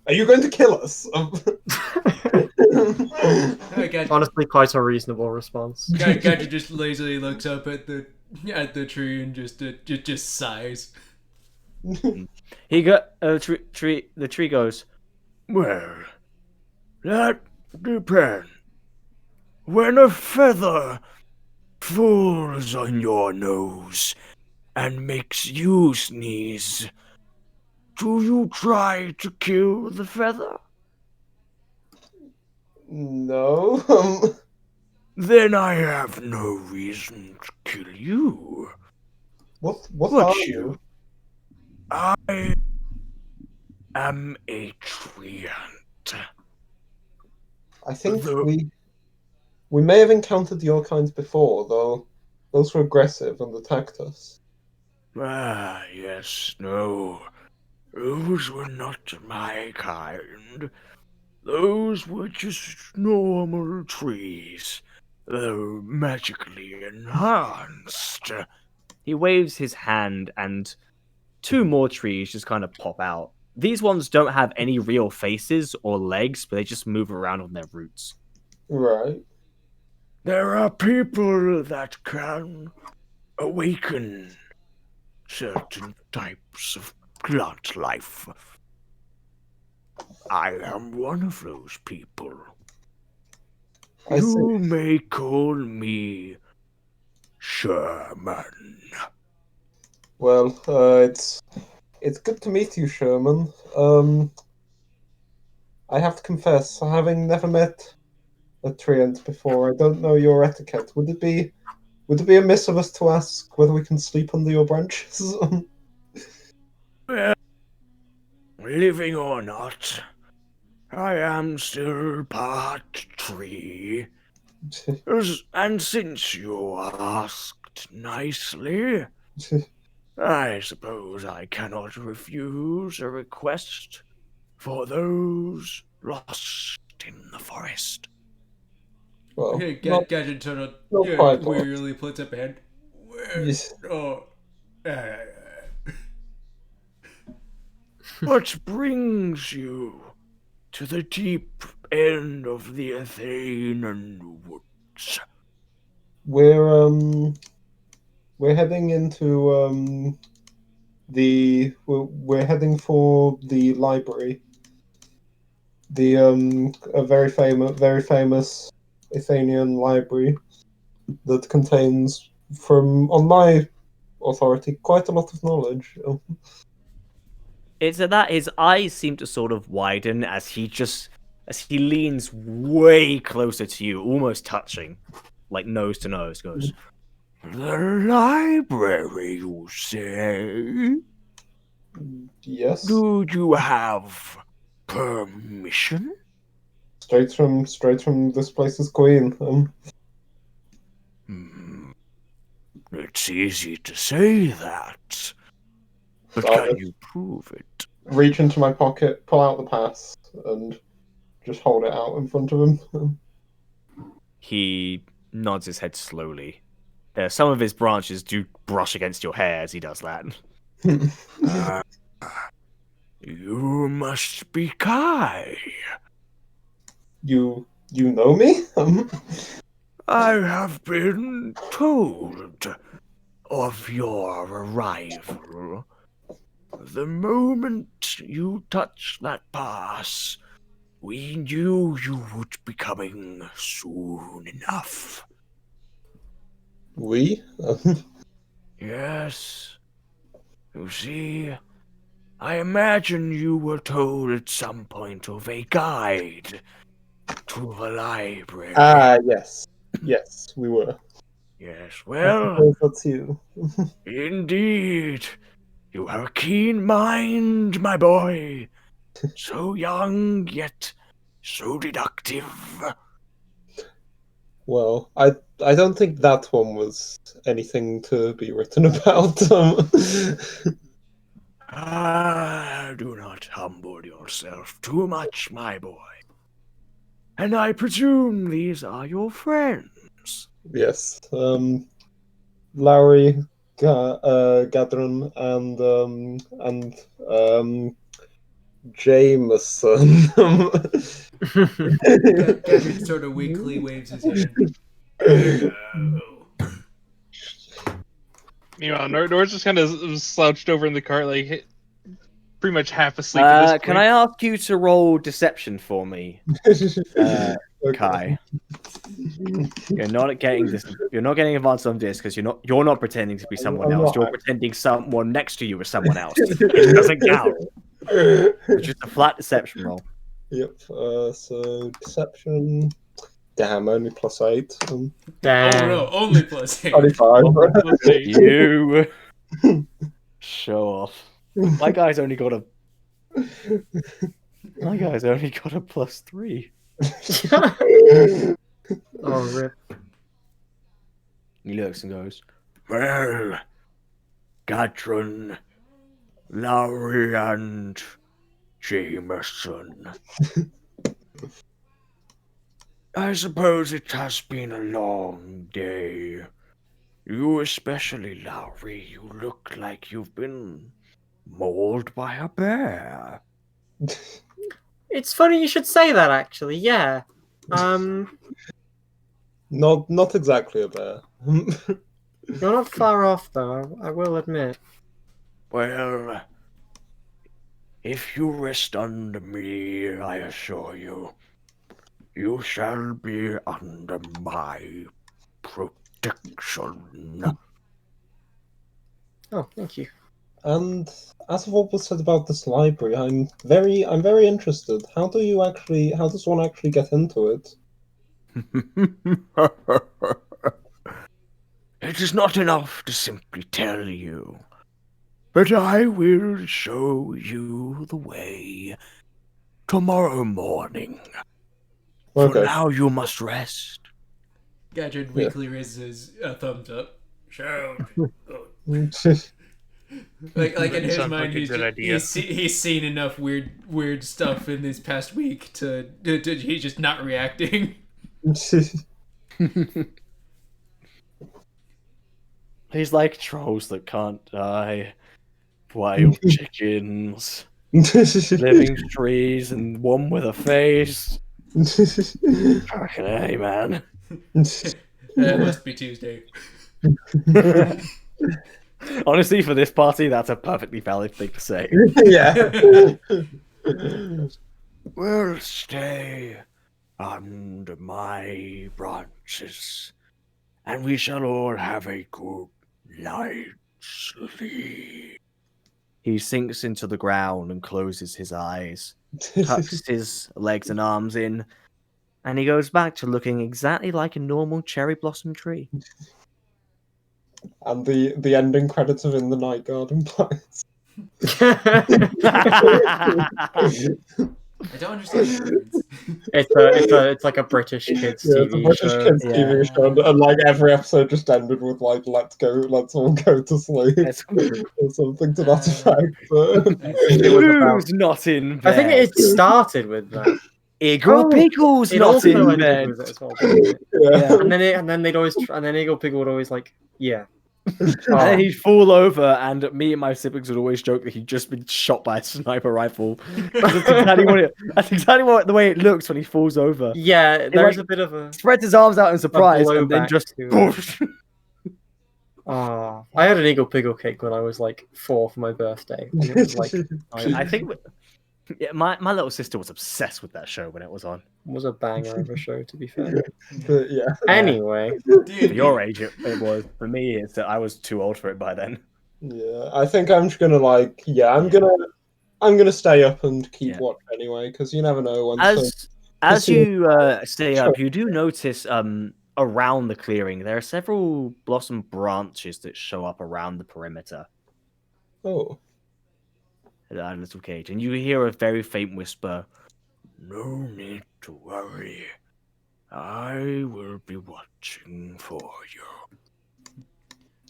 are you going to kill us? Honestly, quite a reasonable response. Gadget just lazily looks up at the tree and just sighs. The tree goes, Well, that depends. When a feather falls on your nose and makes you sneeze, do you try to kill the feather? No. Then I have no reason to kill you. What But are you? I am a treant. I think we may have encountered your kinds before, though those were aggressive and attacked us. Ah, yes, no. Those were not my kind. Those were just normal trees, though magically enhanced. he waves his hand, and two more trees just kind of pop out. These ones don't have any real faces or legs, but they just move around on their roots. Right. There are people that can awaken certain types of plant life. I am one of those people. You may call me Sherman. Well, it's good to meet you, Sherman. I have to confess, having never met a treant before, I don't know your etiquette. Would it be amiss of us to ask whether we can sleep under your branches? Well, living or not, I am still part tree. And since you asked nicely, I suppose I cannot refuse a request for those lost in the forest. Well, Okay, not, Gadget sort of not quite. wearily puts up a hand. Where? Yes. Oh. What brings you to the deep end of the Athenian woods? We're heading into we're heading for the library. The a very famous Athenian library that contains, from on my authority, quite a lot of knowledge. It's that his eyes seem to sort of widen as he leans way closer to you, almost touching, like nose to nose. Goes, The library, you say? Yes, Do you have permission? straight from this place's queen. It's easy to say that, but I'll can just you prove it? reach into my pocket, pull out the pass, and just hold it out in front of him. he nods his head slowly. Some of his branches do brush against your hair as he does that. You must be Kai. You know me? I have been told of your arrival. The moment you touched that pass, we knew you would be coming soon enough. We? Yes. You see, I imagine you were told at some point of a guide to the library. Yes. Yes, we were. Yes, I well, suppose that's you. indeed. You have a keen mind, my boy. So young, yet so deductive. Well, I don't think that one was anything to be written about. Do not humble yourself too much, my boy. And I presume these are your friends. Yes. Lowry, Gadron, and Jameson. Gadget sort of weakly waves his hand. Meanwhile, Nor's just kind of slouched over in the cart, like pretty much half asleep at this point. Can I ask you to roll deception for me, Kai? You're not getting this. You're not getting advantage on this because you're not pretending to be someone else. You're pretending someone next to you is someone else. It doesn't count. It's just a flat deception roll. Yep. So deception. Damn, only +8. Oh no, only +8. 25. You show off. My guy's only got a. My guy's only got a +3. Oh, rip. He looks and goes, Well, Quadruin, Lowry, and Jameson. I suppose it has been a long day. You especially, Lowry, you look like you've been mauled by a bear. It's funny you should say that, actually. Yeah. Not exactly a bear. You're not far off, though. I will admit. Well, if you rest under me, I assure you, you shall be under my protection. Oh, thank you. And as of what was said about this library, I'm very interested. How does one actually get into it? It is not enough to simply tell you, but I will show you the way. tomorrow morning. For Okay. now, you must rest. Gadget weakly raises a thumbs up. Sound. Like in his Sounds mind, like a good idea. he's seen enough weird stuff in this past week to he's just not reacting. He's like trolls that can't die. Wild chickens, living trees, and one with a face. Fucking hey, man. It must be Tuesday. Honestly, for this party, that's a perfectly valid thing to say. Yeah. We'll stay under my branches, and we shall all have a good night's sleep. He sinks into the ground and closes his eyes, tucks his legs and arms in, and he goes back to looking exactly like a normal cherry blossom tree. And the ending credits of In the Night Garden plays. I don't understand the reference. It's like a British kids Yeah, it's a TV British show. kids TV show, and like every episode just ended with like let's all go to sleep or something to that effect. It was about- Who's not in bed? I think it started with that. Eagle Pickle's It not also in ended bed. with it as well, didn't it? Yeah. And then they'd always and then Eagle Piggle would always like, yeah. And then he'd fall over, and me and my siblings would always joke that he'd just been shot by a sniper rifle. That's exactly what the way it looks when he falls over. Yeah, there's like- a bit of a Spreads his arms out in surprise, and then blowback just. to I had an Eagle Piggle cake when I was like 4 for my birthday. And it was like I think yeah, my little sister was obsessed with that show when it was on. was a banger of a show, to be fair. But yeah. Anyway, For your age, it was. For me, it's that I was too old for it by then. Yeah, I think I'm just gonna like I'm gonna stay up and keep watch anyway, because you never know when. As you stay up, you do notice around the clearing there are several blossom branches that show up around the perimeter. Oh. That little cage, and you hear a very faint whisper. No need to worry. I will be watching for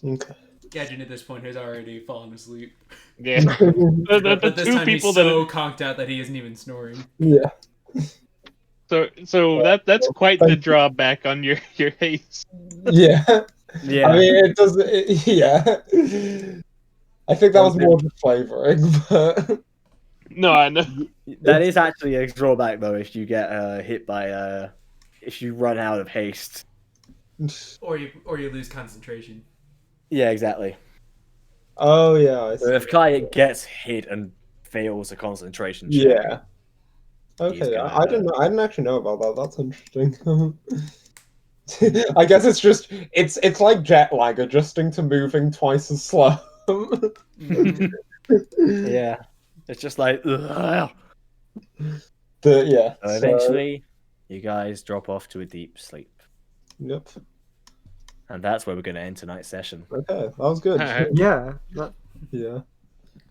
you. Okay. Gadget at this point has already fallen asleep. Yeah. But the this two time people he's that so conked out that he isn't even snoring. Yeah. so that's quite the drawback on your haste. Yeah. Yeah. I mean, it does. Yeah. I think that was more just flavoring, but. No, I know. That is actually a drawback, though, if you get hit by if you run out of haste. Or you lose concentration. Yeah, exactly. Oh yeah. I So see. if Kai gets hit and fails a concentration check, Yeah. He's Okay, gonna- I didn't know. I didn't actually know about that. That's interesting. I guess it's like jet lag, adjusting to moving twice as slow. yeah, it's just like. Ugh. Yeah. So eventually, you guys drop off to a deep sleep, Yep. and that's where we're going to end tonight's session. Okay, that was good. yeah. Yeah.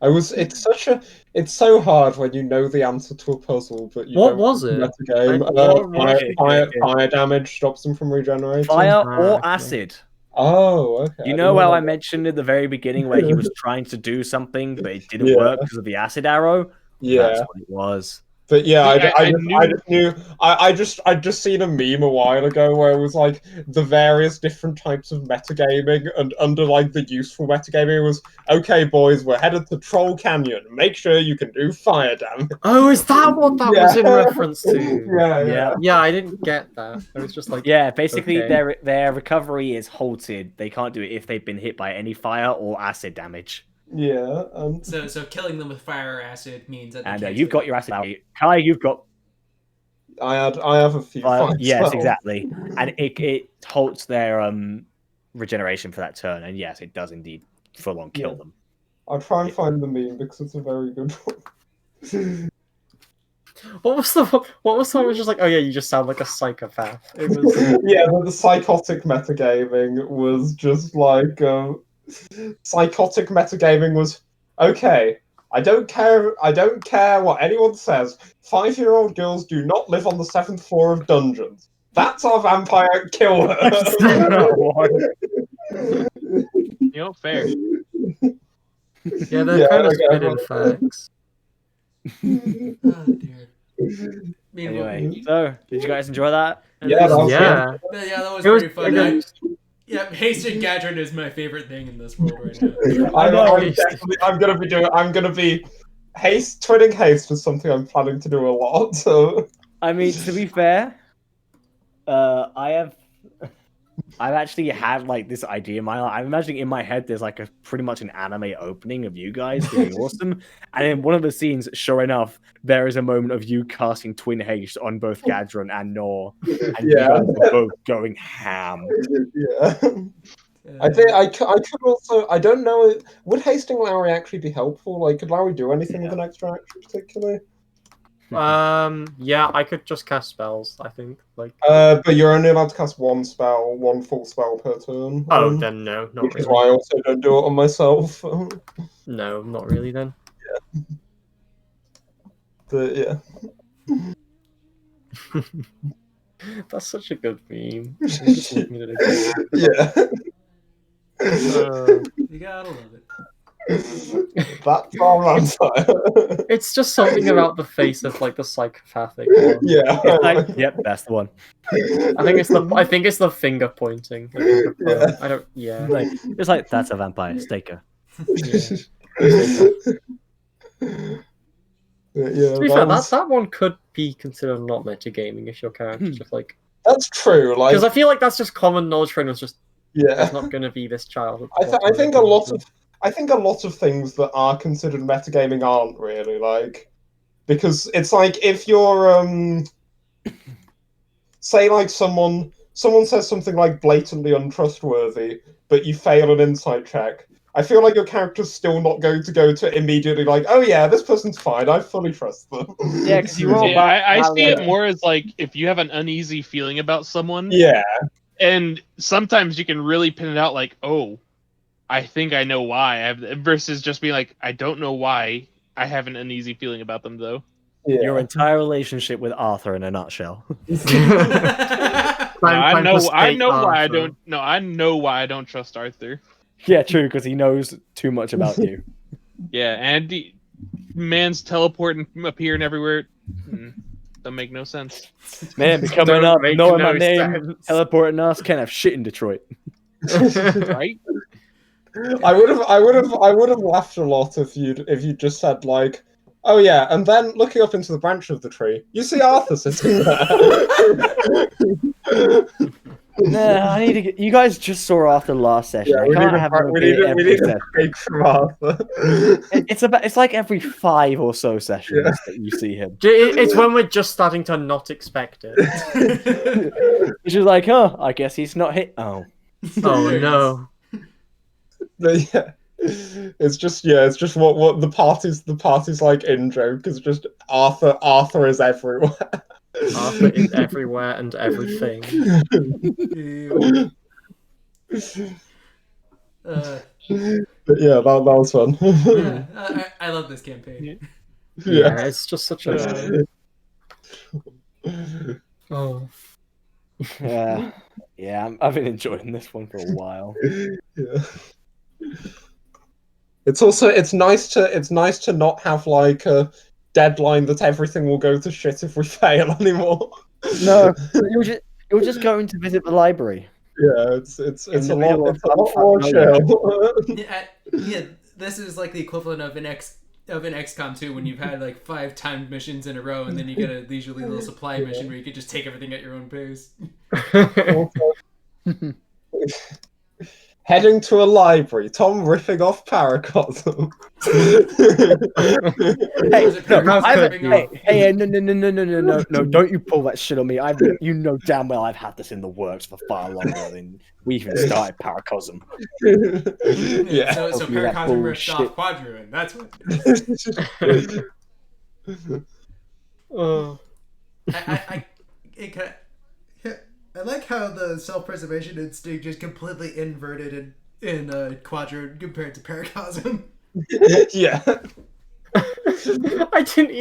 It's so hard when you know the answer to a puzzle, but you What don't was it? know the game. What was it? Fire damage stops them from regenerating. Fire or okay. acid. Oh, okay. You know how I mentioned at the very beginning where he was trying to do something, but it didn't work because of the acid arrow? Yeah. That's what it was. But yeah, I I just seen a meme a while ago where it was like the various different types of metagaming, and under like the useful metagaming was, okay boys, we're headed to Troll Canyon. Make sure you can do fire damage. Oh, is that what that was in reference to? Yeah. Yeah, I didn't get that. It was just like, Yeah, basically okay. their recovery is halted. They can't do it if they've been hit by any fire or acid damage. Yeah. So killing them with fire or acid means that they And can't you've do got it. your acid out. Kai, you've got I have a few. fire. fire Yes, spells. exactly. And it halts their regeneration for that turn. And yes, it does indeed full on kill them. I'll try and find the meme because it's a very good one. What was the one? Was just like, oh yeah, you just sound like a psychopath. It was Yeah, but the psychotic metagaming was just like psychotic metagaming was okay. I don't care what anyone says. 5-year-old girls do not live on the 7th floor of dungeons. That's our vampire killer. You know, fair. Yeah, they're kind of spitting facts. Oh dear. Anyway, so did you guys enjoy that? Yeah, that was Yeah. Yeah, that was It was pretty fun. pretty Yeah, haste and Gadron is my favorite thing in this world right now. I'm gonna be twinning haste was something I'm planning to do a lot. So I mean, to be fair, I've actually had like this idea in my life. I'm imagining in my head there's like a pretty much an anime opening of you guys doing awesome, and in one of the scenes, sure enough, there is a moment of you casting Twin Haste on both Gadron and Nor, and you guys are both going ham. Yeah. I think I could also. I don't know. Would hasting Lowry actually be helpful? Like, could Lowry do anything with an extra action, particularly? Yeah, I could just cast spells, I think. Like, but you're only allowed to cast one full spell per turn. oh, then no, not which is really. why I also don't do it on myself. No, not really then. But yeah. That's such a good meme. I'm just looking at it again. Yeah. You gotta love it. That's our vampire. It's just something about the face of like the psychopathic one. Yeah. It's like, yep, that's the one. I think it's the finger pointing. Yeah. I don't. Yeah. Like, it's like that's a vampire staker. Yeah, To be fair, that one could be considered not metagaming if your character's just like. That's true. Like, Because I feel like that's just common knowledge. Train was just. yeah. There's not going to be this child. I think a lot of things that are considered metagaming aren't really, like, because it's like if you're say like someone says something like blatantly untrustworthy, but you fail an insight check. I feel like your character's still not going to go to immediately like, oh yeah, this person's fine. I fully trust them. Yeah, because you roll Yeah, back. I see it more as like if you have an uneasy feeling about someone. Yeah. And sometimes you can really pin it out like, oh, I think I know why. Versus just being like, I don't know why. I have an uneasy feeling about them though. Yeah. Your entire relationship with Arthur in a nutshell. I know why I don't trust Arthur. Yeah, true, because he knows too much about you. Yeah, and the man's teleporting, appearing everywhere. Don't make no sense. Man, becoming Don't up, make knowing no my name, sense. teleporting us, can't have shit in Detroit. Right? I would have laughed a lot if you just said like, oh yeah, and then looking up into the branch of the tree, you see Arthur sitting there. Nah, I need to get. You guys just saw Arthur last session. Yeah, I we can't need have a him we appear need every a session. break from Arthur. It's like every 5 or so sessions Yeah. that you see him. It's when we're just starting to not expect it. It's just like, oh, I guess he's not hit. Oh, Oh no. But yeah, it's just what the party's like in joke is just Arthur is everywhere. Arthur is everywhere and everything. But yeah, that was fun. Yeah, I love this campaign. Yeah, it's just such a. Oh. yeah, I've been enjoying this one for a while. Yeah. It's nice to not have like a deadline that everything will go to shit if we fail anymore. No, you're just going to visit the library. Yeah, it's a lot more nowhere. chill. Yeah, this is like the equivalent of an XCOM 2 when you've had like 5 timed missions in a row, and then you get a leisurely little supply mission where you could just take everything at your own pace. Heading to a library, Tom riffing off Paracosm. No, don't you pull that shit on me. You know damn well I've had this in the works for far longer than we even started Paracosm. Yeah. So Don't do that Paracosm ripped bullshit. off Quadruin. That's what it is. I like how the self-preservation instinct is completely inverted in Quadruin compared to Paracosm. Yeah. I didn't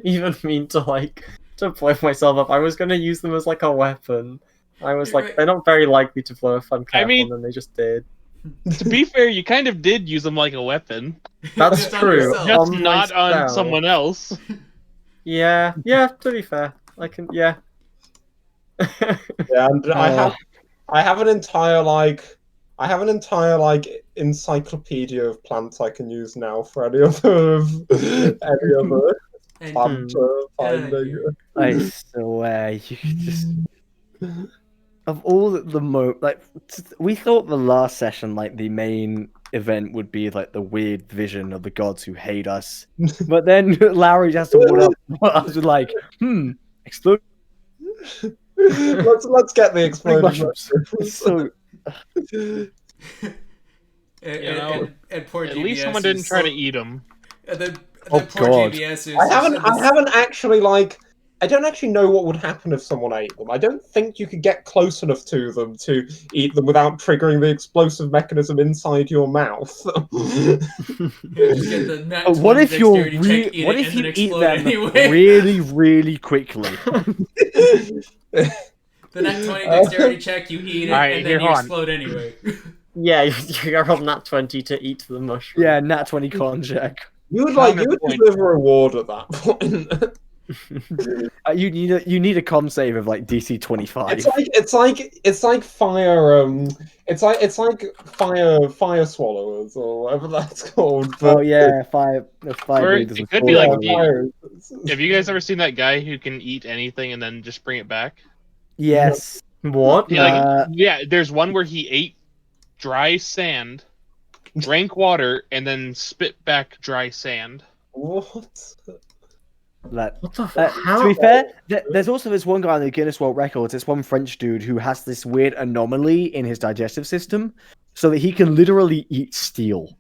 even mean to blow myself up. I was gonna use them as like a weapon. I was You're like, right. they're not very likely to blow if I'm careful, mean- and they just did. To be fair, you kind of did use them like a weapon, That's Just on true. yourself. just On not on myself. someone else. Yeah. To be fair, I can. Yeah. Yeah, and I have an entire encyclopedia of plants I can use now for any other And, plant finding. I swear, you just of all the like we thought the last session, like the main event would be like the weird vision of the gods who hate us, but then Lowry has to warn up us with like, explode let's get the exploding mushrooms. mushrooms. So and poor At GBS least someone is didn't try to so- eat them. And then Oh, poor God. GBS is I haven't actually like. I don't actually know what would happen if someone ate them. I don't think you could get close enough to them to eat them without triggering the explosive mechanism inside your mouth. just get the nat what 20 if you're dexterity check, eat what it, if and you then eat explode them anyway? really, really quickly? The nat 20 dexterity check, you eat it, Alright, and here, then you hold on. explode anyway. Yeah, you roll nat 20 to eat the mushroom. Yeah, nat 20 con check. you would Counterpoint. deserve a reward at that point. You need a con save of like DC 25. It's like fire it's like fire swallowers or whatever that's called. But Oh yeah, fire Or blade doesn't it could fall be like down. the- Have you guys ever seen that guy who can eat anything and then just bring it back? Yes. What? There's one where he ate dry sand, drank water, and then spit back dry sand. What? That What the to be fair, there's also this one guy on the Guinness World Records, this one French dude who has this weird anomaly in his digestive system, so that he can literally eat steel.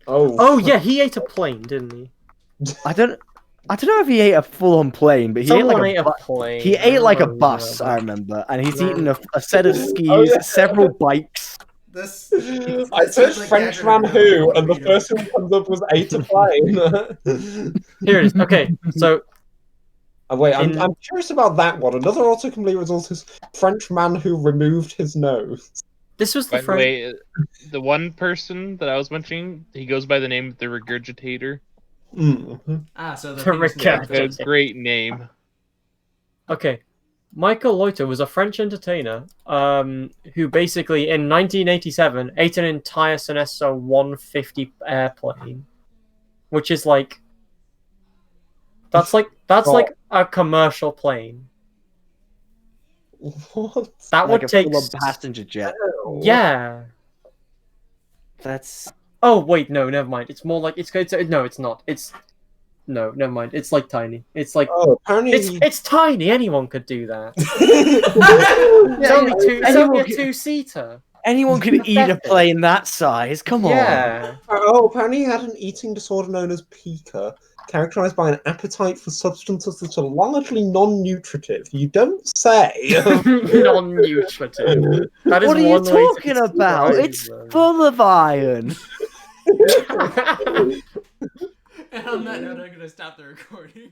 Oh yeah, he ate a plane, didn't he? I don't know if he ate a full-on plane, but he Someone ate like a plane. he I ate like a remember bus, that. I remember, and he's No. eaten a set of skis, Oh, yeah. several bikes. This. I That sounds searched like Frenchman Gavin who, Howe, and the you know. first thing that comes up was ate a plane. Here it is. Okay, so Oh, wait, In- I'm curious about that one. Another autocomplete result is Frenchman who removed his nose. this was the By the French. way, the one person that I was mentioning, he goes by the name of the Regurgitator. So the The thing's recap. named- A great name. Okay, Michael Loiter was a French entertainer who basically in 1987 ate an entire Sonesta 150 airplane, which is like that's like a commercial plane. What? That Like would a take full-on passenger jet. yeah. That's Oh wait, no, never mind. It's more like it's no, it's not. It's no, never mind. It's like tiny. It's like Oh, apparently. it's tiny. Anyone could do that. Yeah, It's only two. It's anyone only a could- two-seater. anyone can eat a Pathetic. plane that size. Come on. Yeah. Oh, apparently he had an eating disorder known as pica, characterized by an appetite for substances that are largely non-nutritive. You don't say. Non-nutritive. That is What are you one way to talking about? describe It's them. full of iron. And on that note, I'm gonna stop the recording.